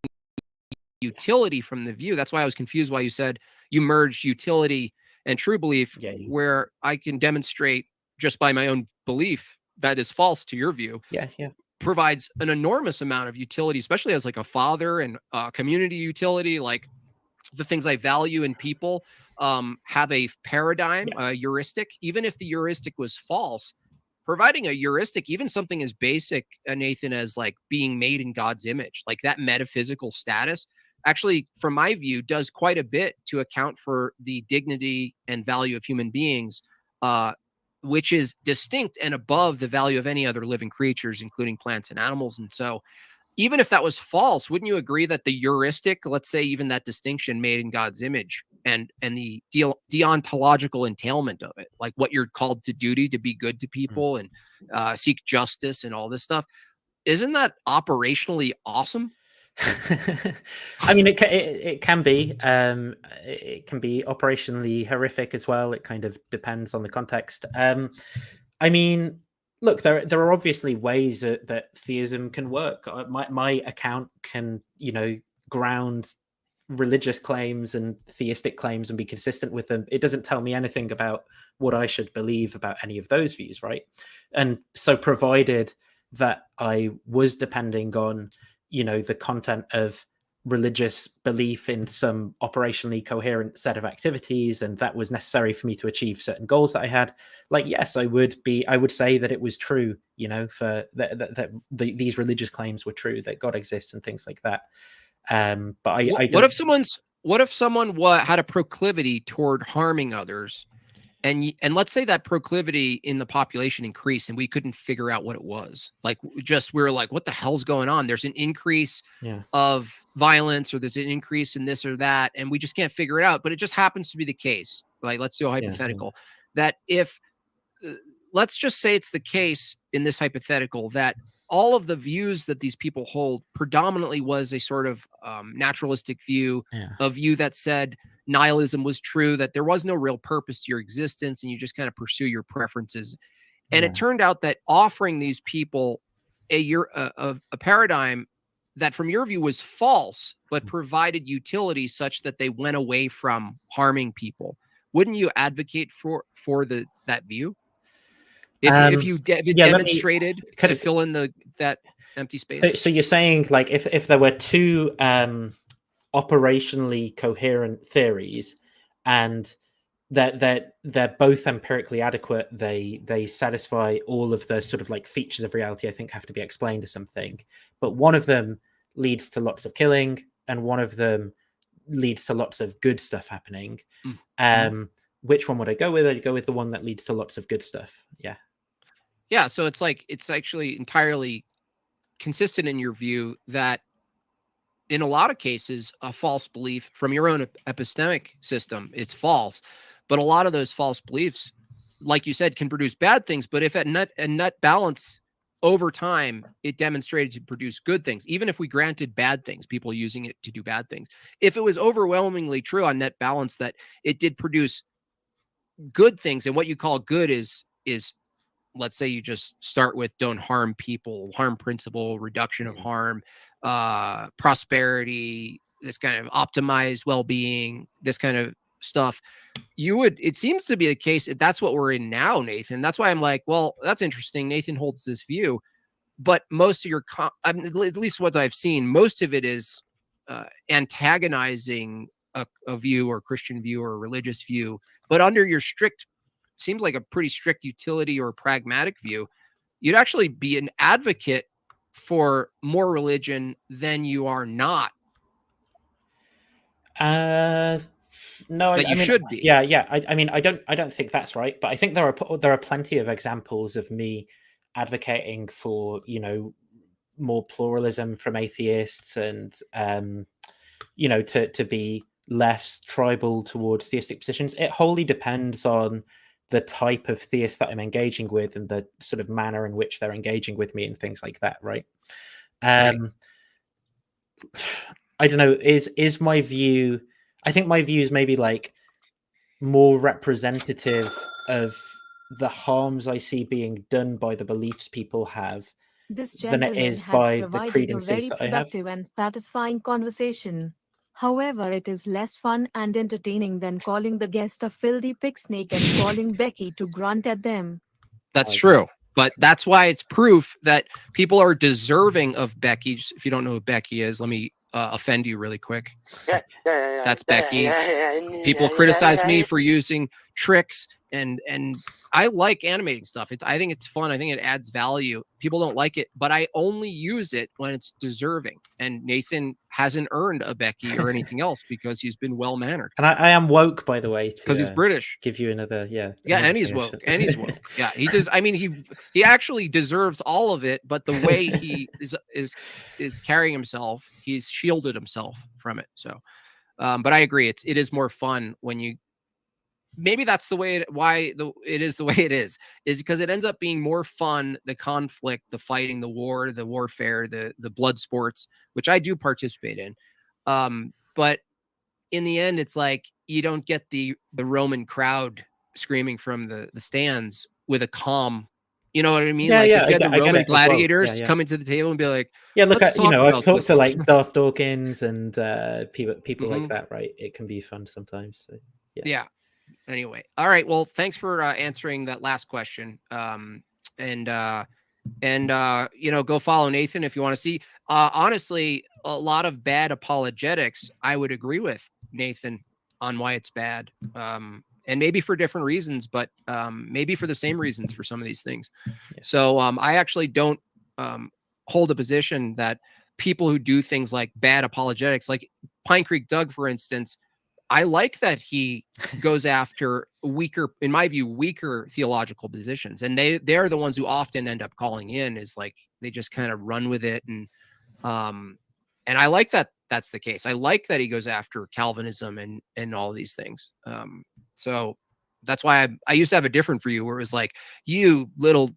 utility from the view. That's why I was confused why you said you merged utility and true belief, where I can demonstrate just by my own belief that is false to your view. Provides an enormous amount of utility, especially as like a father and community utility. Like the things I value in people have a paradigm, a heuristic. Even if the heuristic was false, providing a heuristic, even something as basic, Nathan, as like being made in God's image, like that metaphysical status, actually, from my view, does quite a bit to account for the dignity and value of human beings, which is distinct and above the value of any other living creatures, including plants and animals. And so even if that was false, wouldn't you agree that the heuristic, let's say even that distinction made in God's image and the deontological entailment of it, like what you're called to duty, to be good to people and seek justice and all this stuff, isn't that operationally awesome? I mean, it can be. It can be operationally horrific as well. It kind of depends on the context. I mean, look, there are obviously ways that theism can work. My account can, ground religious claims and theistic claims and be consistent with them. It doesn't tell me anything about what I should believe about any of those views, right? And so provided that I was depending on the content of religious belief in some operationally coherent set of activities, and that was necessary for me to achieve certain goals that I had, like, yes, I would say that it was true, for that these religious claims were true, that God exists and things like that. But what if someone had a proclivity toward harming others, and let's say that proclivity in the population increased and we couldn't figure out what it was. Like we were like, what the hell's going on? There's an increase of violence, or there's an increase in this or that, and we just can't figure it out. But it just happens to be the case. Like, let's do a hypothetical that if, let's just say it's the case in this hypothetical that all of the views that these people hold predominantly was a sort of naturalistic view, a view that said nihilism was true, that there was no real purpose to your existence and you just kind of pursue your preferences. And it turned out that offering these people a paradigm that from your view was false, but provided utility such that they went away from harming people. Wouldn't you advocate for that view? If you demonstrated to fill in that empty space? So you're saying, like, if there were two operationally coherent theories, and that they're both empirically adequate, they satisfy all of the sort of like features of reality I think have to be explained to something, but one of them leads to lots of killing and one of them leads to lots of good stuff happening. Which one would I go with? I'd go with the one that leads to lots of good stuff. Yeah, so it's like, it's actually entirely consistent in your view that in a lot of cases, a false belief from your own epistemic system, it's false. But a lot of those false beliefs, like you said, can produce bad things. But if at net balance over time, it demonstrated to produce good things, even if we granted bad things, people using it to do bad things, if it was overwhelmingly true on net balance that it did produce good things, and what you call good is let's say you just start with don't harm people, harm principle, reduction of harm, prosperity, this kind of optimized well-being, this kind of stuff, it seems to be the case that that's what we're in now, Nathan. That's why I'm like, well, that's interesting. Nathan holds this view, but most of your, at least what I've seen, most of it is antagonizing a view or Christian view or a religious view, but under your seems like a pretty strict utility or pragmatic view, you'd actually be an advocate for more religion than you are not. No, that you should be. Yeah. I mean, I don't think that's right. But I think there are plenty of examples of me advocating for, you know, more pluralism from atheists, and you know, to be less tribal towards theistic positions. It wholly depends on the type of theist that I'm engaging with and the sort of manner in which they're engaging with me and things like that, right? Right. I don't know, is my view, I think my view is maybe like more representative of the harms I see being done by the beliefs people have This than it gentleman is has by the provided a credences very that I have. productive and satisfying conversation. However, it is less fun and entertaining than calling the guest a filthy pig snake and calling Becky to grunt at them. That's true. But that's why it's proof that people are deserving of Becky. If you don't know who Becky is, let me offend you really quick. That's Becky. People criticize me for using tricks, and I like animating stuff. I think it's fun. I think it adds value. People don't like it, but I only use it when it's deserving. And Nathan hasn't earned a Becky or anything else because he's been well mannered. And I am woke, by the way, because he's British. Give you another, yeah, and he's woke, and he's woke. Yeah, he does. I mean, he actually deserves all of it, but the way he is carrying himself, he's shielded himself from it. So, but I agree, it is more fun when you. Maybe that's the way it is the way it is because it ends up being more fun. The conflict, the fighting, the war, the warfare, the blood sports, which I do participate in. But in the end, it's like you don't get the Roman crowd screaming from the stands with a calm. You know what I mean? Yeah, like yeah, if you had the Roman gladiators well. come into the table and be like, yeah, look, I've talked to like this. Darth Dawkins and people like that, right? It can be fun sometimes. So, yeah. Anyway, all right. Well, thanks for answering that last question. And you know, go follow Nathan if you want to see. Honestly, a lot of bad apologetics, I would agree with Nathan on why it's bad. And maybe for different reasons, but maybe for the same reasons for some of these things. Yeah. So I actually don't hold a position that people who do things like bad apologetics, like Pine Creek Doug, for instance, I like that he goes after weaker, in my view, weaker theological positions. And they're the ones who often end up calling in, is like, they just kind of run with it. And I like that that's the case. I like that he goes after Calvinism and all these things. So that's why I used to have a different view where it was like, you little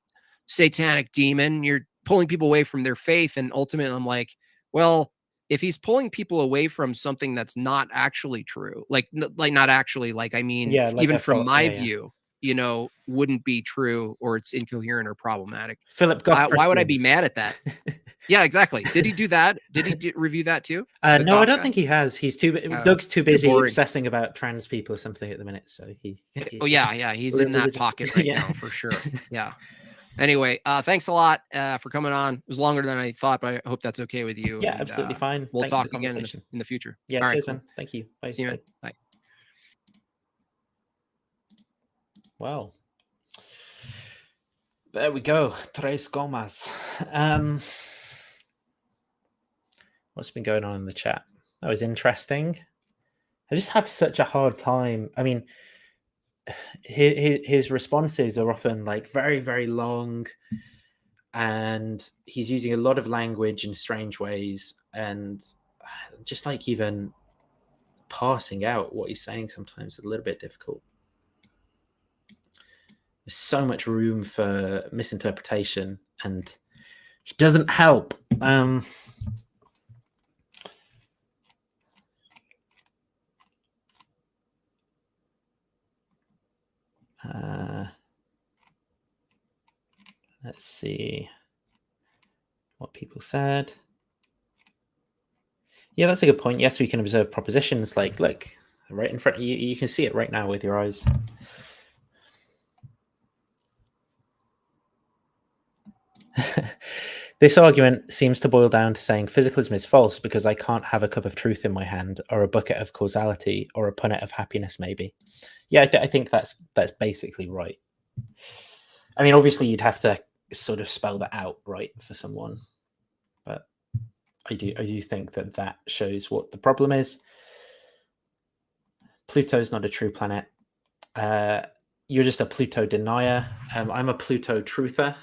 satanic demon, you're pulling people away from their faith. And ultimately I'm like, well, if he's pulling people away from something that's not actually true, like not actually, like, I mean, like even from my view, you know, wouldn't be true, or it's incoherent or problematic. Philip, why would I be mad at that? Yeah, exactly. Did he do that? Did he review that too? No, I don't think he has. He's Doug's too busy obsessing about trans people or something at the minute. So he oh yeah, he's in that pocket right now for sure. Yeah. Anyway, thanks a lot for coming on. It was longer than I thought, but I hope that's okay with you. Yeah, and, absolutely fine. We'll talk again in the future. Yeah, all cheers, right, man. Thank you. Bye. See you, man. Bye. Well, there we go. Tres Gomas. What's been going on in the chat? That was interesting. I just have such a hard time. I mean, his responses are often like very, very long, and he's using a lot of language in strange ways, and just like even parsing out what he's saying sometimes is a little bit difficult. There's so much room for misinterpretation, and he doesn't help. Let's see what people said. Yeah, that's a good point. Yes, we can observe propositions. Like, look, right in front of you. You can see it right now with your eyes. This argument seems to boil down to saying physicalism is false because I can't have a cup of truth in my hand, or a bucket of causality, or a punnet of happiness, maybe. Yeah, I think that's basically right. I mean, obviously, you'd have to sort of spell that out, right, for someone. I do think that shows what the problem is. Pluto's not a true planet. You're just a Pluto denier. I'm a Pluto truther.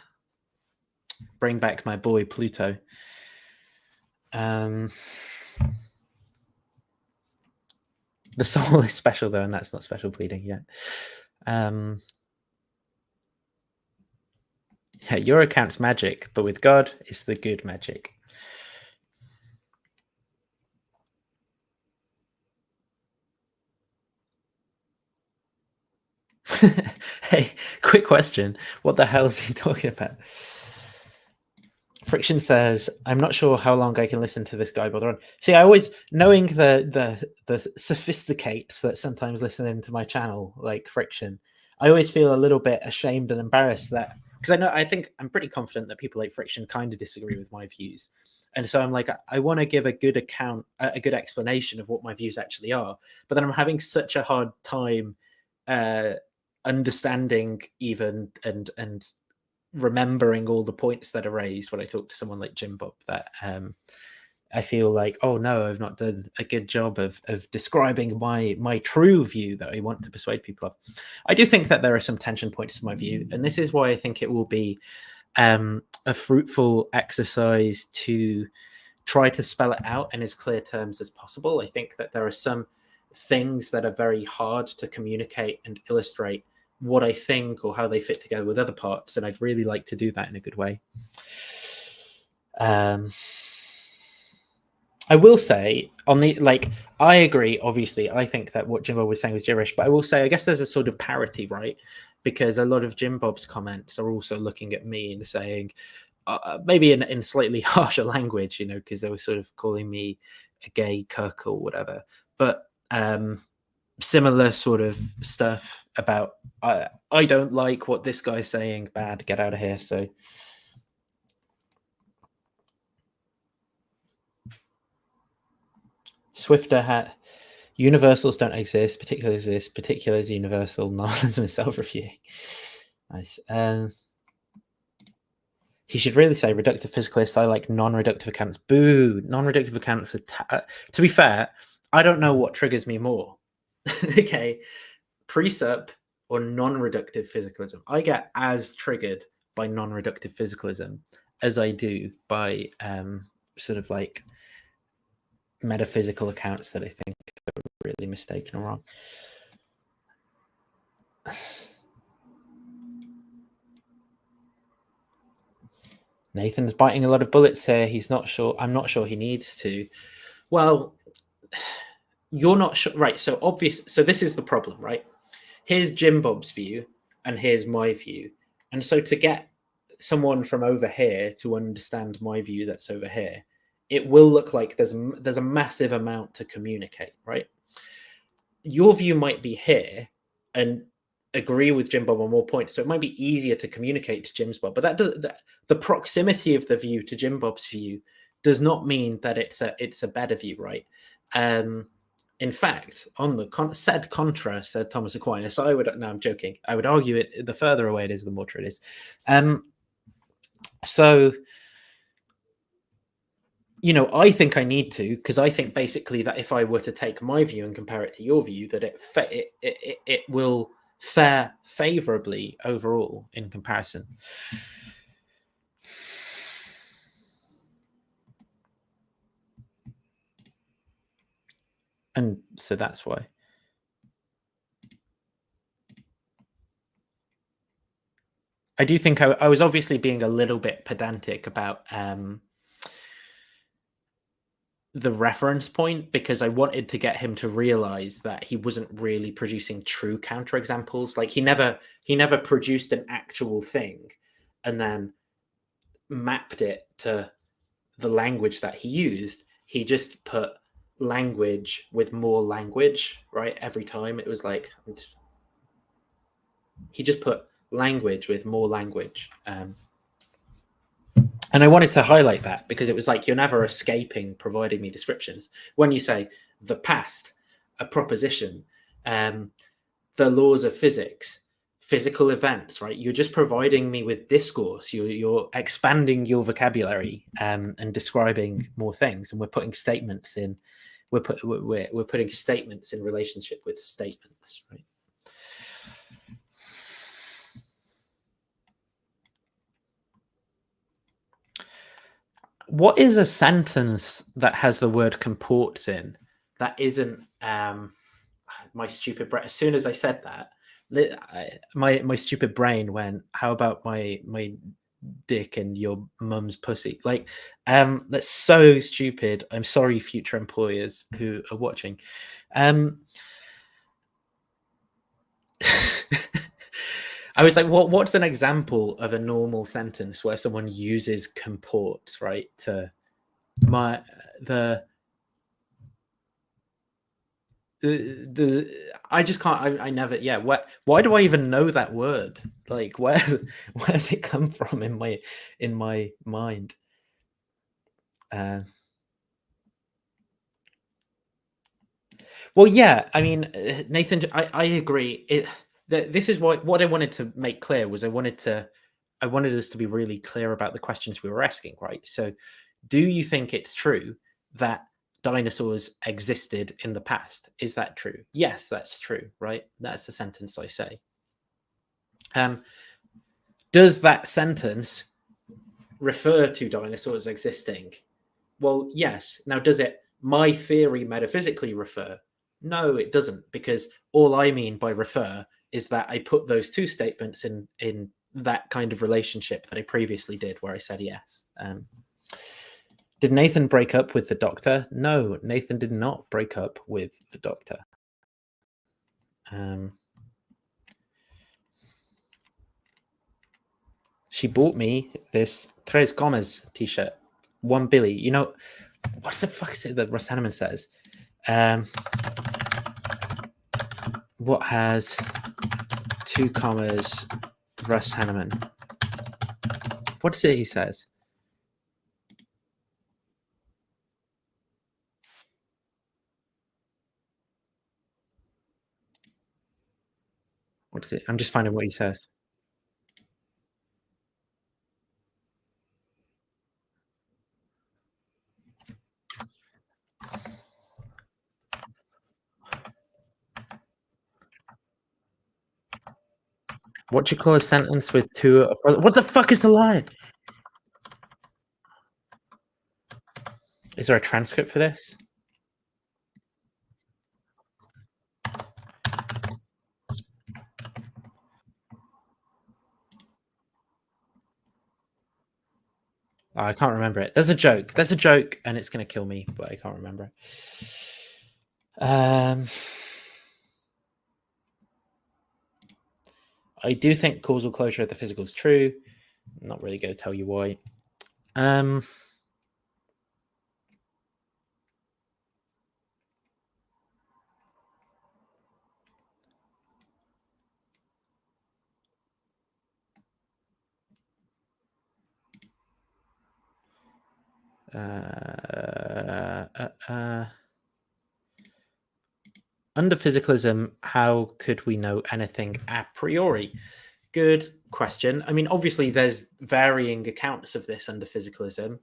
Bring back my boy Pluto. The soul is special though, and that's not special pleading yet. Yeah, your account's magic, but with God, it's the good magic. Hey, quick question. What the hell is he talking about? Friction says, I'm not sure how long I can listen to this guy bother on. See, I always, knowing the sophisticates that sometimes listen into my channel, like Friction, I always feel a little bit ashamed and embarrassed that, because I think I'm pretty confident that people like Friction kind of disagree with my views. And so I'm like, I want to give a good account, a good explanation of what my views actually are. But then I'm having such a hard time understanding even and remembering all the points that are raised when I talk to someone like JimBob, that I feel like, oh no, I've not done a good job of describing my true view that I want to persuade people of. I do think that there are some tension points to my view, and this is why I think it will be a fruitful exercise to try to spell it out in as clear terms as possible. I think that there are some things that are very hard to communicate and illustrate what I think or how they fit together with other parts, and I'd really like to do that in a good way. I will say on the, like, I agree, obviously, I think that what JimBob was saying was gibberish, but I will say, I guess there's a sort of parity, right? Because a lot of JimBob's comments are also looking at me and saying, maybe in slightly harsher language, you know, because they were sort of calling me a gay cuck or whatever. But similar sort of stuff about, I don't like what this guy's saying, bad, get out of here. So Swifter hat, universals don't exist, particulars exist, particulars universal, nihilism is self-refuting. Nice. He should really say reductive physicalists. I like non-reductive accounts. Boo, non-reductive accounts are to be fair, I don't know what triggers me more. Okay, presup or non-reductive physicalism. I get as triggered by non-reductive physicalism as I do by sort of like metaphysical accounts that I think are really mistaken or wrong. Nathan's biting a lot of bullets here. He's not sure. I'm not sure he needs to. Well, you're not sure, right? So obvious. So this is the problem, right? Here's JimBob's view, and here's my view. And so to get someone from over here to understand my view that's over here, it will look like there's a massive amount to communicate, right? Your view might be here, and agree with JimBob on more points, so it might be easier to communicate to JimBob. But the proximity of the view to JimBob's view does not mean that it's a better view, right? In fact, on the said contra, said Thomas Aquinas, I would, no, I'm joking. I would argue it, the further away it is, the more true it is. So, you know, I think I need to, because I think basically that if I were to take my view and compare it to your view, that it will fare favorably overall in comparison. And so that's why. I do think I was obviously being a little bit pedantic about the reference point, because I wanted to get him to realize that he wasn't really producing true counterexamples. Like he never produced an actual thing and then mapped it to the language that he used. He just put language with more language, right? Every time it was like, he just put language with more language. And I wanted to highlight that because it was like, you're never escaping providing me descriptions. When you say the past, a proposition, the laws of physics, physical events, right? You're just providing me with discourse. You're expanding your vocabulary and describing more things, and we're putting statements in. We're putting statements in relationship with statements, right? What is a sentence that has the word comports in that isn't my stupid brain? As soon as I said that, my stupid brain went, how about my dick and your mum's pussy? Like, that's so stupid. I'm sorry, future employers who are watching. I was like, what's an example of a normal sentence where someone uses comports, right? To I just can't. I never. Yeah. Why do I even know that word? Like, where's it come from in my mind? Well, yeah. I mean, Nathan, I agree. This is what I wanted to make clear was I wanted us to be really clear about the questions we were asking, right? So, do you think it's true that dinosaurs existed in the past? Is that true? Yes, that's true, right? That's the sentence I say. Does that sentence refer to dinosaurs existing? Well, yes. Now, does it, my theory, metaphysically refer? No, it doesn't, because all I mean by refer is that I put those two statements in that kind of relationship that I previously did, where I said yes. Did Nathan break up with the doctor? No, Nathan did not break up with the doctor. She bought me this Tres Commas t-shirt, 1 Billy. You know, what the fuck is it that Russ Hanneman says? What has 2 commas, Russ Hanneman? What is it he says? What is it? I'm just finding what he says. What do you call a sentence with 2? What the fuck is the line? Is there a transcript for this? Oh, I can't remember it. There's a joke. There's a joke, and it's going to kill me, but I can't remember it. I do think causal closure of the physical is true. I'm not really going to tell you why. Under physicalism, how could we know anything a priori? Good question. I mean, obviously, there's varying accounts of this under physicalism.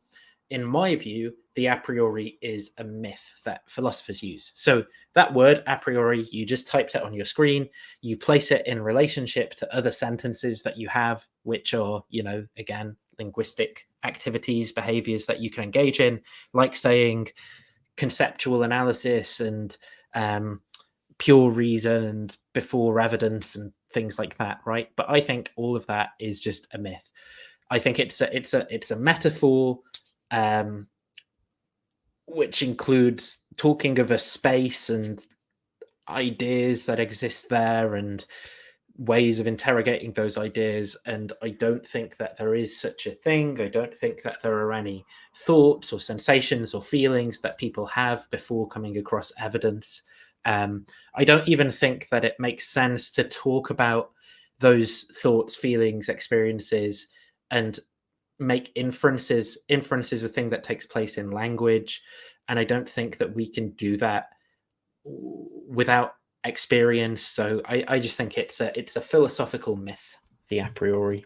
In my view, the a priori is a myth that philosophers use. So that word, a priori, you just typed it on your screen. You place it in relationship to other sentences that you have, which are, you know, again, linguistic activities, behaviors that you can engage in, like saying conceptual analysis and pure reason and before evidence and things like that, right? But I think all of that is just a myth. I think it's a metaphor, which includes talking of a space and ideas that exist there and ways of interrogating those ideas. And I don't think that there is such a thing. I don't think that there are any thoughts or sensations or feelings that people have before coming across evidence. I don't even think that it makes sense to talk about those thoughts, feelings, experiences, and make inferences. Inference is a thing that takes place in language. And I don't think that we can do that without experience. So I just think it's a philosophical myth, the a priori.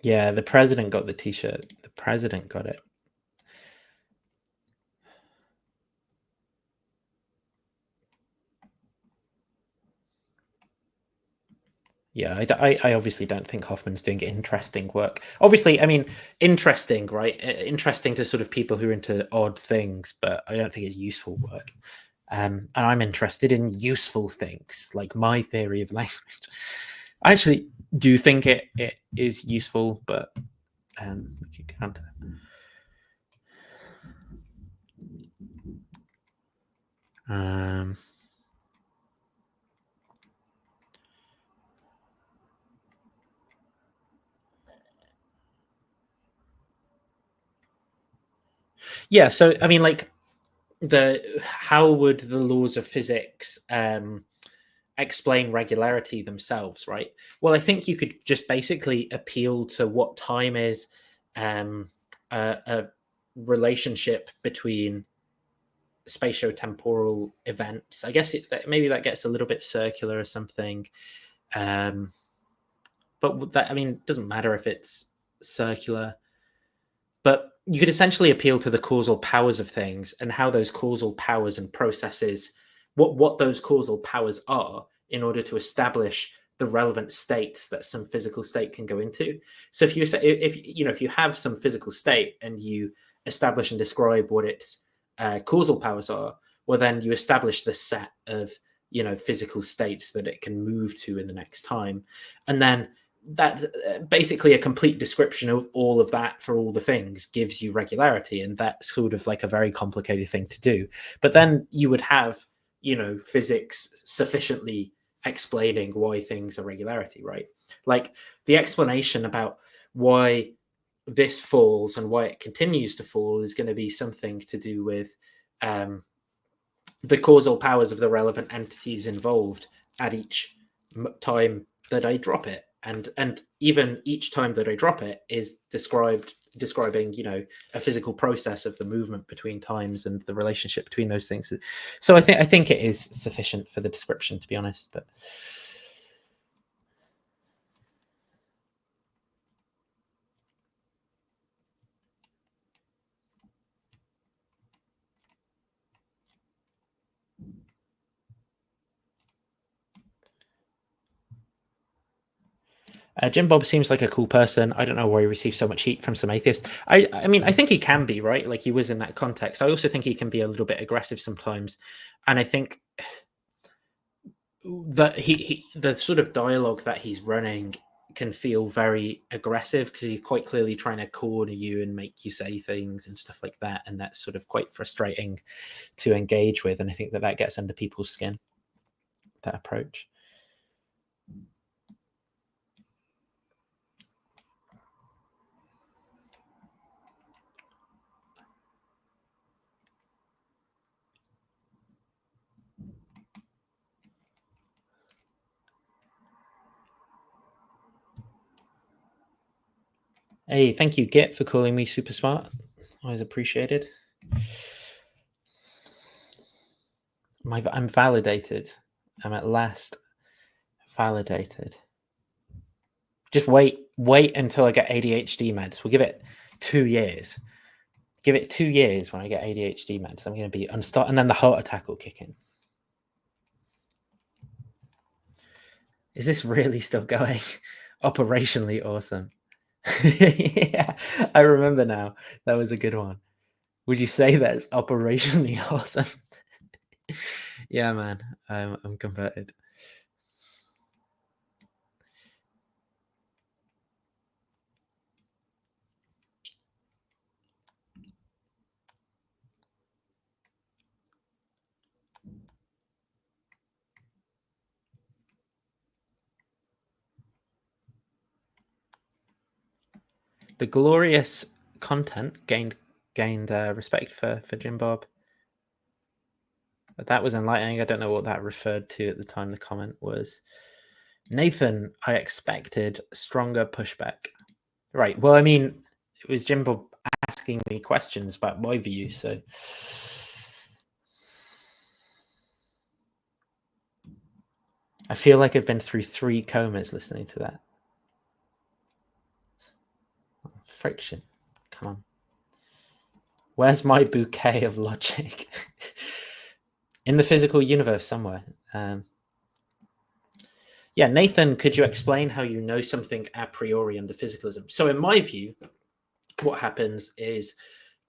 Yeah, the president got the t-shirt. The president got it. Yeah, I obviously don't think Hoffman's doing interesting work. Obviously, I mean, interesting, right? Interesting to sort of people who are into odd things, but I don't think it's useful work. And I'm interested in useful things, like my theory of language. I actually do think it is useful, but we could get onto that. Yeah, so I mean, like, how would the laws of physics explain regularity themselves, right? Well, I think you could just basically appeal to what time is a relationship between spatiotemporal events. I guess maybe that gets a little bit circular or something, but that, I mean, it doesn't matter if it's circular. But you could essentially appeal to the causal powers of things and how those causal powers and processes, what those causal powers are, in order to establish the relevant states that some physical state can go into. So if you have some physical state and you establish and describe what its causal powers are, well, then you establish this set of physical states that it can move to in the next time, and then that's basically a complete description of all of that for all the things gives you regularity, and that's sort of like a very complicated thing to do. But then you would have physics sufficiently explaining why things are regularity, right? Like the explanation about why this falls and why it continues to fall is going to be something to do with the causal powers of the relevant entities involved at each time that I drop it. And even each time that I drop it is describing a physical process of the movement between times and the relationship between those things. So I think it is sufficient for the description, to be honest. But JimBob seems like a cool person. I don't know why he receives so much heat from some atheists. I mean, I think he can be, right? Like he was in that context. I also think he can be a little bit aggressive sometimes. And I think that the sort of dialogue that he's running can feel very aggressive because he's quite clearly trying to corner you and make you say things and stuff like that. And that's sort of quite frustrating to engage with. And I think that gets under people's skin, that approach. Hey, thank you, Git, for calling me super smart. Always appreciated. I'm validated. I'm at last validated. Just wait until I get ADHD meds. We'll give it 2 years. Give it 2 years when I get ADHD meds. I'm going to be unstart, and then the heart attack will kick in. Is this really still going? Operationally awesome. Yeah, I remember now. That was a good one. Would you say that it's operationally awesome? Yeah, man. I'm converted. The glorious content gained respect for JimBob. That was enlightening. I don't know what that referred to at the time the comment was. Nathan, I expected stronger pushback. Right. Well, I mean, it was JimBob asking me questions about my view, so I feel like I've been through 3 comas listening to that. Friction. Come on. Where's my bouquet of logic? In the physical universe somewhere. Yeah, Nathan, could you explain how you know something a priori under physicalism? So in my view, what happens is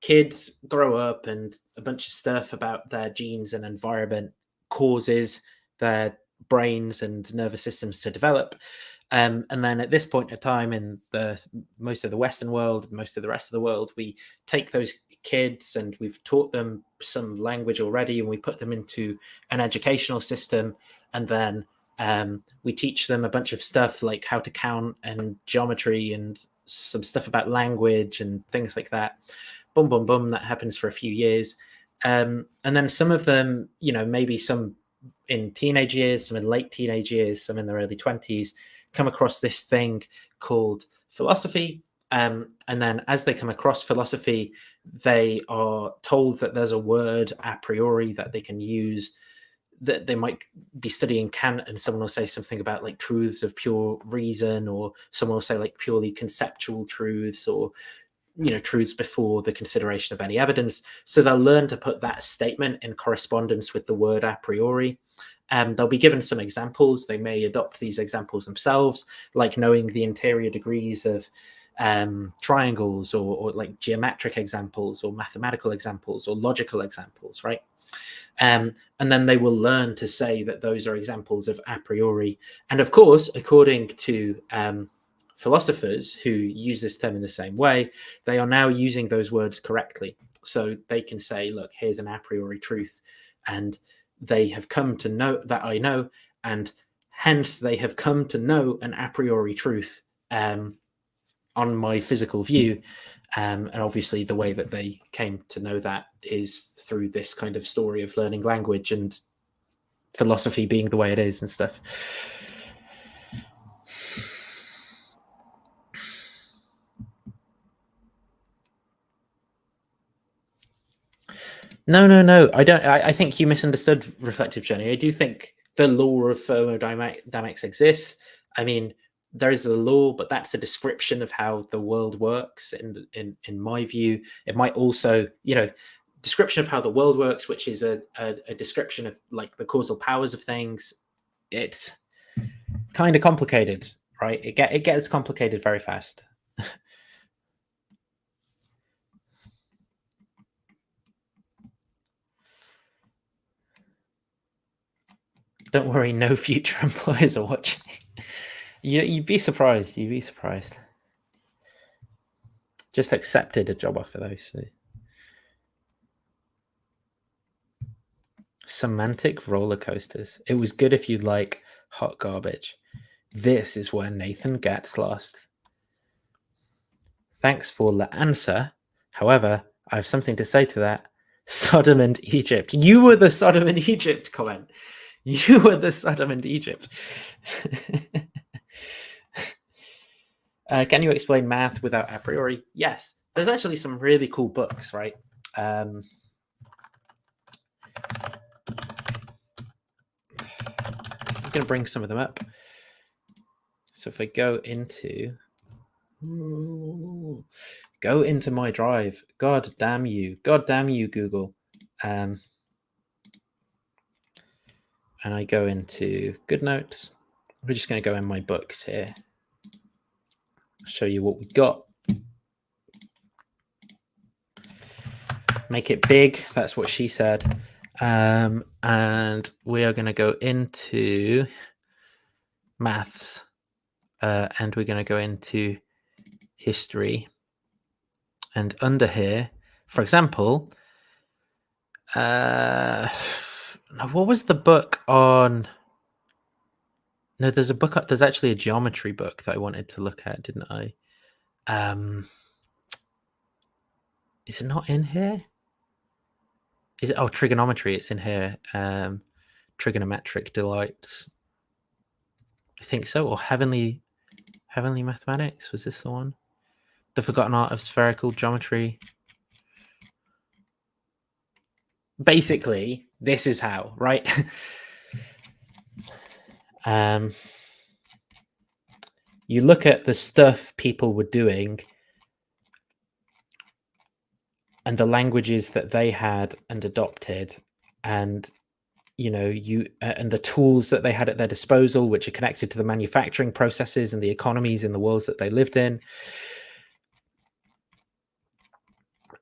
kids grow up and a bunch of stuff about their genes and environment causes their brains and nervous systems to develop. And then at this point in time in most of the Western world, most of the rest of the world, we take those kids and we've taught them some language already and we put them into an educational system, and then we teach them a bunch of stuff like how to count and geometry and some stuff about language and things like that. Boom, boom, boom. That happens for a few years. And then some of them, maybe some in teenage years, some in late teenage years, some in their early 20s, come across this thing called philosophy. And then as they come across philosophy, they are told that there's a word a priori that they can use, that they might be studying Kant, and someone will say something about like truths of pure reason, or someone will say like purely conceptual truths, or truths before the consideration of any evidence. So they'll learn to put that statement in correspondence with the word a priori. They'll be given some examples. They may adopt these examples themselves, like knowing the interior degrees of triangles, or like geometric examples, or mathematical examples, or logical examples, right? And then they will learn to say that those are examples of a priori. And of course, according to philosophers who use this term in the same way, they are now using those words correctly. So they can say, look, here's an a priori truth, and they have come to know that I know, and hence they have come to know an a priori truth on my physical view. And obviously the way that they came to know that is through this kind of story of learning language and philosophy being the way it is and stuff. No. I don't. I think you misunderstood reflective journey. I do think the law of thermodynamics exists. I mean, there is the law, but that's a description of how the world works. In my view, it might also, description of how the world works, which is a description of like the causal powers of things. It's kind of complicated, right? It gets complicated very fast. Don't worry, no future employers are watching. You'd be surprised. You'd be surprised. Just accepted a job offer though. So. Semantic roller coasters. It was good if you like hot garbage. This is where Nathan gets lost. Thanks for the answer. However, I have something to say to that. Sodom and Egypt. You were the Sodom and Egypt comment. You were the Sodom and Egypt. Can you explain math without a priori? Yes. There's actually some really cool books, right? I'm going to bring some of them up. So if I go into my drive, God damn you, Google. And I go into GoodNotes. We're just going to go in my books here. Show you what we got. Make it big. That's what she said. And we are going to go into maths. And we're going to go into history. And under here, for example, what was the book on? No, there's a book. There's actually a geometry book that I wanted to look at, didn't I? Is it not in here? Is it? Oh, trigonometry. It's in here. Trigonometric delights. I think so. Or heavenly mathematics. Was this the one? The Forgotten Art of Spherical Geometry. Basically, this is how, right? You look at the stuff people were doing and the languages that they had and adopted, and and the tools that they had at their disposal, which are connected to the manufacturing processes and the economies in the worlds that they lived in.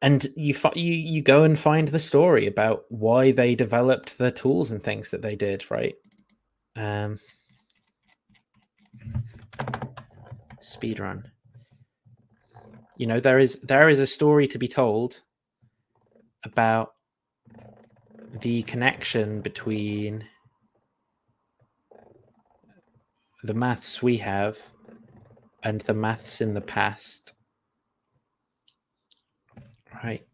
And you go and find the story about why they developed the tools and things that they did, right? Speedrun. There is a story to be told about the connection between the maths we have and the maths in the past. Right.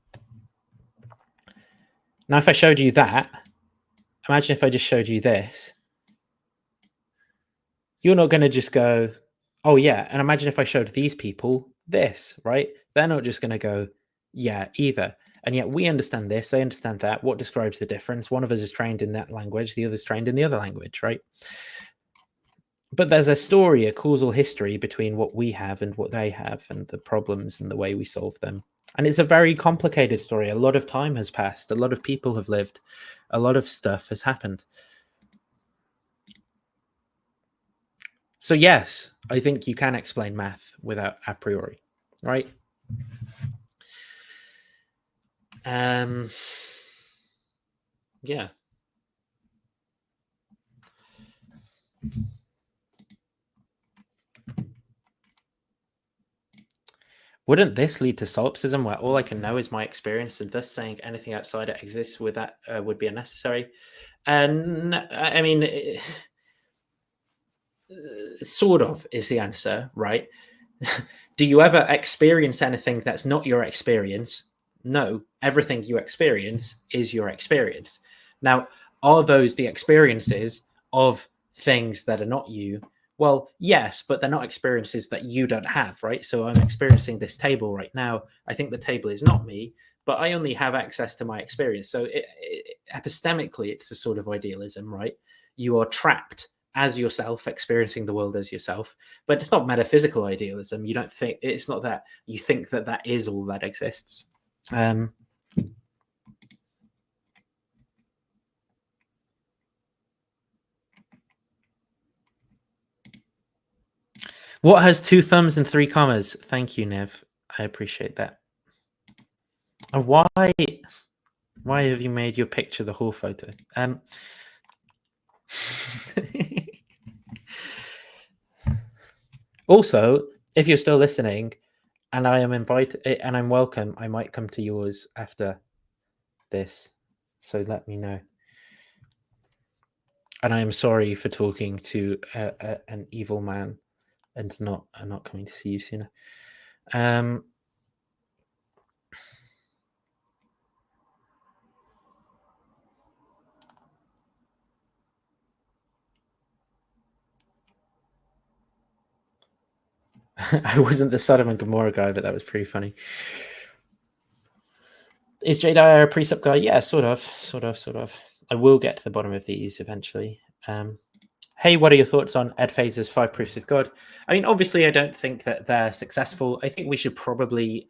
Now, if I showed you that, imagine if I just showed you this. You're not going to just go, oh, yeah. And imagine if I showed these people this, right? They're not just going to go, yeah, either. And yet we understand this, they understand that. What describes the difference? One of us is trained in that language, the other's trained in the other language, right? But there's a story, a causal history between what we have and what they have, and the problems and the way we solve them. And it's a very complicated story. A lot of time has passed. A lot of people have lived. A lot of stuff has happened. So yes, I think you can explain math without a priori, right? Yeah. Wouldn't this lead to solipsism, where all I can know is my experience, and thus saying anything outside it exists with that would be unnecessary? And I mean, sort of is the answer, right? Do you ever experience anything that's not your experience? No, everything you experience is your experience. Now, are those the experiences of things that are not you? Well, yes, but they're not experiences that you don't have, right? So I'm experiencing this table right now. I think the table is not me, but I only have access to my experience. So epistemically, it's a sort of idealism, right? You are trapped as yourself, experiencing the world as yourself, but it's not metaphysical idealism. You don't think, it's not that you think that that is all that exists. What has 2 thumbs and 3 commas? Thank you, Nev. I appreciate that. And why have you made your picture the whole photo? Also, if you're still listening and I am invited and I'm welcome, I might come to yours after this. So let me know. And I am sorry for talking to an evil man and not coming to see you sooner. I wasn't the Sodom and Gomorrah guy, but that was pretty funny. Is J Dyer a precept guy? Yeah, sort of. I will get to the bottom of these eventually. Hey, what are your thoughts on Ed Feser's 5 Proofs of God? I mean, obviously, I don't think that they're successful. I think we should probably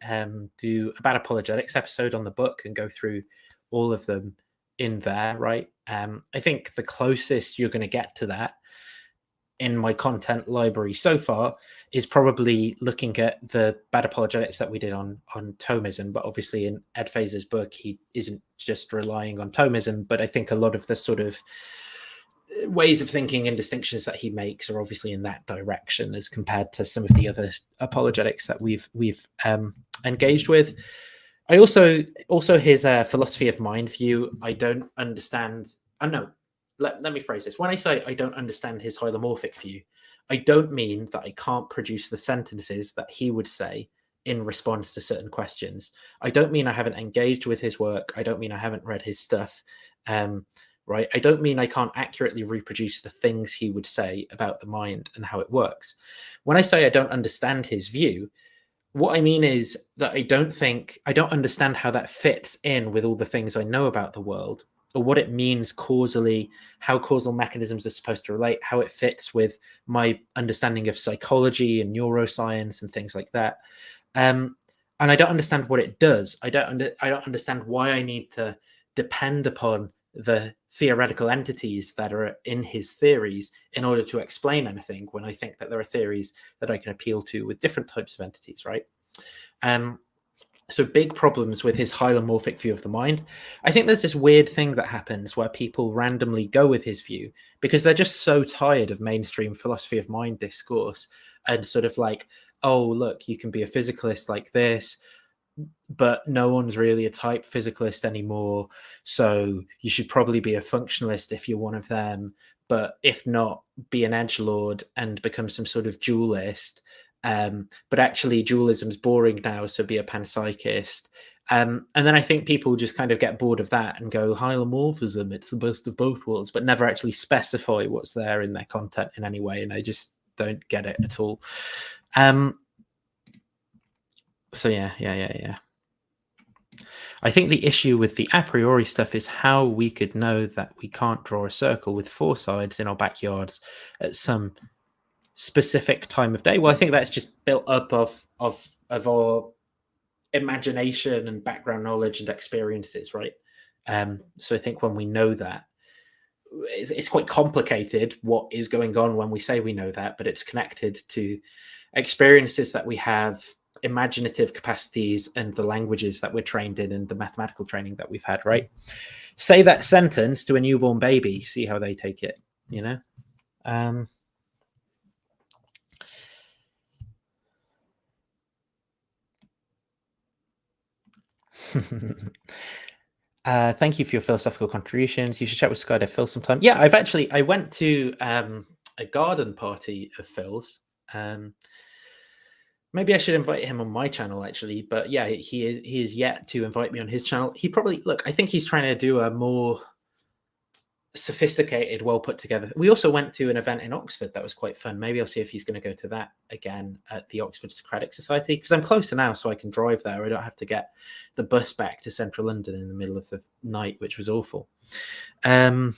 do about apologetics episode on the book and go through all of them in there, right? I think the closest you're going to get to that in my content library so far is probably looking at the bad apologetics that we did on Thomism. But obviously in Ed Feser's book, he isn't just relying on Thomism, but I think a lot of the sort of ways of thinking and distinctions that he makes are obviously in that direction as compared to some of the other apologetics that we've engaged with. I also his philosophy of mind view, I don't understand. Let me phrase this. When I say I don't understand his hylomorphic view, I don't mean that I can't produce the sentences that he would say in response to certain questions. I don't mean I haven't engaged with his work. I don't mean I haven't read his stuff. Right? I don't mean I can't accurately reproduce the things he would say about the mind and how it works. When I say I don't understand his view, what I mean is that I don't understand how that fits in with all the things I know about the world, or what it means causally, how causal mechanisms are supposed to relate, how it fits with my understanding of psychology and neuroscience and things like that. And I don't understand what it does. I don't understand why I need to depend upon the theoretical entities that are in his theories in order to explain anything, when I think that there are theories that I can appeal to with different types of entities, right? So big problems with his hylomorphic view of the mind. I think there's this weird thing that happens where people randomly go with his view because they're just so tired of mainstream philosophy of mind discourse and sort of like, oh, look, you can be a physicalist like this, but no one's really a type physicalist anymore. So you should probably be a functionalist if you're one of them. But if not, be an edgelord and become some sort of dualist. But actually, dualism's boring now, so be a panpsychist. And then I think people just kind of get bored of that and go, hylomorphism, it's the best of both worlds, but never actually specify what's there in their content in any way. And I just don't get it at all. So yeah. I think the issue with the a priori stuff is how we could know that we can't draw a circle with 4 sides in our backyards at some specific time of day. Well, I think that's just built up of our imagination and background knowledge and experiences, right? So I think when we know that, it's quite complicated what is going on when we say we know that, but it's connected to experiences that we have, imaginative capacities, and the languages that we're trained in and the mathematical training that we've had, right? Say that sentence to a newborn baby, see how they take it, you know? Thank you for your philosophical contributions. You should chat with Skydive Phil sometime. Yeah, I went to a garden party of Phil's. Maybe I should invite him on my channel, actually. But yeah, he is yet to invite me on his channel. He probably, look, I think he's trying to do a more sophisticated, well put together. We also went to an event in Oxford that was quite fun. Maybe I'll see if he's going to go to that again at the Oxford Socratic Society, because I'm closer now, so I can drive there. I don't have to get the bus back to central London in the middle of the night, which was awful. So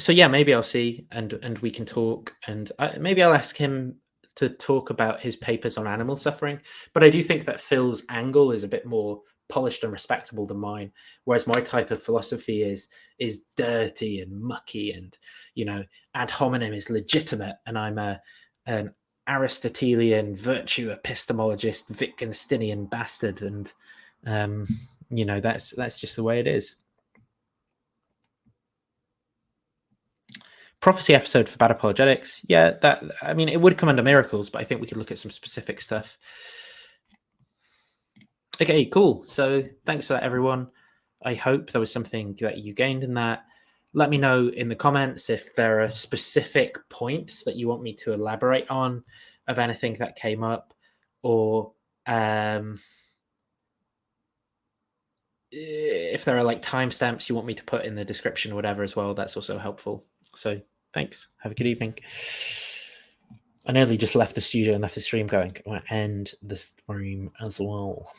yeah, maybe I'll see and we can talk, and maybe I'll ask him to talk about his papers on animal suffering. But I do think that Phil's angle is a bit more polished and respectable than mine, whereas my type of philosophy is dirty and mucky, and, you know, ad hominem is legitimate, and I'm an Aristotelian virtue epistemologist, Wittgensteinian bastard, and you know, that's just the way it is. Prophecy episode for bad apologetics. Yeah, that, I mean, it would come under miracles, but I think we could look at some specific stuff. Okay, cool. So thanks for that, everyone. I hope there was something that you gained in that. Let me know in the comments if there are specific points that you want me to elaborate on of anything that came up, or if there are like timestamps you want me to put in the description or whatever as well. That's also helpful. So thanks. Have a good evening. I nearly just left the studio and left the stream going. I'm going to end the stream as well.